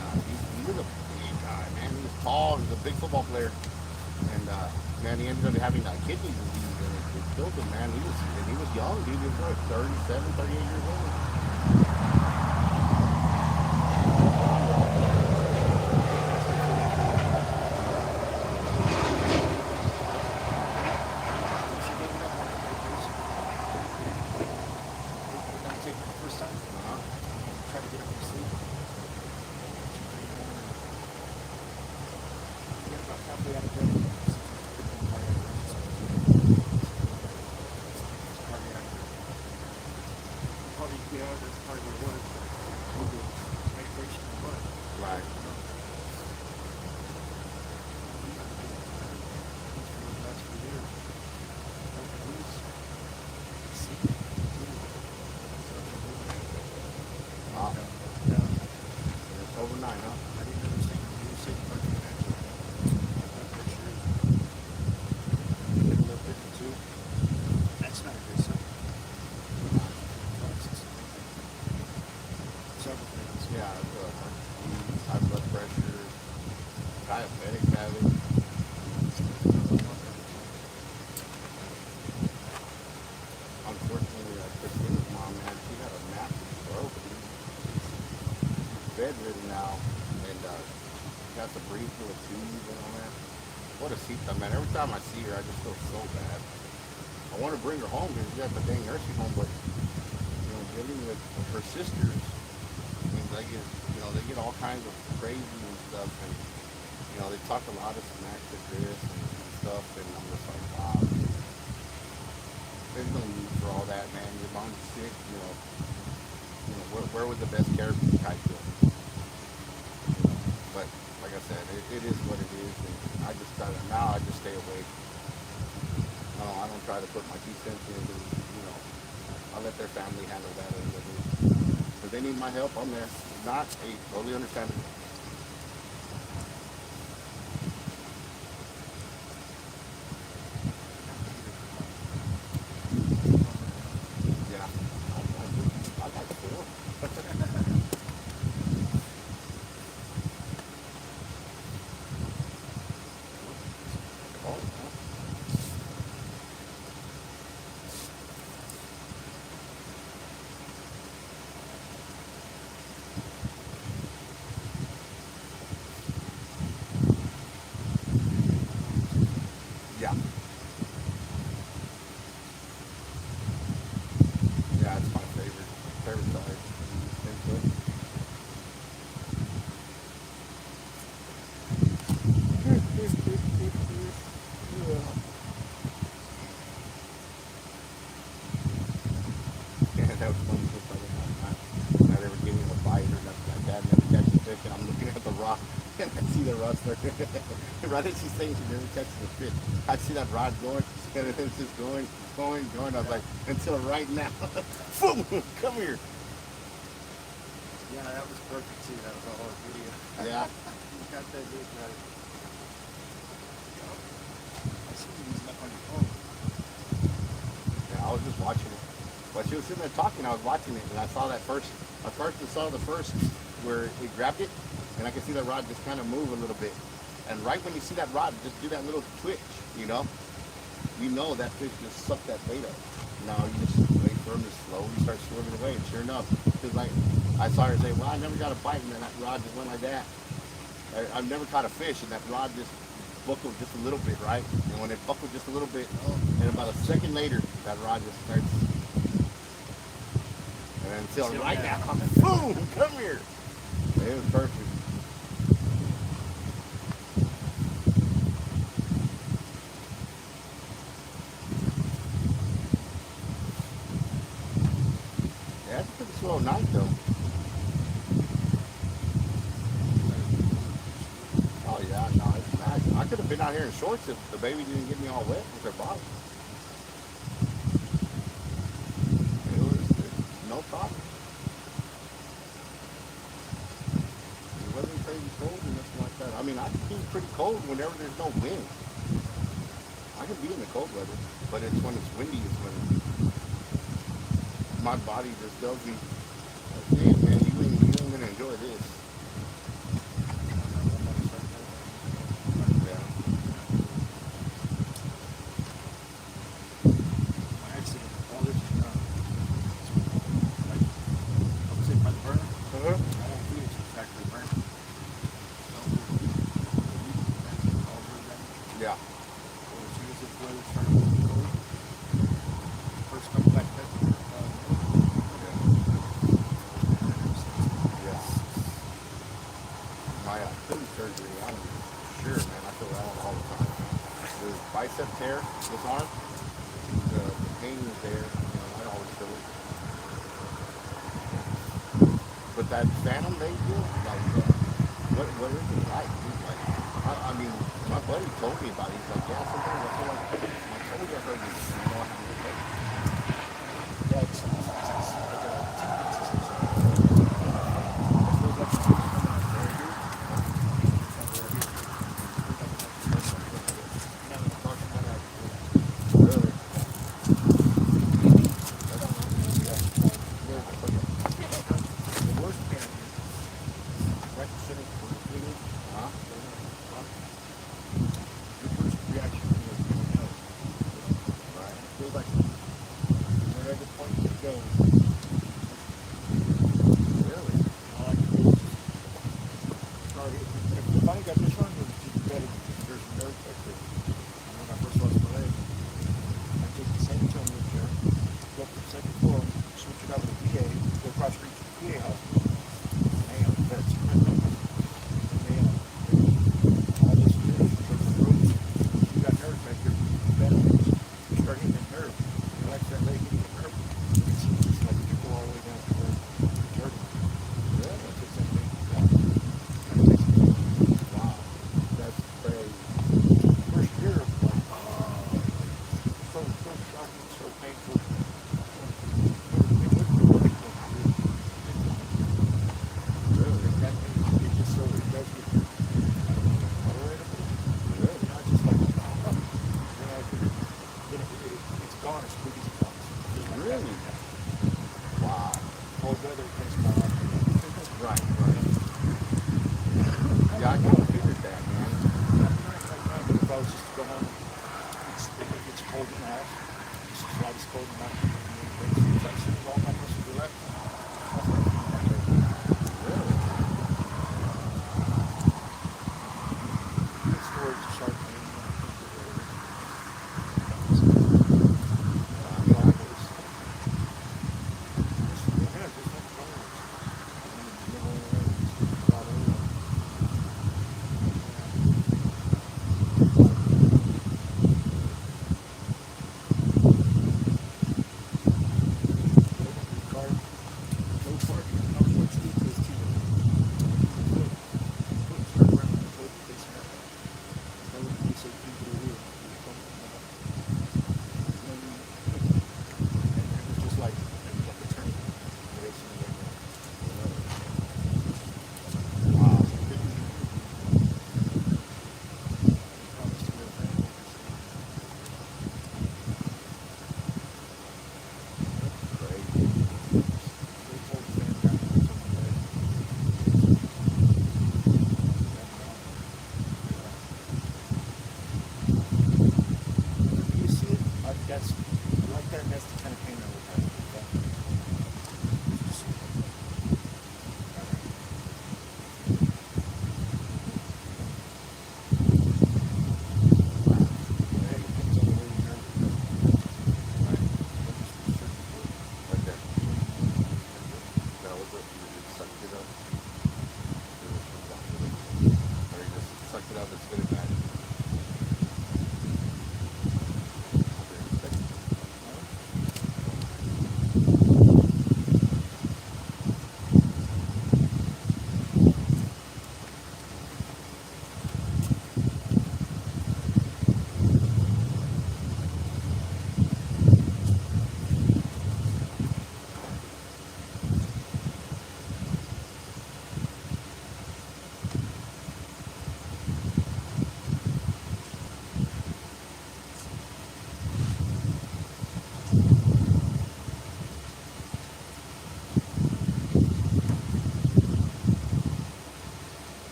he was a big guy, man. He was tall. He was a big football player. And man, he ended up having kidney disease, and it killed him, man. He was young, dude. He was like 37, 38 years old. Right. fine, huh? I didn't understand. You were saying blood pressure. Blood pressure is a little different too. That's not a good sign. Several things. Yeah, high blood pressure, diabetic habit. Unfortunately, Christina's mom, man, she had a massive stroke. She's bedridden now, and she has to breathe through a tube, you know, man. What a seat, man. Every time I see her, I just feel so bad. I want to bring her home because she's at the dang nursing home, but dealing with her sisters, I mean, they get all kinds of crazy and stuff, and they talk a lot of smack to Chris and stuff, and I'm just like, wow, there's no need for all that, man. Your mom's sick, where would the best care be type of? But like I said, it is what it is, and I just stay away. No, I don't try to put my 2 cents in. I let their family handle that end of it. If they need my help, I'm there. If not, hey, totally understandable. Yeah, I like Phil. Oh, yeah. Yeah, it's my favorite side. Input. Yeah, that was funny. Just like not ever giving him a bite or nothing like that. Never catching fish, and I'm looking at the rod, and I see the rod start. Right as she's saying she never catches a fish, I see that rod going, and it's just going. I was like, until right now. Boom! Come here. Yeah, that was perfect too. That was a whole video. Yeah. You got that dude right. I see you using that on your phone. Yeah, I was just watching it. While she was sitting there talking, I was watching it, and I saw that first. I saw the first where it grabbed it, and I could see that rod just kind of move a little bit. And right when you see that rod just do that little twitch, you know that fish just sucked that bait up. Now you just wait for him to slowly start swimming away, and sure enough, because like I saw her say, well, I never got a bite, and then that rod just went like that. I've never caught a fish, and that rod just buckled just a little bit, right? And when it buckled just a little bit, and about a second later, that rod just starts. And until right now, boom, come here. It was perfect. Yeah, it's a pretty slow night though. Oh yeah, no, it's nice. I could have been out here in shorts if the baby didn't get me all wet with her bottom. It was no problem. It wasn't crazy cold or nothing like that. I mean, I can be pretty cold whenever there's no wind. I can be in the cold weather, but it's when it's windy is when my body just tells me, damn man, you ain't gonna enjoy this. Yeah. My accident, all this is like, I would say by the burner. Uh-huh. I don't feel it's exactly burn. Yeah. So as soon as this weather started getting cold, first couple back that Yeah. My knee surgery, I'm sure, man, I feel that all the time. The bicep tear, this arm, the pain is there, I always feel it. But that phantom they do, like, what is it like? Dude? Like, I mean, my buddy told me about it. He's like, yeah, sometimes I feel like my shoulder hurts me. I don't have to take it. yeah, it's like a 10 minutes or something. It feels like it's coming up right here.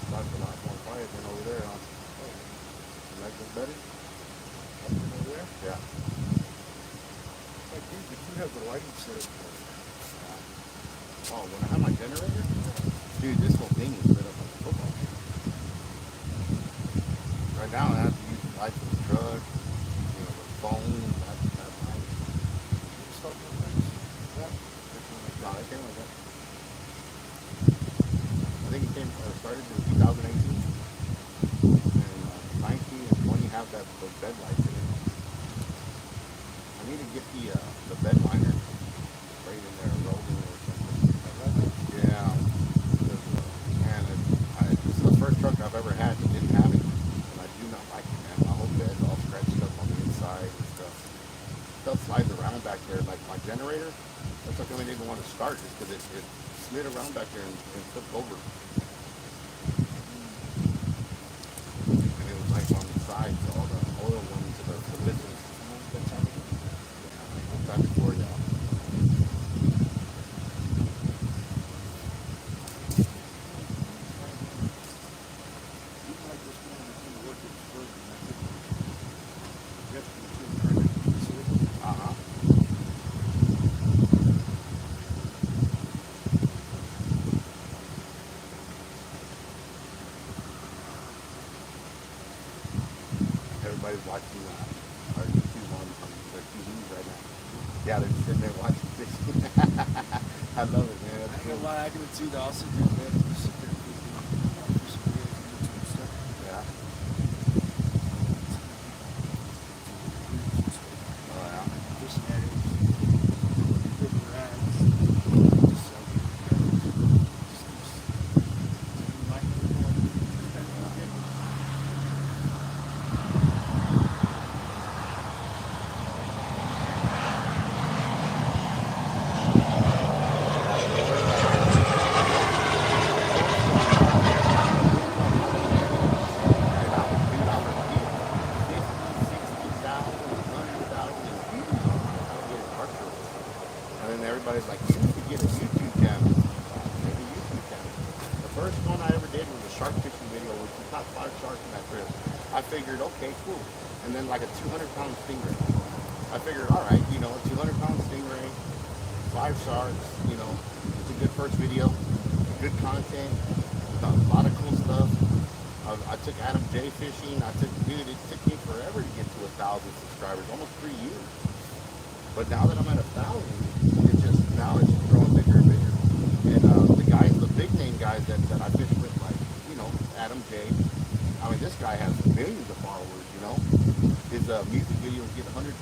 Starts a lot more quiet than over there, huh? You like this better? Up than over there? Yeah. Like, dude, but you have the lighting set up. Oh, when I have my generator, dude, this whole thing is lit up like a football field. Right now, I have to use the lights for the truck, you know, the phone, that light. Start with lights. Yeah. No, it came like that. I think it started in 2018. And 19 and 20 have those bed lights in it. I need to get the bed liner sprayed in there, rolled in there or something. Yeah. Because, man, this is the first truck I've ever had that didn't have it. And I do not like it, man. My whole bed's all scratched up on the inside and stuff. Stuff slides around back there. Like my generator, that's like the only didn't want to start just because it slid around back there and flipped over. And it was like on the sides, all the oil ones and the listens. Time before, yeah. Uh-huh. Everybody's watching our YouTube on their TVs right now. Yeah, they're sitting there watching fishing. I love it, man. I That's ain't cool. gonna lie, I can do that. I'll sit there in bed and just sit there and do some videos and YouTube stuff. Yeah. Oh, yeah. Fishing at it. Flipping rides. Just like And then everybody's like, you need to get a YouTube channel. Get a YouTube channel. The first one I ever did was a shark fishing video with the top 5 sharks in that trip. I figured, okay, cool. And then like a 200-pound stingray. I figured, all right, you know, a 200-pound stingray, 5 sharks, you know, it's a good first video, good content, a lot of cool stuff. I took Adam J fishing. Dude, it took me forever to get to 1,000 subscribers, almost 3 years. But now that I'm at 1,000, it's just growing bigger and bigger. And the guys, the big name guys that I fish with, like, you know, Adam J. I mean, this guy has millions of followers, you know. His music videos get 100,000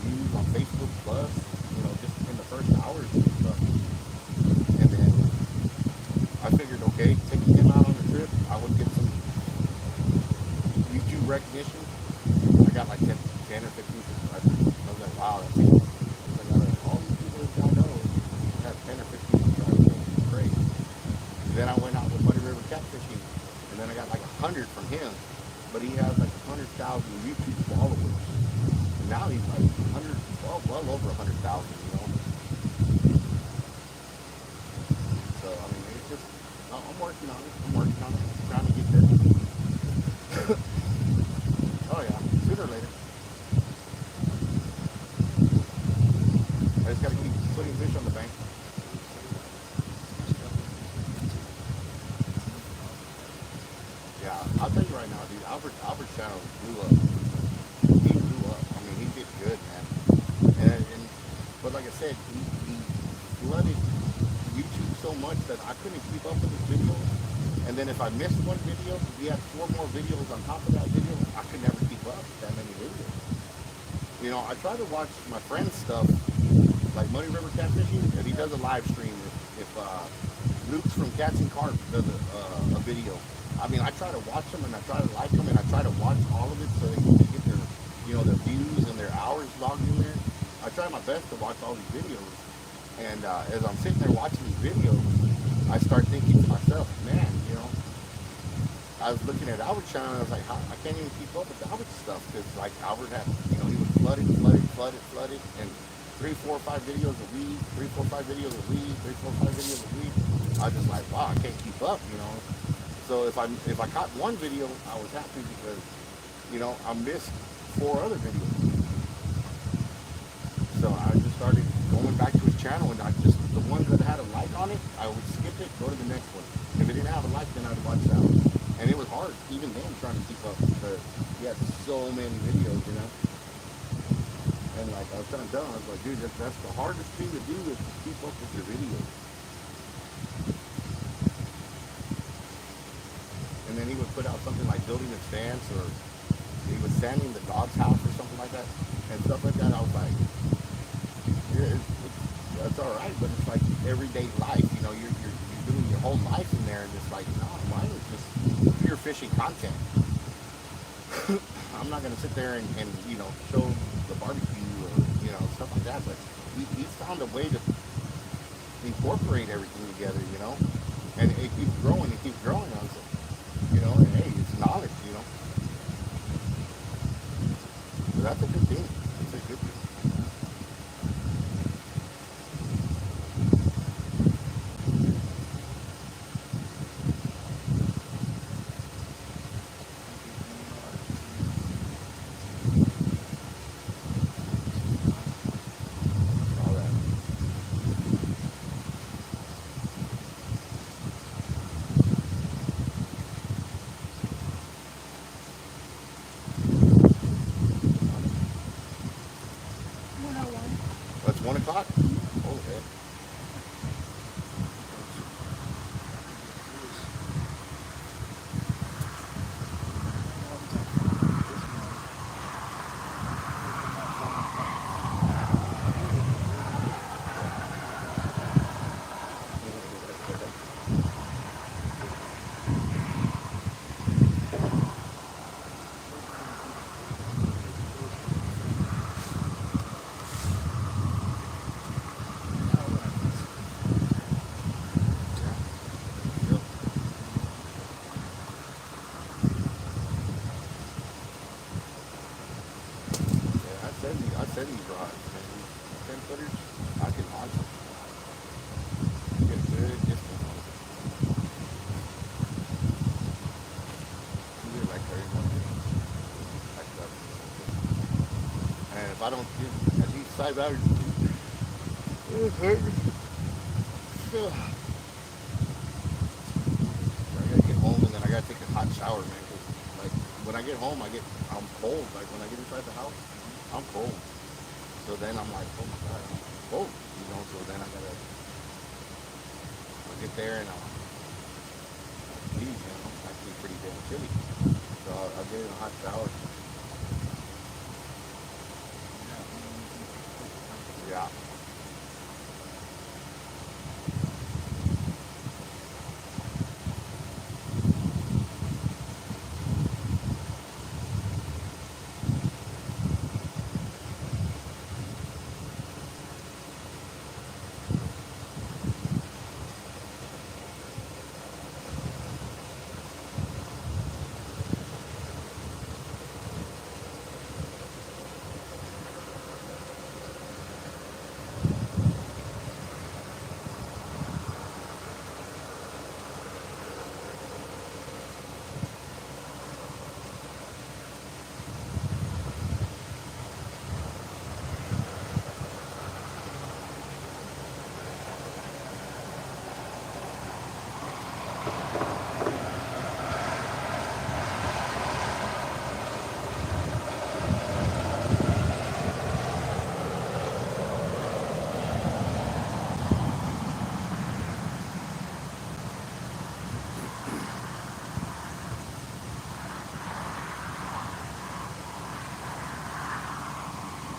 views on Facebook Plus, you know, just in the first hours and stuff. And then I figured, okay, taking him out on the trip, I would get some YouTube recognition. I got like 10 or 15 subscribers. I was like, wow, that's cool. All these people that I know have 10 or 15 subscribers. That's great. Then I went out with Muddy River Catfishing, and then I got like 100 from him. But he has like 100,000 YouTube followers. And now he's like 100, well over 100,000, you know. So, I mean, it's just, I'm working on it. I'm trying to get there. Oh yeah, sooner or later. I just gotta keep putting fish on the bank. Yeah, I'll tell you right now, dude, Albert's channel blew up. He blew up. I mean, he did good, man. But like I said, he flooded YouTube so much that I couldn't keep up with his videos. And then if I missed one video, he had 4 more videos on top of that video. I could never keep up with that many videos. You know, I try to watch my friend's stuff, like Muddy River Catfishing, and he does a live stream. If Luke's from Cats and Carp does a video, I mean, I try to watch them and I try to like them and I try to watch all of it so they can get their, you know, their views and their hours logged in there. I try my best to watch all these videos, and as I'm sitting there watching these videos, I start thinking to myself, man, you know, I was looking at Albert's channel and I was like, I can't even keep up with Albert's stuff because like Albert had, you know, he was flooded, and 3, 4, 5 videos a week, 3, 4, 5 videos a week, 3, 4, 5 videos a week. I was just like, wow, I can't keep up, you know. So if I caught one video, I was happy because, you know, I missed 4 other videos. So I just started going back to his channel, and I just, the ones that had a like on it, I would skip it, go to the next one. If it didn't have a like, then I'd watch that one. And it was hard, even then, trying to keep up because he had so many videos, you know. And like I was trying to tell him, I was like, dude, that's the hardest thing to do is to keep up with your videos. And then he would put out something like building a fence, or he was sanding the dog's house or something like that, and stuff like that. I was like, yeah, that's all right, but it's like everyday life. You know, you're doing your whole life in there, and it's like, no, mine is just pure fishing content. I'm not gonna sit there and you know, show the barbecue or, you know, stuff like that. But he found a way to incorporate everything together, you know, and it keeps growing. It keeps growing. I was like, you know, and hey, it's knowledge, you know. So that's a good thing. It's a good thing. All that. That's 1 o'clock? Okay. Yeah, I said these rods, man. These 10 footers, I can launch them. Get a good distance on them. They're like 31 minutes. Like that. And if I don't get at least 5 hours, it's hurting. So, I gotta get home, and then I gotta take a hot shower, man. 'Cause, like, when I get home, I'm cold. Like, when I get inside the house, I'm cold. So then I'm like, oh my god, I'm cold, you know. So then I'll get there and I'll leave, you know. It's actually pretty damn chilly. So I'll get in a hot shower. Yeah.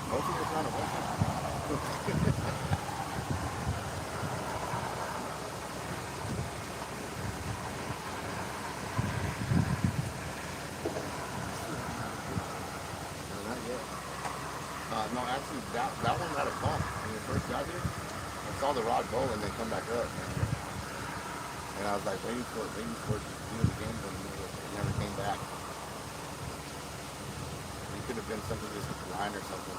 Hopefully it's not a weapon. No, not yet. No, actually, that one had a bump when we first got here. I saw the rod go and then come back up, and I was like waiting for it to do it again, but it never came back. It could have been something just with the line or something.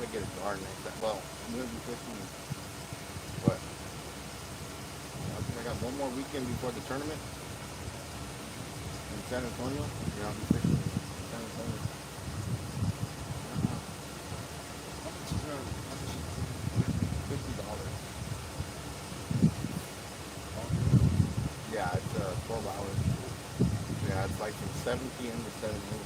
to get a garden next time. Well, I'm gonna be fishing, but I think I got one more weekend before the tournament in San Antonio. I'll be fishing in San Antonio. $50. Yeah, it's 12 hours. Yeah, it's like from 7 p.m. to 7 a.m.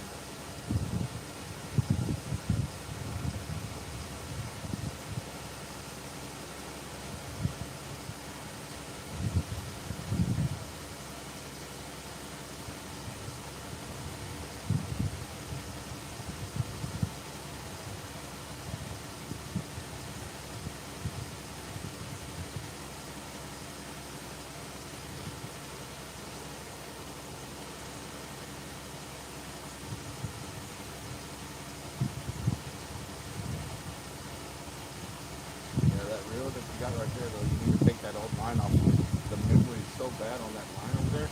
Yeah, that reel that you got right there, though, you need to take that old line off. The memory is so bad on that line over there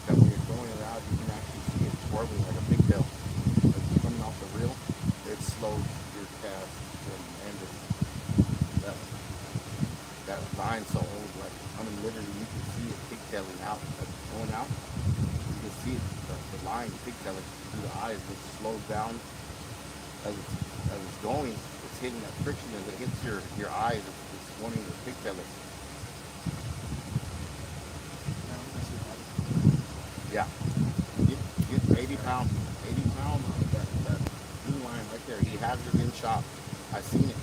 that when you're throwing it out, you can actually see it swirling like a pigtail. As it's coming off the reel, it slows your cast tremendously. That, that line's so old, like, I mean, literally, you can see it pigtailing out as it's going out. You can see it, the line pigtailing through the eyes, it slows down as it's going. It's hitting that friction as it hits your eyes. It's wanting to pigtail it. Yeah. Get 80 pound, that blue line right there. He has it in shop. I've seen it.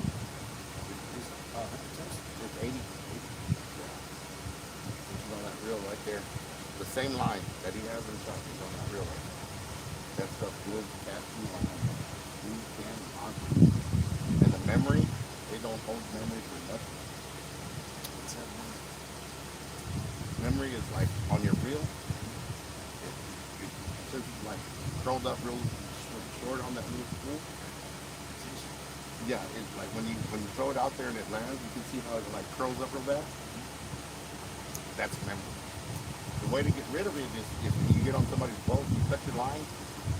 It's 80. Yeah. It's on that reel right there. The same line that he has in shop is on that reel right there. That stuff good, casting line. You can on. And the memory, they don't hold memory for nothing. Memory is like on your reel. Since it's like curled up real short on that little spool. Yeah, it's like when you throw it out there and it lands, you can see how it like curls up real bad. That's memory. The way to get rid of it is if you get on somebody's boat, you cut your line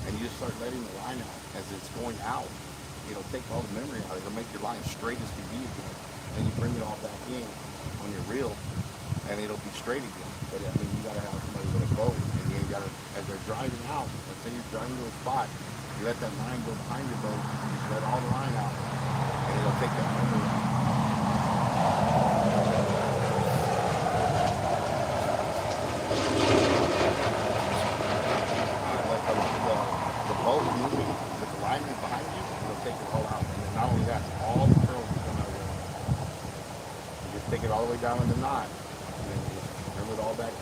and you just start letting the line out as it's going out. It'll take all the memory out. It'll make your line straight as can be again. And you bring it all back in on your reel and it'll be straight again. But I mean, you gotta have somebody with a boat, and you gotta, as they're driving out, let's say you're driving to a spot, you let that line go behind your boat, you just let all the line out, and it'll take that memory out. Let the boat moving with the line behind you, it'll take it all out. And then not only that, all the curls will come out of it. You just take it all the way down in the knot, and then you just bring it all back in.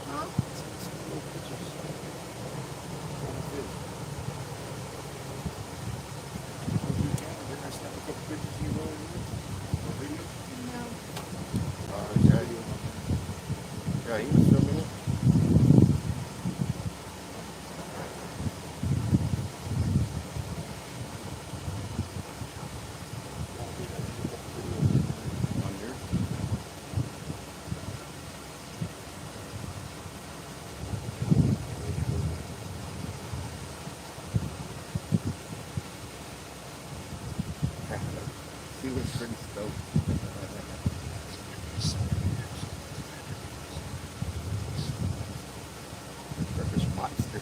Huh? No. Yeah, he was filming it. On yours? He was pretty stoked. Turkish monster.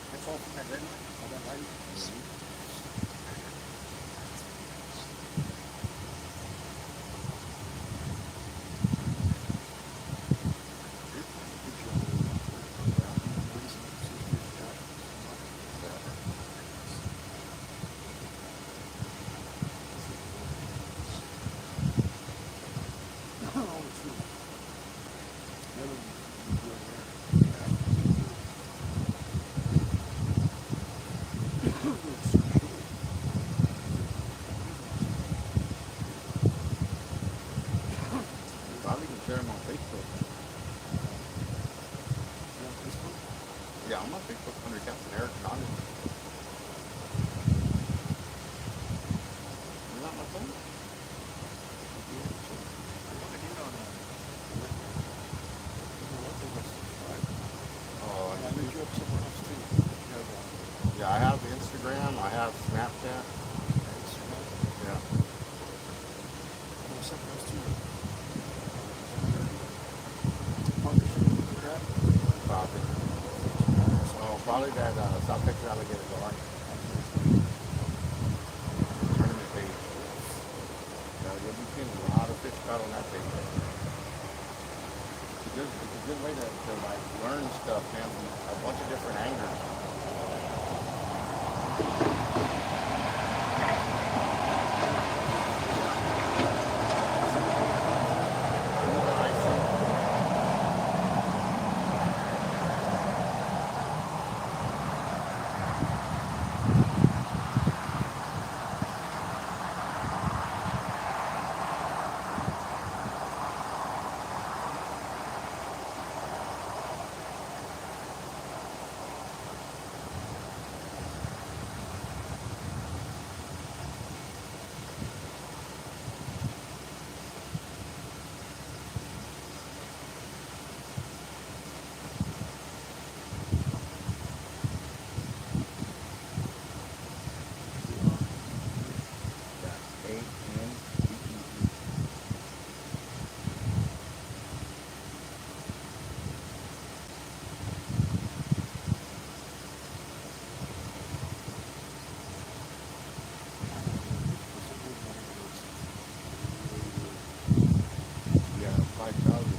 That's all from that red line. All that light. Yeah, I have Instagram. I have Snapchat. Yeah. Probably. Oh, probably that South Texas Alligator Bar tournament page. You'll be seeing a lot of fish caught on that page. It's a good way to like learn stuff, man, from a bunch of different anglers. Yeah, 5,000.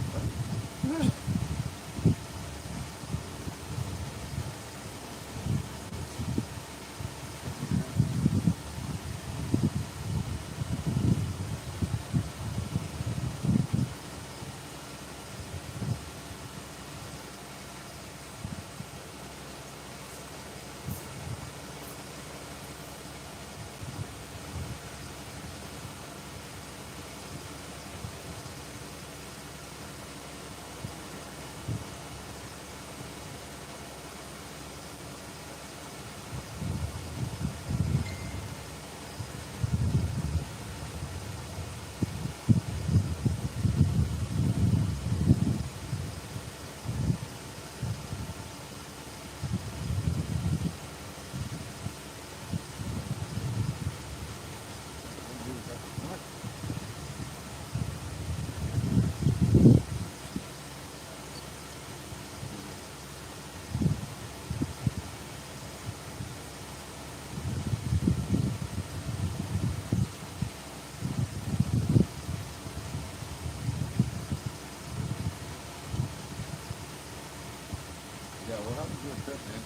Yeah, well, that was a good trip, man.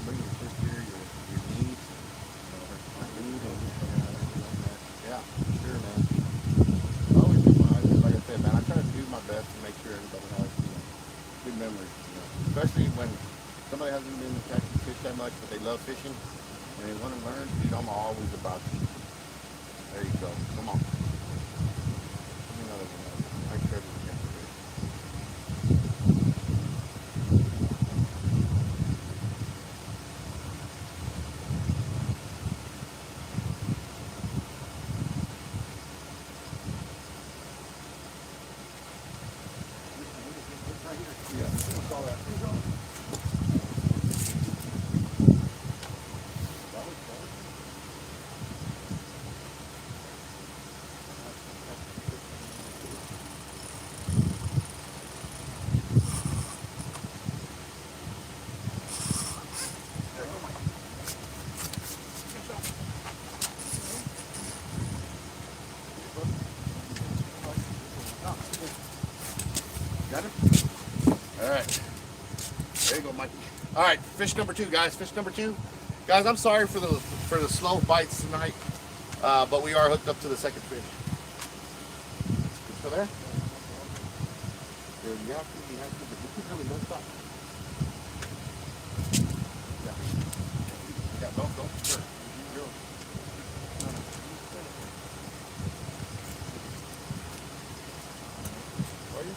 Bring your sister, your niece, my dude, and yeah, for sure, man. I always do like I said, man, I try to do my best to make sure everybody has, good memories, especially when somebody hasn't been to Texas fish that much, but they love fishing and they want to learn. Dude, I'm always about teaching. There you go. Come on. Give me another one. Make sure everything gets good. Yeah, that's all that. Got it? All right. There you go, Mikey. All right, fish number 2, guys. Fish number 2. Guys, I'm sorry for the slow bites tonight, but we are hooked up to the second fish. You still there? Yeah, you have to, but you keep coming, don't stop. Yeah. Yeah, don't stir. You're- no, no. Are you?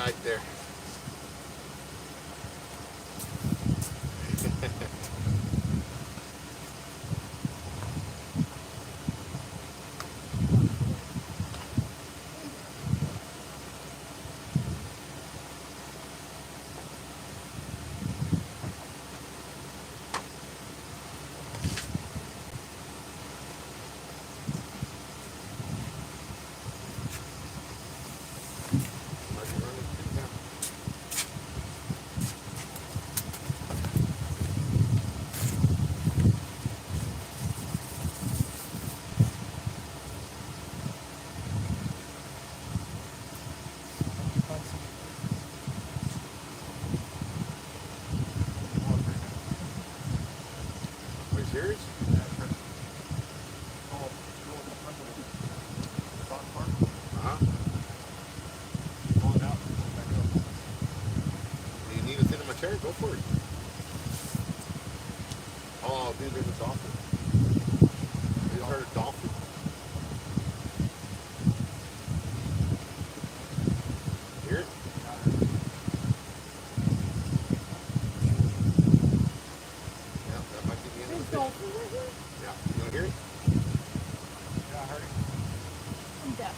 right there. Are you serious? Uh-huh. Do you need to sit in my chair? Go for it. Oh, dude, there's a dolphin. You heard a dolphin? Hear it? Yeah, that might be the end of the fish. Yeah, you want to hear it? I'm deaf.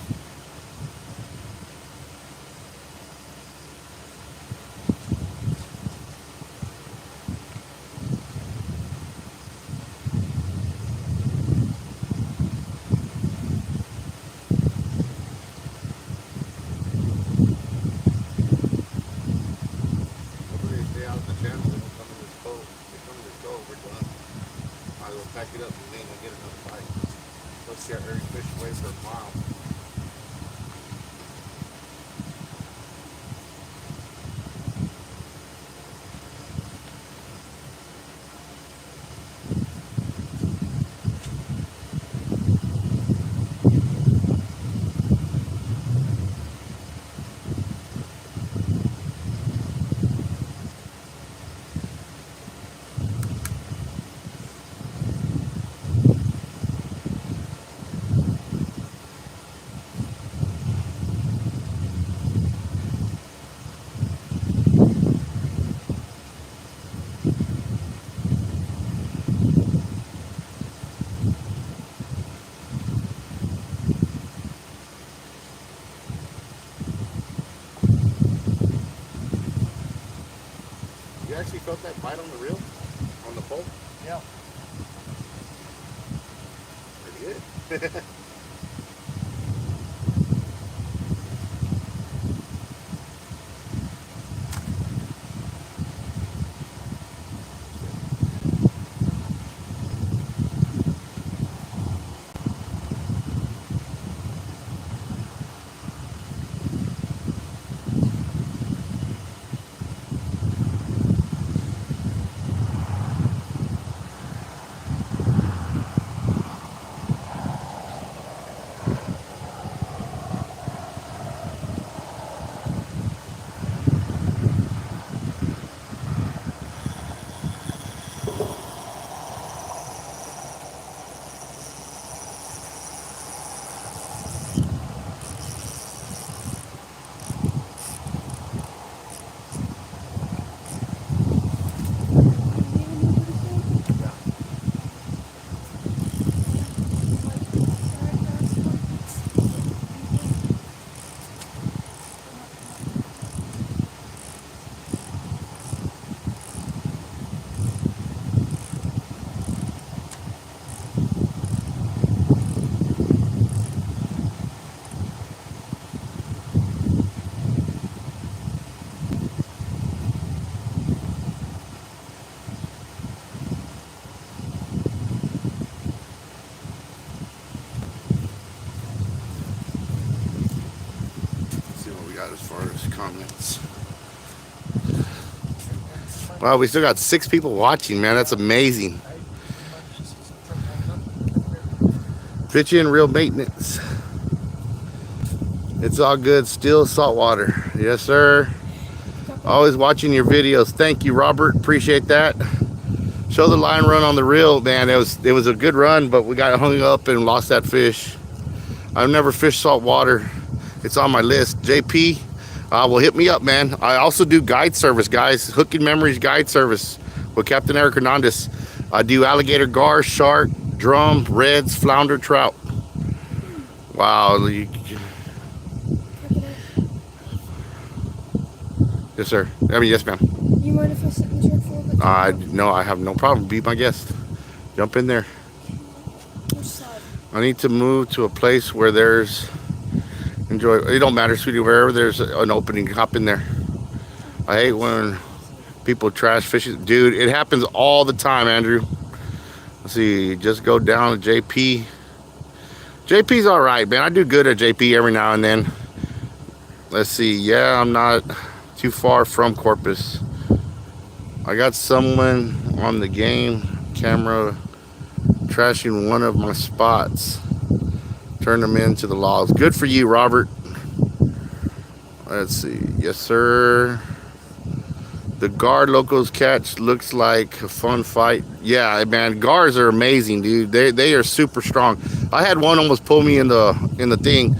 Hopefully they stay out of the channel. They don't come in this cove. They come in this cove, we're done. Might as well pack it up and then we'll get another bite. Let's see our every fish away for a mile. You actually felt that bite on the reel? On the pole? Yeah. Pretty good. As far as comments. Wow, we still got 6 people watching, man. That's amazing. Pitch in real maintenance. It's all good. Still saltwater. Yes, sir. Always watching your videos. Thank you, Robert. Appreciate that. Show the line run on the reel, man. It was a good run, but we got hung up and lost that fish. I've never fished saltwater. It's on my list. JP, Well, hit me up, man. I also do guide service, guys. Hooking Memories guide service with Captain Eric Hernandez. I do alligator, gar, shark, drum, reds, flounder, trout. Wow. Yes, sir. I mean, yes, ma'am. You mind if I sit in the truck for a bit? No, I have no problem. Be my guest. Jump in there. Which side? I need to move to a place where there's enjoy. It don't matter, sweetie. Wherever there's an opening, hop in there. I hate when people trash fishing, dude. It happens all the time, Andrew. Let's see. Just go down to JP. JP's all right, man. I do good at JP every now and then. Let's see. Yeah, I'm not too far from Corpus. I got someone on the game camera trashing one of my spots. Turn them into the logs. Good for you, Robert. Let's see. Yes, sir. The gar locals catch looks like a fun fight. Yeah, man, gars are amazing, dude. They are super strong. I had one almost pull me in the thing.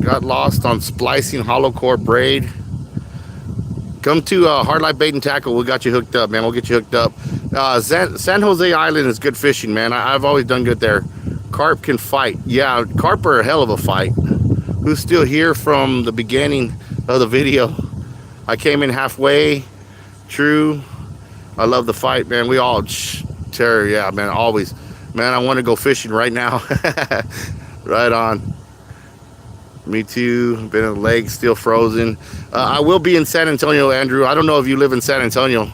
Got lost on splicing hollow core braid. Come to Hard Life Bait and Tackle. We got you hooked up, man. We'll get you hooked up. San Jose Island is good fishing, man. I've always done good there. Carp can fight. Yeah, carp are a hell of a fight. Who's still here from the beginning of the video? I came in halfway. True. I love the fight, man. We all terror. Yeah, man. Always. Man, I want to go fishing right now. Right on. Me too. Been in the lake, still frozen. I will be in San Antonio, Andrew. I don't know if you live in San Antonio.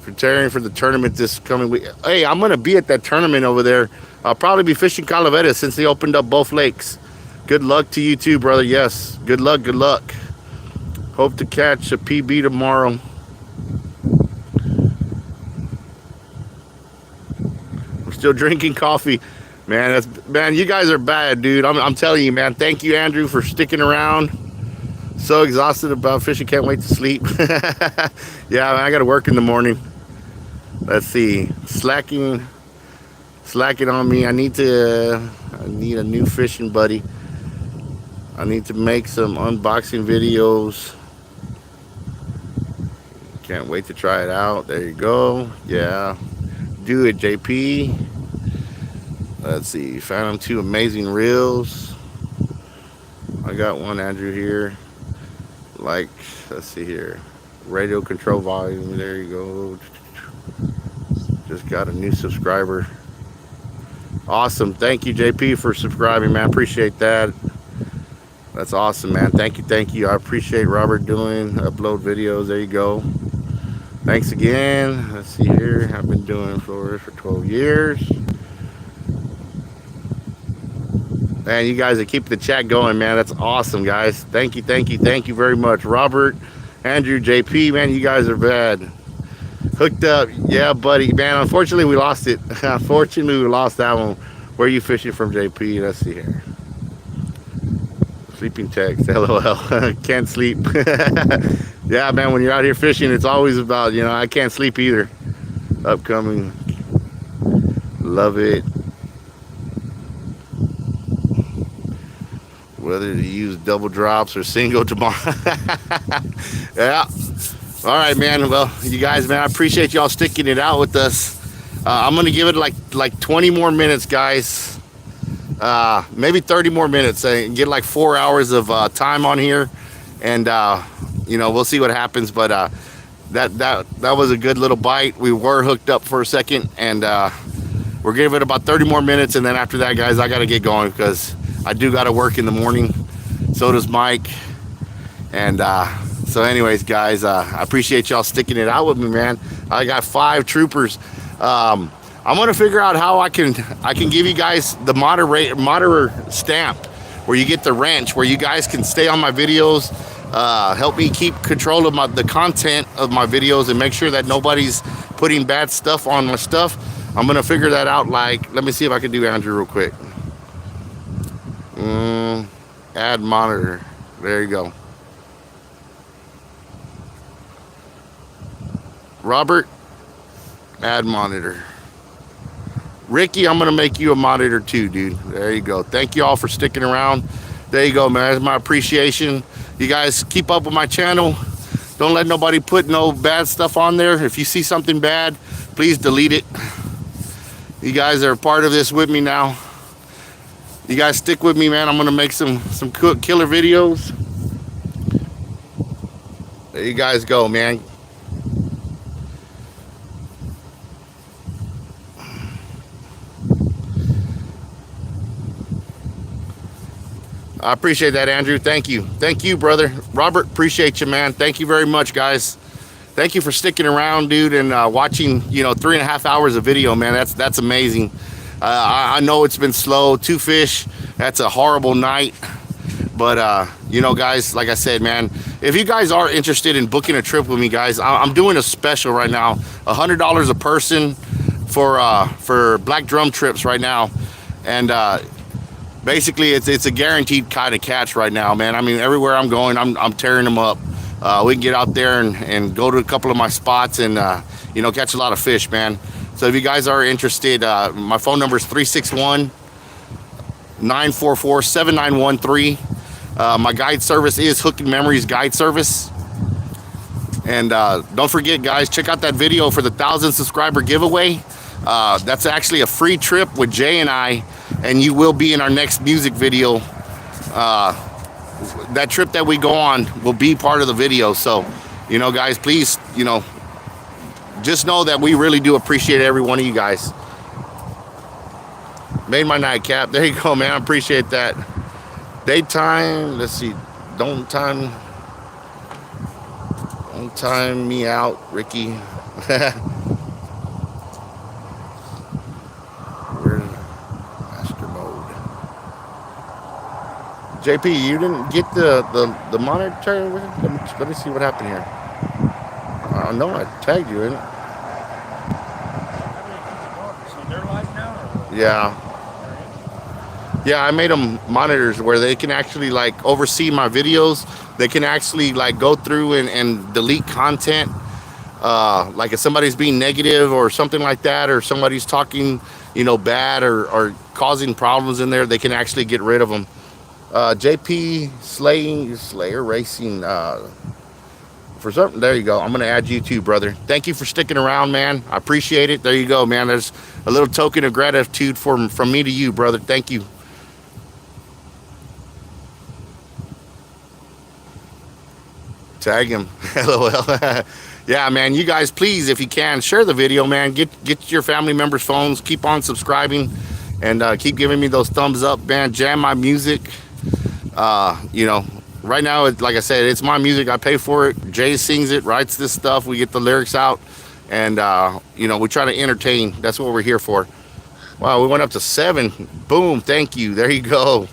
Preparing for the tournament this coming week. Hey, I'm going to be at that tournament over there. I'll probably be fishing Calaveras since they opened up both lakes. Good luck to you too, brother. Yes. Good luck. Good luck. Hope to catch a PB tomorrow. I'm still drinking coffee. Man, you guys are bad, dude. I'm telling you, man. Thank you, Andrew, for sticking around. So exhausted about fishing. Can't wait to sleep. Yeah, man, I got to work in the morning. Let's see. Slacking on me. I need a new fishing buddy. I need to make some unboxing videos. Can't wait to try it out. There you go. Yeah. Do it, JP. Let's see. Found 2 amazing reels. I got one, Andrew, here. Like, let's see here. Radio control volume. There you go. Just got a new subscriber. Awesome. Thank you, JP, for subscribing, man. Appreciate that. That's awesome, man. Thank you. I appreciate Robert doing upload videos. There you go. Thanks again. Let's see here. I've been doing floors for 12 years. Man, you guys are keeping the chat going, man. That's awesome, guys. Thank you very much. Robert, Andrew, JP, man, you guys are bad. Hooked up. Yeah, buddy. Man, unfortunately, we lost it. Unfortunately, we lost that one. Where are you fishing from, JP? Let's see here. Sleeping text. LOL. Can't sleep. Yeah, man, when you're out here fishing, it's always about, I can't sleep either. Upcoming. Love it. Whether to use double drops or single tomorrow. Yeah. All right, man. Well, you guys, man, I appreciate y'all sticking it out with us. I'm going to give it like 20 more minutes, guys. Maybe 30 more minutes. Get like 4 hours of time on here. And, we'll see what happens. But that was a good little bite. We were hooked up for a second. And we're giving it about 30 more minutes. And then after that, guys, I got to get going because I do got to work in the morning. So does Mike. And so anyways, guys, I appreciate y'all sticking it out with me, man. I got 5 troopers. I'm going to figure out how I can give you guys the moderator stamp where you get the wrench, where you guys can stay on my videos, help me keep control of the content of my videos and make sure that nobody's putting bad stuff on my stuff. I'm going to figure that out. Let me see if I can do Andrew real quick. Add monitor. There you go. Robert, add monitor. Ricky, I'm going to make you a monitor too, dude. There you go. Thank you all for sticking around. There you go, man. That's my appreciation. You guys keep up with my channel. Don't let nobody put no bad stuff on there. If you see something bad, please delete it. You guys are a part of this with me now. You guys stick with me, man. I'm gonna make some killer videos. There you guys go, man. I appreciate that, Andrew. Thank you. Thank you, brother. Robert, appreciate you, man. Thank you very much, guys. Thank you for sticking around, dude, and watching, 3.5 hours of video, man. That's amazing. I know it's been slow. 2 fish, that's a horrible night. But, guys, like I said, man, if you guys are interested in booking a trip with me, guys, I'm doing a special right now. $100 a person for black drum trips right now. And basically, it's a guaranteed kind of catch right now, man. I mean, everywhere I'm going, I'm tearing them up. We can get out there and go to a couple of my spots and, catch a lot of fish, man. So if you guys are interested, my phone number is 361-944-7913. My guide service is Hooking Memories Guide Service. And don't forget, guys, check out that video for the 1,000 subscriber giveaway. That's actually a free trip with Jay and I, and you will be in our next music video. That trip that we go on will be part of the video. So, guys, please, just know that we really do appreciate every one of you guys. Made my night, Cap. There you go, man. I appreciate that. Daytime, let's see. Don't time me out, Ricky. Where's master mode? JP, you didn't get the monitor? Let me see what happened here. I know I tagged you in it. So they're live now? Or? Yeah. Yeah, I made them monitors where they can actually like oversee my videos. They can actually like go through and delete content. Like if somebody's being negative or something like that, or somebody's talking, bad or causing problems in there, they can actually get rid of them. JP Slayer Racing, for something, there you go. I'm gonna add you too, brother. Thank you for sticking around, man. I appreciate it. There you go, man. There's a little token of gratitude from me to you, brother. Thank you. Tag him. LOL. Yeah, man, you guys, please, if you can, share the video, man. Get your family members' phones. Keep on subscribing and keep giving me those thumbs up, man. Jam my music. Right now, like I said, it's my music. I pay for it. Jay sings it, writes this stuff. We get the lyrics out, and we try to entertain. That's what we're here for. Wow, we went up to 7. Boom, thank you. There you go.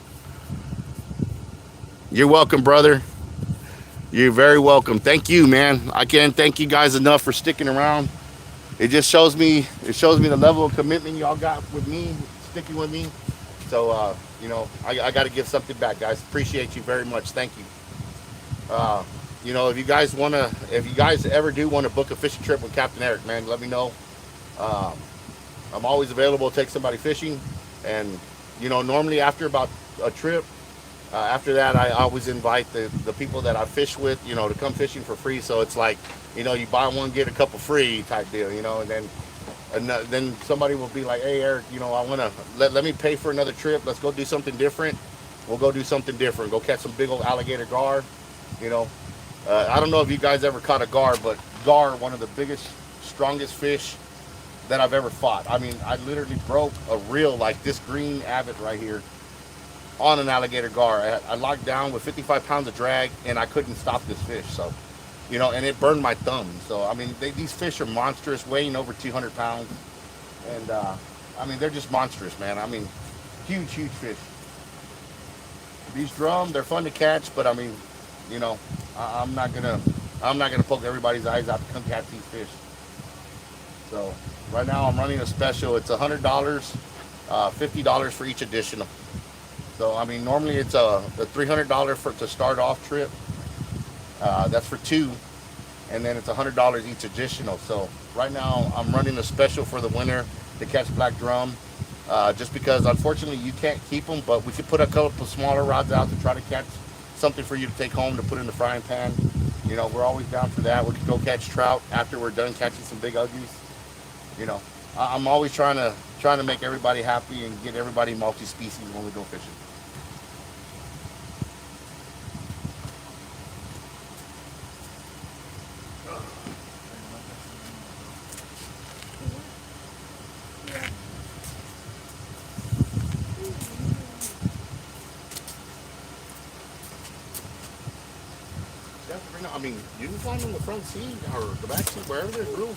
You're welcome, brother. You're very welcome. Thank you, man. I can't thank you guys enough for sticking around. It just shows me the level of commitment y'all got with me, sticking with me. So I got to give something back, guys. Appreciate you very much. Thank you. If you guys ever do want to book a fishing trip with Captain Eric, man, let me know. I'm always available to take somebody fishing, and normally after about a trip, after that, I always invite the people that I fish with, to come fishing for free. So it's like, you buy one, get a couple free type deal, and then somebody will be like, hey, Eric, I want to, let me pay for another trip. Let's go do something different. We'll go do something different. Go catch some big old alligator gar, I don't know if you guys ever caught a gar, but gar, one of the biggest, strongest fish that I've ever fought. I mean, I literally broke a reel like this green Abbott right here on an alligator gar. I locked down with 55 pounds of drag, and I couldn't stop this fish. So, and it burned my thumb. So, I mean, these fish are monstrous, weighing over 200 pounds. And, they're just monstrous, man. I mean, huge, huge fish. These drum, they're fun to catch, but I'm not gonna poke everybody's eyes out to come catch these fish. So, right now I'm running a special. It's $100, $50 for each additional. So, normally it's a $300 to start off trip. That's for 2, and then it's $100 each additional. So, right now I'm running a special for the winter to catch black drum. Just because, unfortunately, you can't keep them, but we could put a couple of smaller rods out to try to catch something for you to take home to put in the frying pan. You know, we're always down for that. We could go catch trout after we're done catching some big uglies. You know, I'm always trying to make everybody happy and get everybody multi-species when we go fishing. I mean, you can climb on the front seat or the back seat, wherever there's room.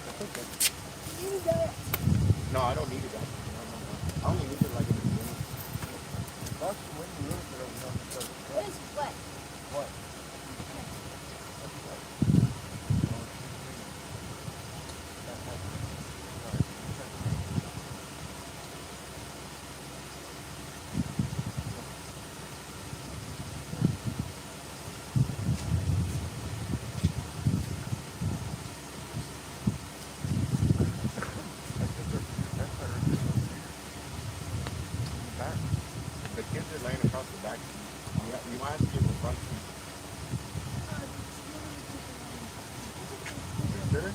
That's okay. You got it. No, I don't need it. I only need it like in the beginning. It's wet. The kids are laying across the back seat. You might have to give them the front seat. You sure?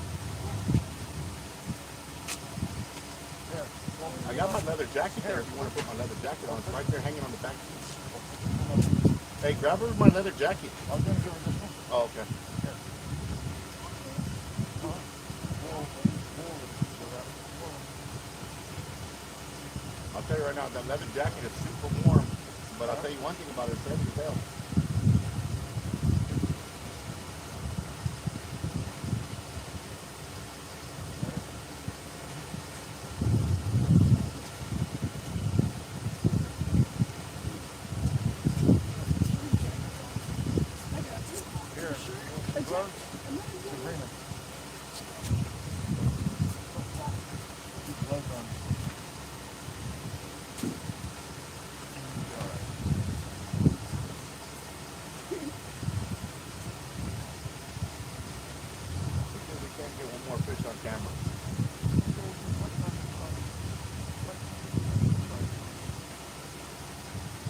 I got my leather jacket there if you want to put my leather jacket on. It's right there hanging on the back seat. Hey, grab her my leather jacket. I was going to give her this one. Oh, okay. I'll tell you right now, that leather jacket is super warm. But I'll tell you one thing about it, it's heavy as hell. We can't get one more fish on camera.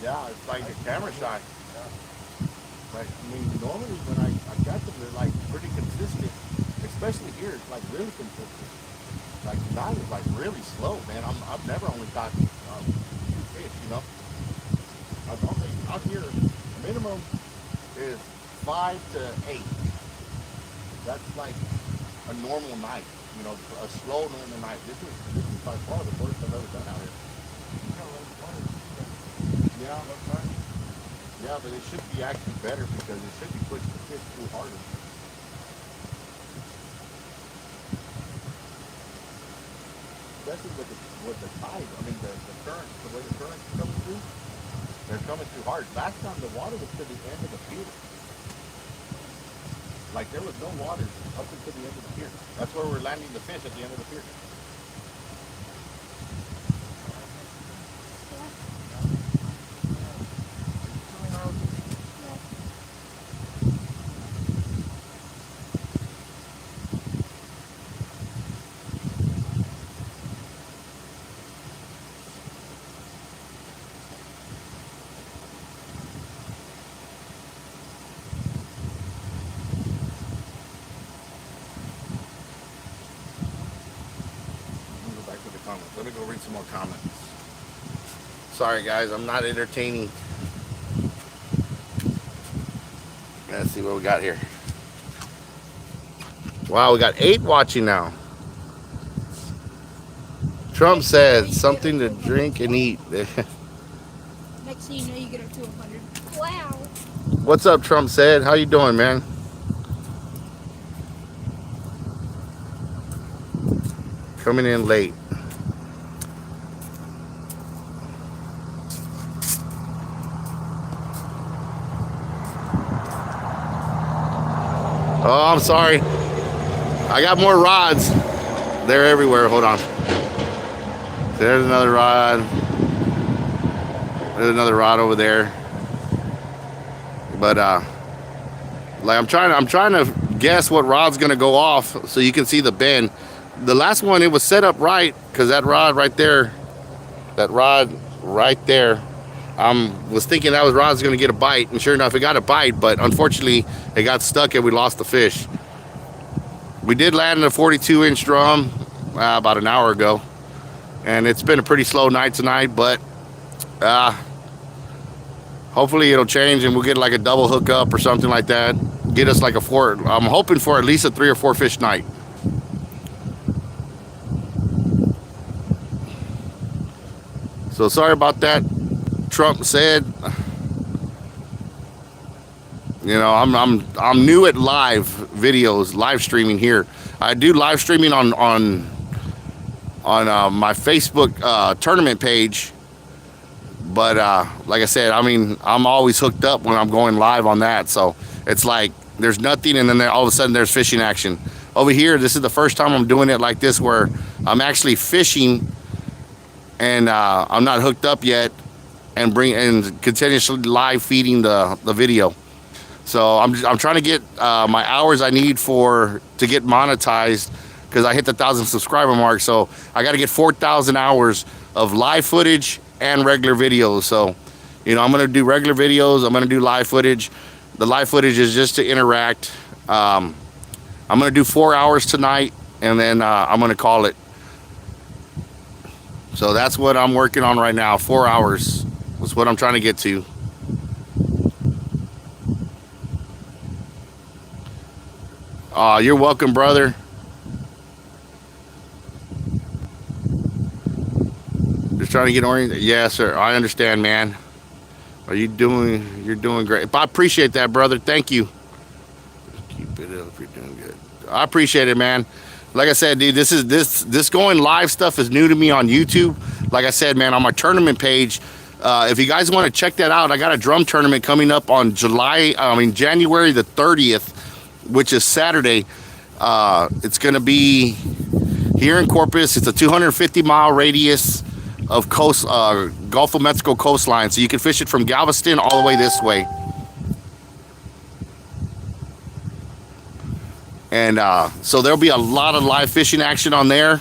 Yeah, it's like a camera shot. Like, I mean, normally when I catch them, they're like pretty consistent. Especially here, it's like really consistent. Like tonight is like really slow, man. I've never only caught 2 fish, you know. I've only out here, minimum is 5 to 8. That's like a normal night, you know, a slow normal night. This is by far the worst I've ever done out here. Yeah. Yeah, but it should be actually better because it should be pushing the fish too harder. Especially with the tide. I mean, the current, the way the current's coming through, they're coming too hard. Last time the water was to the end of the pier. Like there was no water up until the end of the pier. That's where we're landing the fish at the end of the pier. Comments. Let me go read some more comments. Sorry guys, I'm not entertaining. Let's see what we got here. Wow, we got 8 watching now. Trump said something to drink and eat. Next thing you know, you get up to 100. Wow. What's up, Trump said? How you doing, man? Coming in late. Oh, I'm sorry. I got more rods. They're everywhere. Hold on. There's another rod. There's another rod over there. But like I'm trying to guess what rod's gonna go off so you can see the bend. The last one, it was set up right because that rod right there Was thinking that was Rod's going to get a bite, and sure enough, it got a bite, but unfortunately, it got stuck and we lost the fish. We did land in a 42-inch drum about an hour ago, and it's been a pretty slow night tonight, but hopefully it'll change and we'll get like a double hookup or something like that. Get us like a 4. I'm hoping for at least a 3 or 4 fish night. So sorry about that. Trump said, you know, I'm new at live videos, live streaming here. I do live streaming on my Facebook tournament page, but like I said, I mean, I'm always hooked up when I'm going live on that. So it's like there's nothing, and then all of a sudden there's fishing action over here. This is the first time I'm doing it like this, where I'm actually fishing and I'm not hooked up yet, and continuously live feeding the video. So I'm trying to get my hours I need to get monetized, because I hit the 1,000 subscriber mark. So I got to get 4,000 hours of live footage and regular videos. So, you know, I'm going to do regular videos. I'm going to do live footage. The live footage is just to interact. I'm going to do 4 hours tonight, and then I'm going to call it. So that's what I'm working on right now. 4 hours is what I'm trying to get to. You're welcome, brother. Just trying to get oriented. Yeah, sir. I understand, man. You're doing great. I appreciate that, brother. Thank you. Keep it up. You're doing good. I appreciate it, man. Like I said, dude, this going live stuff is new to me on YouTube. Like I said, man, on my tournament page, if you guys want to check that out, I got a drum tournament coming up on January the 30th, which is Saturday. It's going to be here in Corpus. It's a 250-mile radius of coast, Gulf of Mexico coastline. So you can fish it from Galveston all the way this way. And so there'll be a lot of live fishing action on there.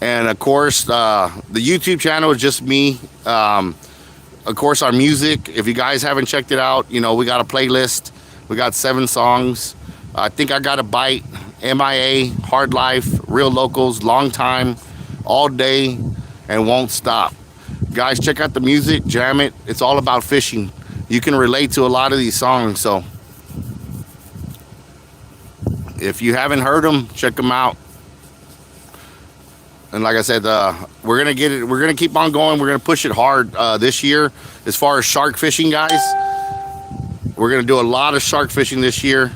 And of course, the YouTube channel is just me. Of course, our music, if you guys haven't checked it out, you know, we got a playlist. We got 7 songs. I think I Got a Bite, MIA, Hard Life, Real Locals, Long Time, All Day, and Won't Stop. Guys, check out the music, jam it. It's all about fishing. You can relate to a lot of these songs. So if you haven't heard them, check them out. And like I said, we're gonna get it. We're gonna keep on going. We're gonna push it hard this year as far as shark fishing, guys. We're gonna do a lot of shark fishing this year.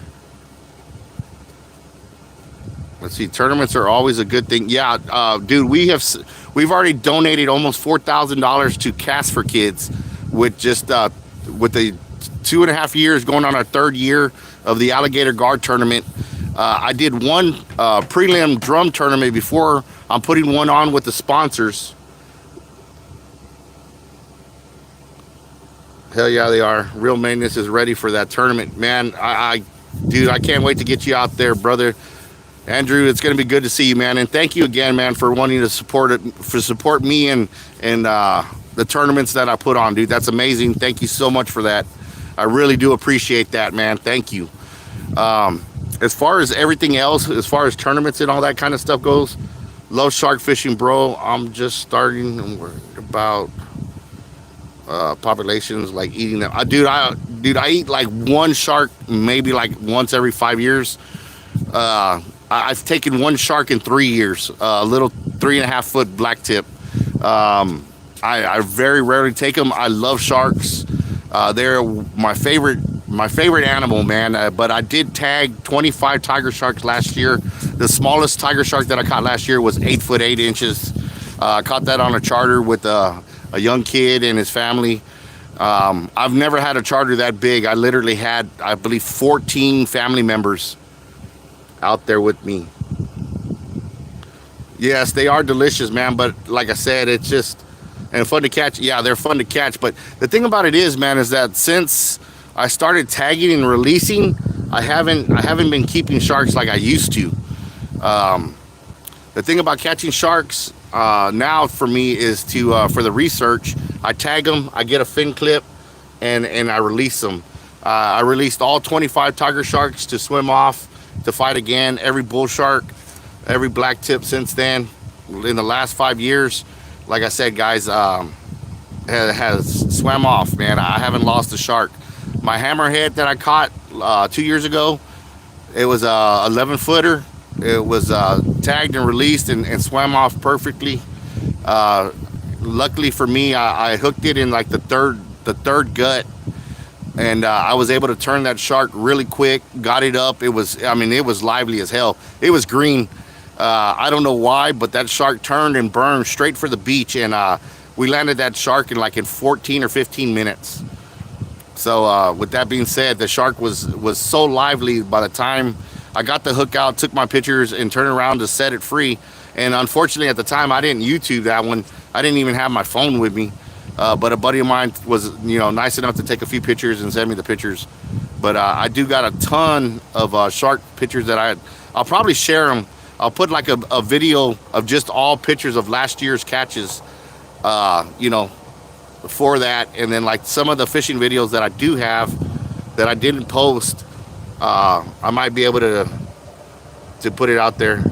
Let's see, tournaments are always a good thing. Yeah, dude, we've already donated almost $4,000 to Cast for Kids, with just with the 2.5 years going on our 3rd year of the Alligator Guard tournament. I did one prelim drum tournament before. I'm putting one on with the sponsors. Hell yeah, they are. Real Maintenance is ready for that tournament, man. Dude, I can't wait to get you out there, brother. Andrew, it's going to be good to see you, man. And thank you again, man, for wanting to support me and the tournaments that I put on, dude. That's amazing. Thank you so much for that. I really do appreciate that, man. Thank you. As far as everything else, as far as tournaments and all that kind of stuff goes, love shark fishing, bro. I'm just starting. I'm worried about populations, like eating them. Dude, I eat like one shark maybe like once every 5 years. I've taken one shark in 3 years, a little 3.5 foot black tip. I very rarely take them. I love sharks. They're my favorite animal, man. But I did tag 25 tiger sharks last year. The smallest tiger shark that I caught last year was 8 foot 8 inches. I caught that on a charter with a young kid and his family. I've never had a charter that big. I literally had, I believe, 14 family members out there with me. Yes, they are delicious, man. But like I said, it's just and fun to catch. Yeah, they're fun to catch. But the thing about it is, man, is that since I started tagging and releasing, I haven't been keeping sharks like I used to. The thing about catching sharks now for me is to for the research, I tag them, I get a fin clip, and I release them. I released all 25 tiger sharks to swim off to fight again. Every bull shark, every black tip since then. In the last 5 years, like I said, guys, has swam off, man. I haven't lost a shark. My hammerhead that I caught 2 years ago, it was a 11 footer. It was tagged and released and swam off perfectly. Luckily for me, I hooked it in like the third gut, and I was able to turn that shark really quick. Got it up. It was lively as hell. It was green. I don't know why, but that shark turned and burned straight for the beach, and we landed that shark in 14 or 15 minutes. So with that being said, the shark was so lively. By the time I got the hook out, took my pictures, and turned around to set it free, and unfortunately at the time I didn't YouTube that one. I didn't even have my phone with me, but a buddy of mine was nice enough to take a few pictures and send me the pictures. But I do got a ton of shark pictures that I'll probably share them. I'll put like a video of just all pictures of last year's catches, for that, and then like some of the fishing videos that I do have that I didn't post. I might be able to put it out there.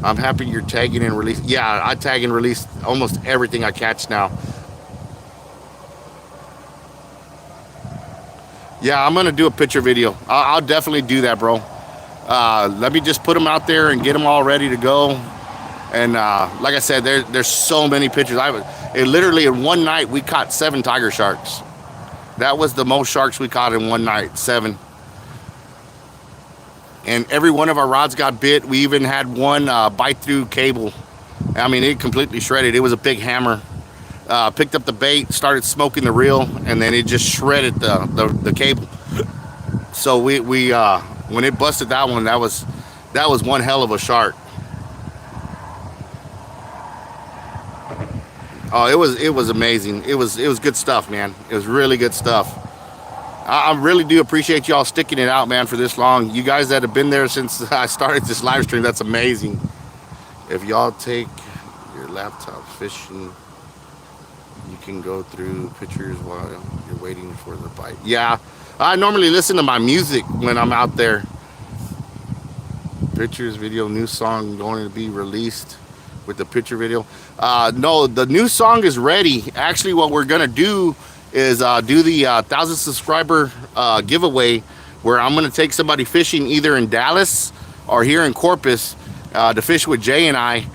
I'm happy you're tagging and release. Yeah, I tag and release almost everything I catch now. Yeah, I'm gonna do a picture video. I'll definitely do that, bro. Let me just put them out there and get them all ready to go. And like I said, there's so many pictures. Literally in one night we caught 7 tiger sharks. That was the most sharks we caught in one night, 7. And every one of our rods got bit. We even had one bite through cable. I mean, it completely shredded. It was a big hammer. Picked up the bait, started smoking the reel, and then it just shredded the cable. So we when it busted that one, that was one hell of a shark. Oh, it was amazing. It was good stuff, man. It was really good stuff. I really do appreciate y'all sticking it out, man, for this long. You guys that have been there since I started this live stream, that's amazing. If y'all take your laptop fishing, you can go through pictures while you're waiting for the bite. Yeah, I normally listen to my music when I'm out there. Pictures, video, new song going to be released with the picture video. No, the new song is ready. Actually, what we're gonna do is do the 1,000 subscriber giveaway, where I'm gonna take somebody fishing either in Dallas or here in Corpus to fish with Jay and I,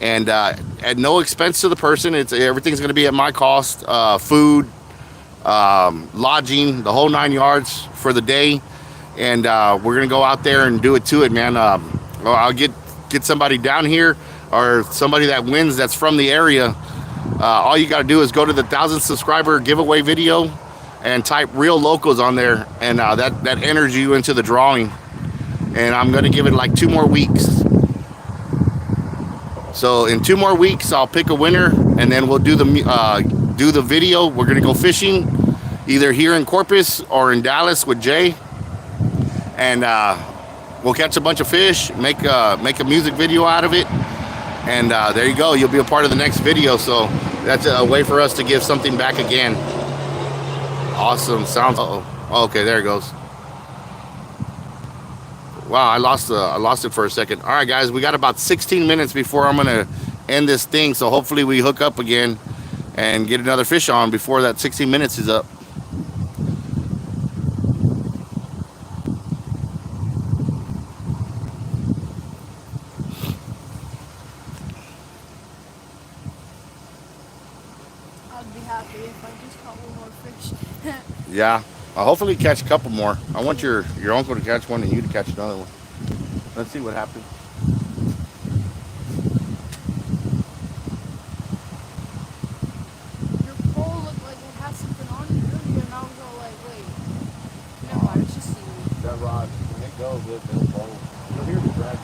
and at no expense to the person. Everything's gonna be at my cost. Food, lodging, the whole 9 yards for the day, and we're gonna go out there and do it to it, man. I'll get somebody down here, or somebody that wins that's from the area. All you got to do is go to the 1,000 subscriber giveaway video and type Real Locals on there, and that enters you into the drawing. And I'm going to give it like 2 more weeks. So in 2 more weeks, I'll pick a winner, and then we'll do the video. We're going to go fishing either here in Corpus or in Dallas with Jay, and we'll catch a bunch of fish, make a music video out of it. And there you go. You'll be a part of the next video. So that's a way for us to give something back again. Awesome. Sounds. Oh, okay, there it goes. Wow, I lost it for a second. All right, guys, we got about 16 minutes before I'm gonna end this thing. So hopefully we hook up again and get another fish on before that 16 minutes is up. I'd be happy if I just caught one more fish. Yeah, I'll hopefully catch a couple more. I want your uncle to catch one and you to catch another one. Let's see what happens. Your pole looked like it had something on it earlier, and I was all like, wait. Never mind, it's just seaweed. That rod, when it goes, it'll fall. You'll hear the drag.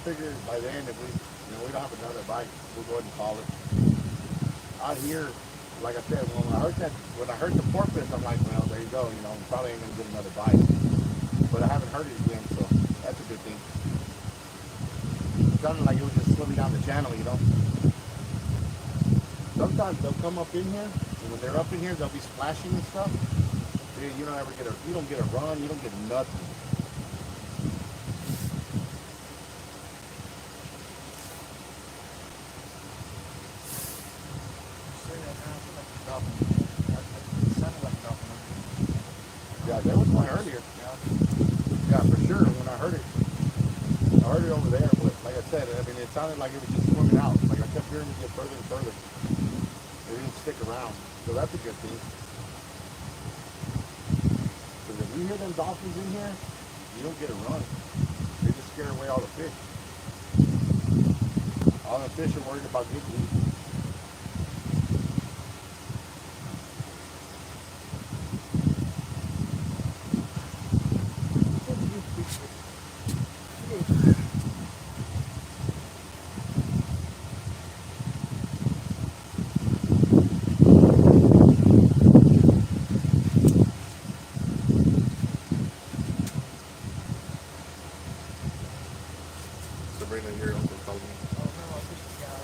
figure by then if we don't have another bite, we'll go ahead and call it. Out here, like I said, when I heard the porpoise, I'm like, well, there you go. Probably ain't gonna get another bite. But I haven't heard it again, so that's a good thing. It sounded like it was just swimming down the channel, Sometimes they'll come up in here, and when they're up in here, they'll be splashing and stuff. Dude, you don't get a run, you don't get nothing. Yeah, there was one earlier. Yeah, for sure. When I heard it over there. But like I said, it sounded like it was just swimming out. Like I kept hearing it get further and further. It didn't stick around, so that's a good thing. Because if you hear them dolphins in here, you don't get a run. They just scare away all the fish. All the fish are worried about getting eaten. Sabrina, your uncle called me.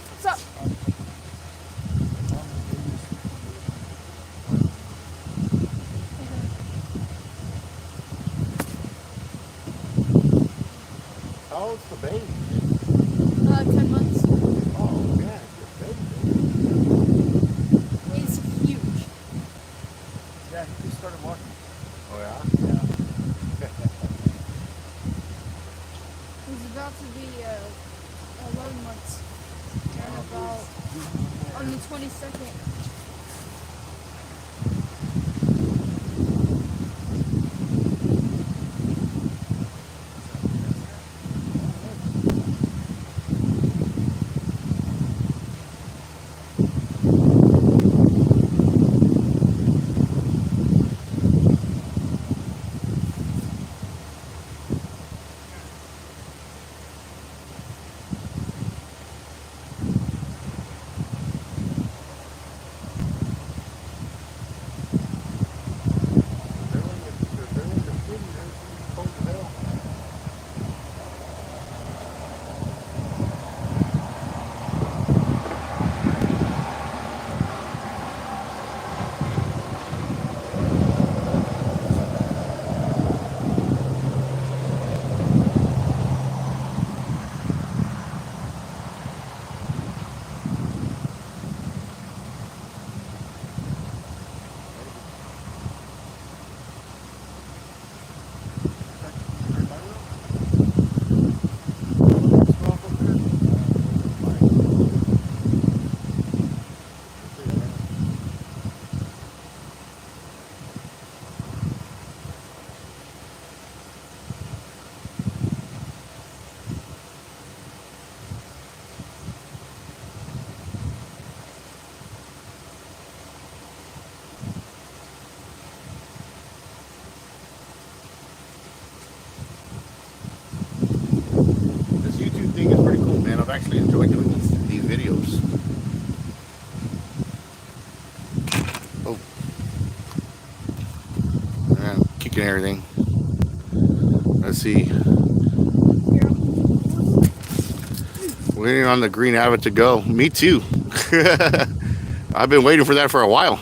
What's up? How old's the baby? 10 months. Oh, yeah, good baby. It's huge. Yeah, he just started walking. Oh, yeah? Yeah. He's about to be 11 months. And about on the 22nd. This YouTube thing is pretty cool, man. I've actually enjoyed doing these videos. Oh. Man, kicking everything. Let's see. Waiting on the green avid to go. Me too. I've been waiting for that for a while.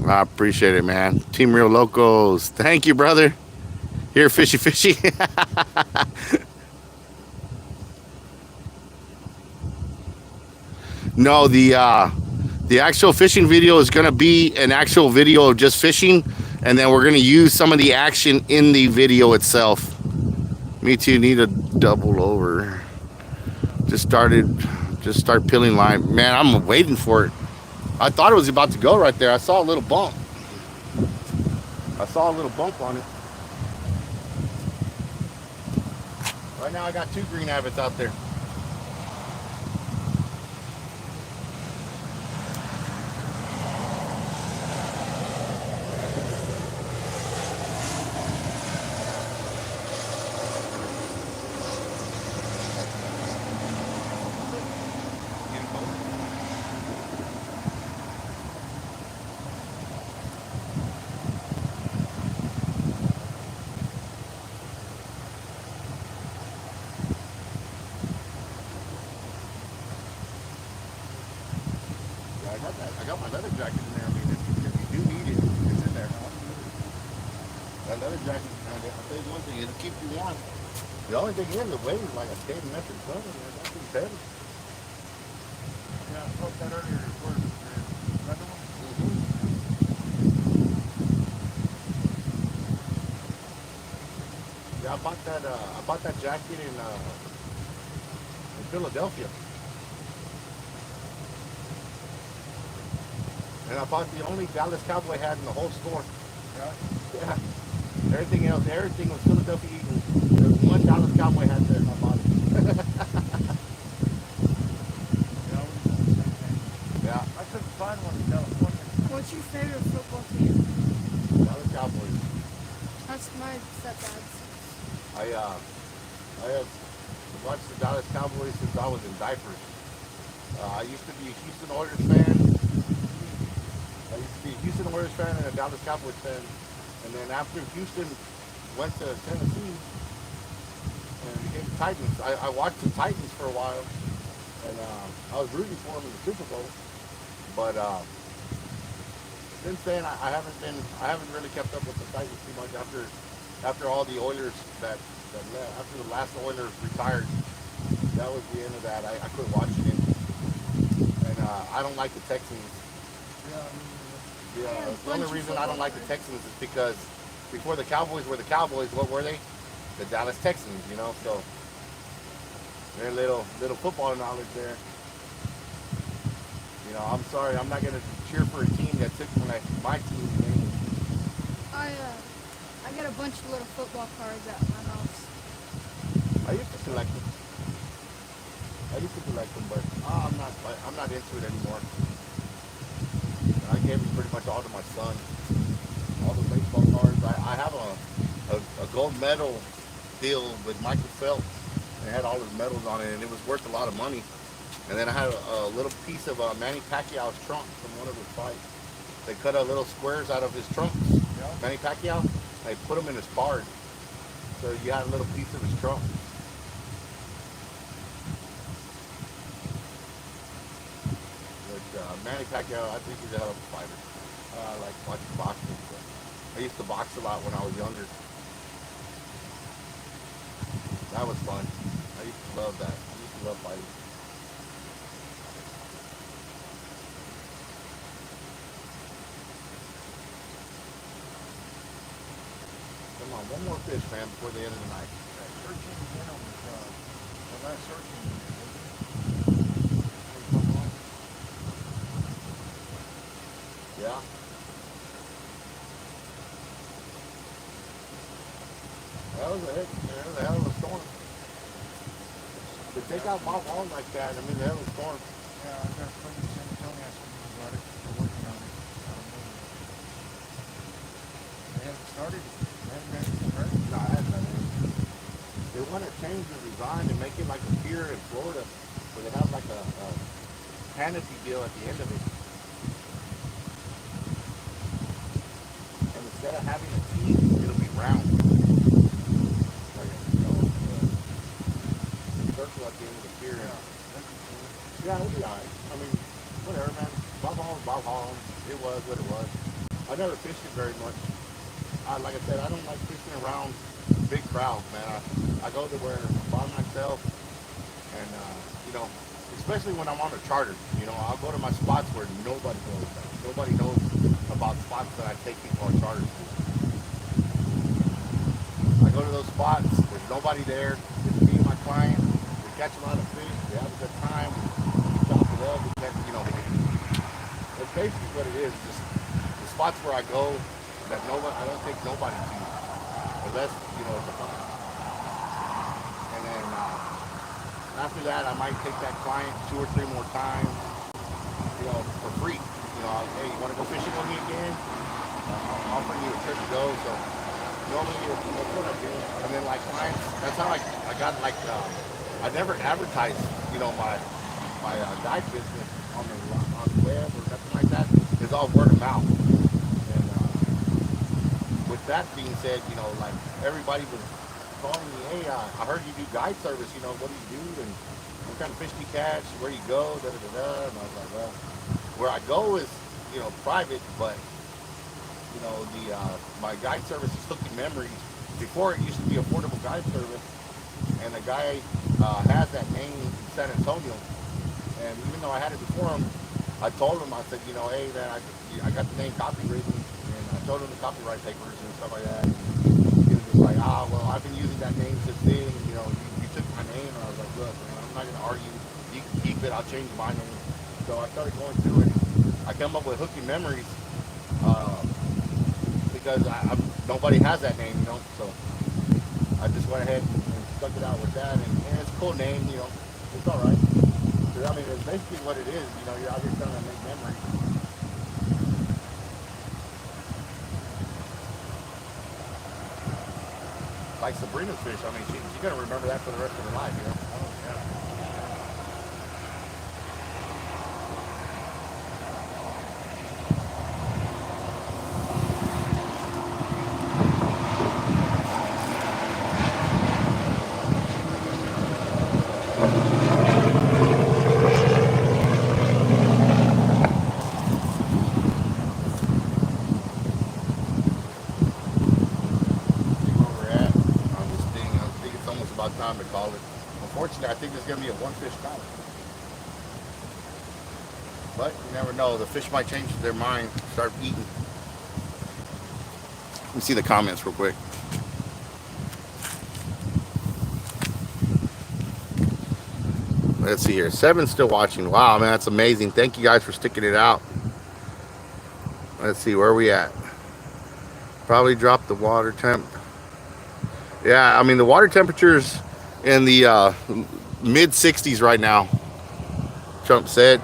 I appreciate it, man. Team Real Locos. Thank you, brother. Here, fishy, fishy. No, the actual fishing video is gonna be an actual video of just fishing, and then we're gonna use some of the action in the video itself. Me too. Need a double over. Just start peeling line. Man, I'm waiting for it. I thought it was about to go right there. I saw a little bump. On it. Right now I got 2 green avids out there. That leather jacket, man, I'll tell you one thing, it'll keep you warm. The only thing is, the weight is like a 10 metric ton, man. That thing's heavy. Yeah, I spoke that earlier. Where another one? Yeah, I bought that jacket in Philadelphia. And I bought the only Dallas Cowboy hat in the whole store. Yeah. Yeah. Everything was Philadelphia Eagles. There was one Dallas Cowboy hat there. I bought it. Yeah, I was doing the same thing. Yeah. I couldn't find one in California. What's your favorite football team? Dallas Cowboys. That's my stepdad's. I have watched the Dallas Cowboys since I was in diapers. I used to be a Houston Oilers fan. I used to be a Houston Oilers fan and a Dallas Cowboys fan. And then after Houston went to Tennessee and became the Titans, I watched the Titans for a while. And I was rooting for them in the Super Bowl. But since then, I haven't really kept up with the Titans too much after all the Oilers that left. After the last Oilers retired, that was the end of that. I quit watching it. And I don't like the Texans. Yeah, the only reason I don't like the Texans is because before the Cowboys were the Cowboys, what were they? The Dallas Texans, you know. So their little football knowledge there. You know, I'm sorry, I'm not gonna cheer for a team that took my team's name. I got a bunch of little football cards at my house. I used to collect them. But I'm not into it anymore. I gave them pretty much all to my son. All the baseball cards. I have a gold medal deal with Michael Phelps. It had all his medals on it, and it was worth a lot of money. And then I had a little piece of Manny Pacquiao's trunk from one of his fights. They cut out little squares out of his trunks. Yeah. Manny Pacquiao. They put them in his card. So you had a little piece of his trunk. But Manny Pacquiao, I think he's a hell of a fighter. I like watching boxing. So I used to box a lot when I was younger. That was fun. I used to love that. I used to love fighting. Come on, one more fish, man, before the end of the night. That searching again was the last searching. Yeah. That was a hell of a storm. To take out Bob Hall like that, I mean, a hell of a storm. Yeah, I got a friend in San Antonio asking me about it. They're working on it. I don't know. They haven't started. They haven't got anything ready. No, I hadn't done anything. They want to change the design and make it like a pier in Florida, where they have like a canopy deal at the end of it. And instead of having a T, it'll be round. Like a, circle at the end of the pier. Yeah, that'd be cool. Yeah, it'll be alright. I mean, whatever, man. Bob Hall. It was what it was. I never fished it very much. Like I said, I don't like fishing around big crowds, man. I go to where I'm by myself, and you know, especially when I'm on a charter. You know, I'll go to my spots where nobody goes. Nobody knows about spots that I take people on charters to. I go to those spots. There's nobody there. It's me and my client. We catch a lot of fish. We have a good time. We chop it up. We catch, you know. That's basically what it is. Just the spots where I go that I don't take nobody to, unless, you know, it's a fun. And then after that, I might take that client 2 or 3 more times, you know, for free. You know, hey, you want to go fishing with me again? I'm offering you a trip to go. So normally, that's what I do. And then like clients, that's how I got like I never advertised, you know, my dive business on the web or nothing like that. It's all word of mouth. That being said, you know, like everybody was calling me, hey, I heard you do guide service, you know, what do you do, and what kind of fish do you catch, where do you go, da da da da, and I was like, well, where I go is, you know, private, but you know, my guide service is Hooking Memories. Before it used to be Affordable Guide Service, and the guy has that name in San Antonio. And even though I had it before him, I told him, I said, you know, hey man, I got the name copywritten, and I told him the copyright papers and stuff like that. And he was just like, well, I've been using that name since then. You know, you took my name, and I was like, look, man, I'm not gonna argue. You can keep it. I'll change my name. So I started going through it. I came up with Hooking Memories because nobody has that name, you know. So I just went ahead and stuck it out with that, and it's a cool name, you know. It's all right. I mean, it's basically what it is. You know, you're out here trying to make memories. Like Sabrina's fish. I mean, she's gonna remember that for the rest of her life. You know. Time to call it. Unfortunately, I think there's going to be a one fish count. But you never know. The fish might change their mind, start eating. Let me see the comments real quick. Let's see here. 7's still watching. Wow, man, that's amazing. Thank you guys for sticking it out. Let's see, where are we at? Probably dropped the water temp. Yeah, I mean, the water temperature's in the mid 60s right now. Trump said.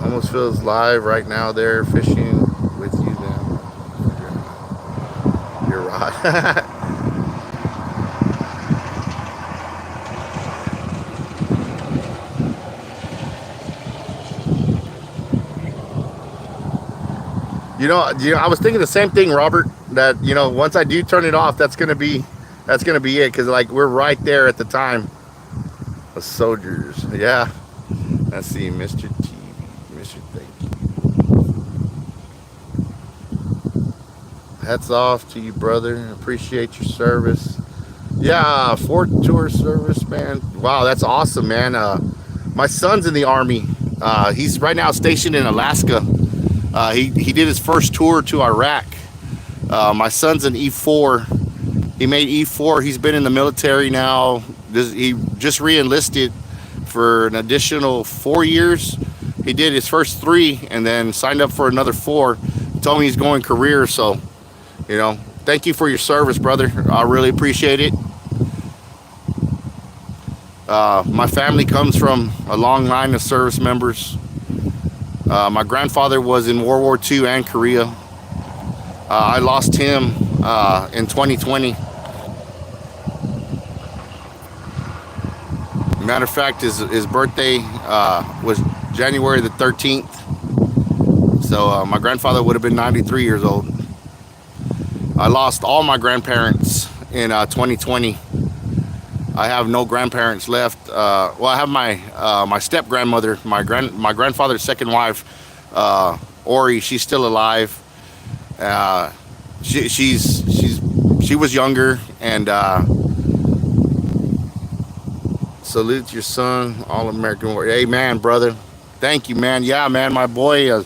Almost feels live right now there fishing with you then. You're right. You know, I was thinking the same thing, Robert, that, you know, once I do turn it off, that's gonna be it, because like we're right there at the time. The soldiers, yeah. Let's see, Mr. TV, Mr. Thank you. Hats off to you, brother. Appreciate your service. Yeah, Fort Tour service, man. Wow, that's awesome, man. My son's in the Army. He's right now stationed in Alaska. He did his first tour to Iraq. My son's an E4. He made E4. He's been in the military now. He just re-enlisted for an additional 4 years. He did his first 3 and then signed up for another 4. He told me he's going career. So, you know, thank you for your service, brother. I really appreciate it. My family comes from a long line of service members. My grandfather was in World War II and Korea. I lost him in 2020. Matter of fact, his birthday was January the 13th. So my grandfather would have been 93 years old. I lost all my grandparents in 2020. I have no grandparents left. Well, I have my step grandmother, my grandfather's second wife, Ori. She's still alive. She was younger, and salute your son, All-American Warrior. Hey, man, brother. Thank you, man. Yeah, man, my boy.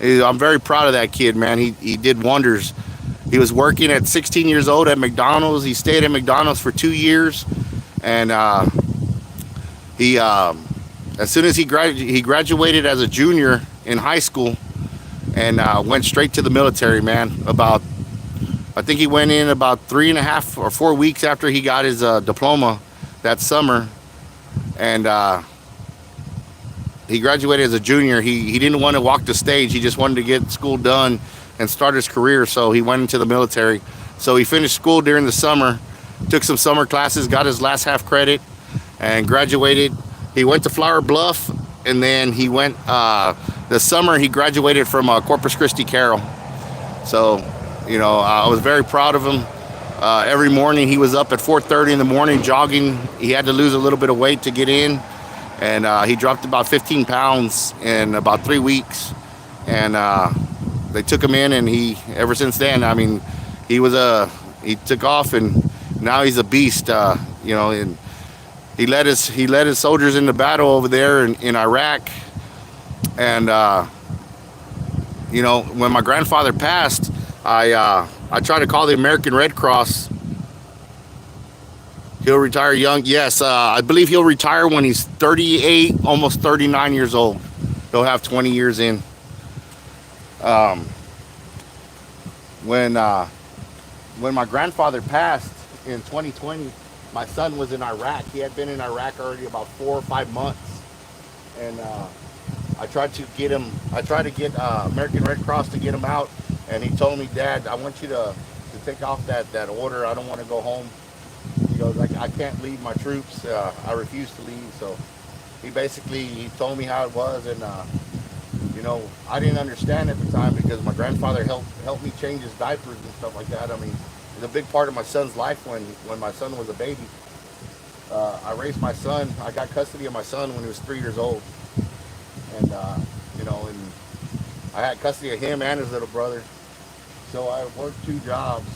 I'm very proud of that kid, man. He did wonders. He was working at 16 years old at McDonald's. He stayed at McDonald's for 2 years. And he as soon as he graduated as a junior in high school, and went straight to the military, man. I think he went in about 3.5 or 4 weeks after he got his diploma that summer, and he graduated as a junior. He didn't want to walk the stage. He just wanted to get school done and start his career, so he went into the military. So he finished school during the summer, took some summer classes, got his last half credit, and graduated. He went to Flower Bluff, and then he went the summer he graduated from Corpus Christi Carroll. So, you know, I was very proud of him. Every morning he was up at 4:30 in the morning jogging. He had to lose a little bit of weight to get in, and he dropped about 15 pounds in about 3 weeks. And they took him in, and he ever since then, I mean, he took off, and now he's a beast. You know, and he led his soldiers into battle over there in Iraq, and you know, when my grandfather passed, I tried to call the American Red Cross. He'll retire young. Yes, I believe he'll retire when he's 38, almost 39 years old. He'll have 20 years in. When my grandfather passed in 2020, my son was in Iraq. He had been in Iraq already about 4 or 5 months, and I tried to get American Red Cross to get him out, and he told me, "Dad, I want you to take off that order. I don't want to go home." He goes, I can't leave my troops. I refuse to leave. So he told me how it was, and you know, I didn't understand at the time because my grandfather helped me change his diapers and stuff like that. I mean, it's a big part of my son's life when my son was a baby. I raised my son. I got custody of my son when he was 3 years old, and you know, and I had custody of him and his little brother. So I worked 2 jobs.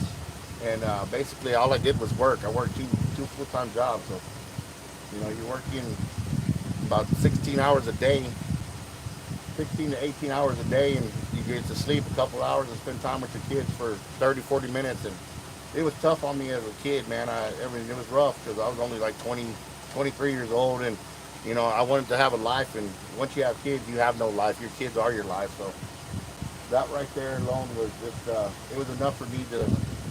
And basically all I did was work. I worked two full-time jobs. So, you know, you're working about 16 hours a day, 16 to 18 hours a day, and you get to sleep a couple hours and spend time with your kids for 30, 40 minutes. And it was tough on me as a kid, man. It was rough because I was only like 23 years old. And, you know, I wanted to have a life. And once you have kids, you have no life. Your kids are your life. So that right there alone was just, it was enough for me to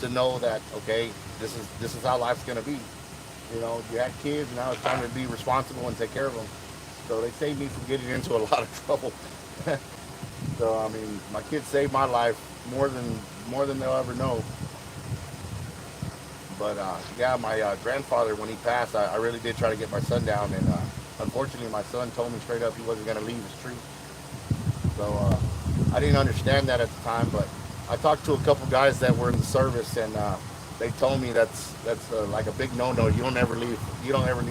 know that, okay, this is how life's gonna be. You know, you had kids, now it's time to be responsible and take care of them. So they saved me from getting into a lot of trouble. So I mean, my kids saved my life more than they'll ever know. But yeah, my grandfather, when he passed, I really did try to get my son down, and unfortunately my son told me straight up he wasn't gonna leave his troop. So I didn't understand that at the time, but I talked to a couple guys that were in the service, and they told me that's like a big no-no. You don't ever leave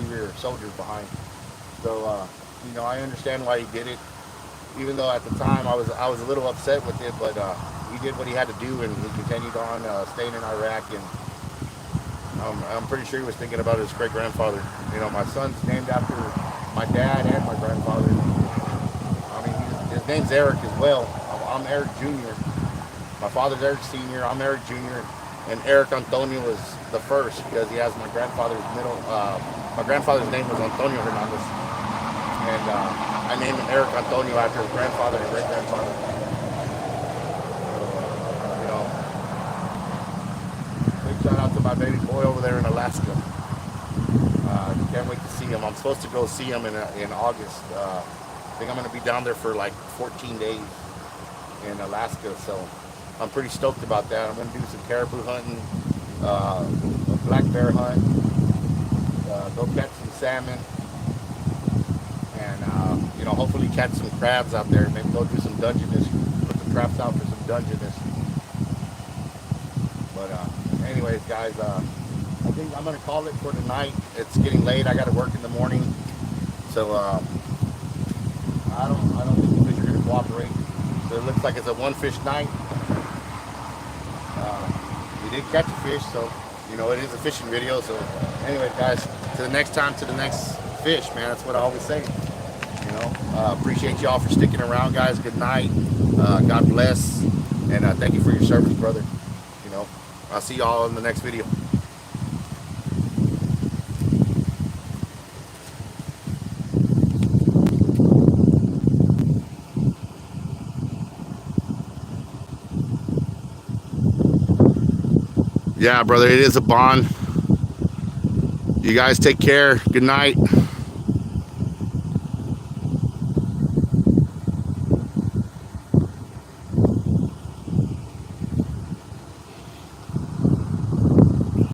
your soldiers behind. So you know, I understand why he did it, even though at the time I was a little upset with it. But he did what he had to do, and he continued on staying in Iraq. And I'm pretty sure he was thinking about his great grandfather. You know, my son's named after my dad and my grandfather. I mean, his name's Eric as well. I'm Eric Jr. My father's Eric Sr., I'm Eric Jr., and Eric Antonio is the first because he has my grandfather's my grandfather's name was Antonio Hernandez. And I named him Eric Antonio after his grandfather and great-grandfather. You know, big shout out to my baby boy over there in Alaska. Can't wait to see him. I'm supposed to go see him in August. I think I'm going to be down there for like 14 days in Alaska, so I'm pretty stoked about that. I'm going to do some caribou hunting, a black bear hunt, go catch some salmon, and you know, hopefully catch some crabs out there. Maybe go do some Dungeness, put the traps out for some Dungeness. But anyways, guys, I think I'm going to call it for tonight. It's getting late. I got to work in the morning, so I don't think the fish are going to cooperate. So it looks like it's a one-fish night. We did catch a fish, so you know, it is a fishing video. So anyway, guys, to the next time, to the next fish, man. That's what I always say. You know, appreciate y'all for sticking around, guys. Good night. God bless, and thank you for your service, brother. You know, I'll see y'all in the next video. Yeah, brother, it is a bond. You guys take care. Good night.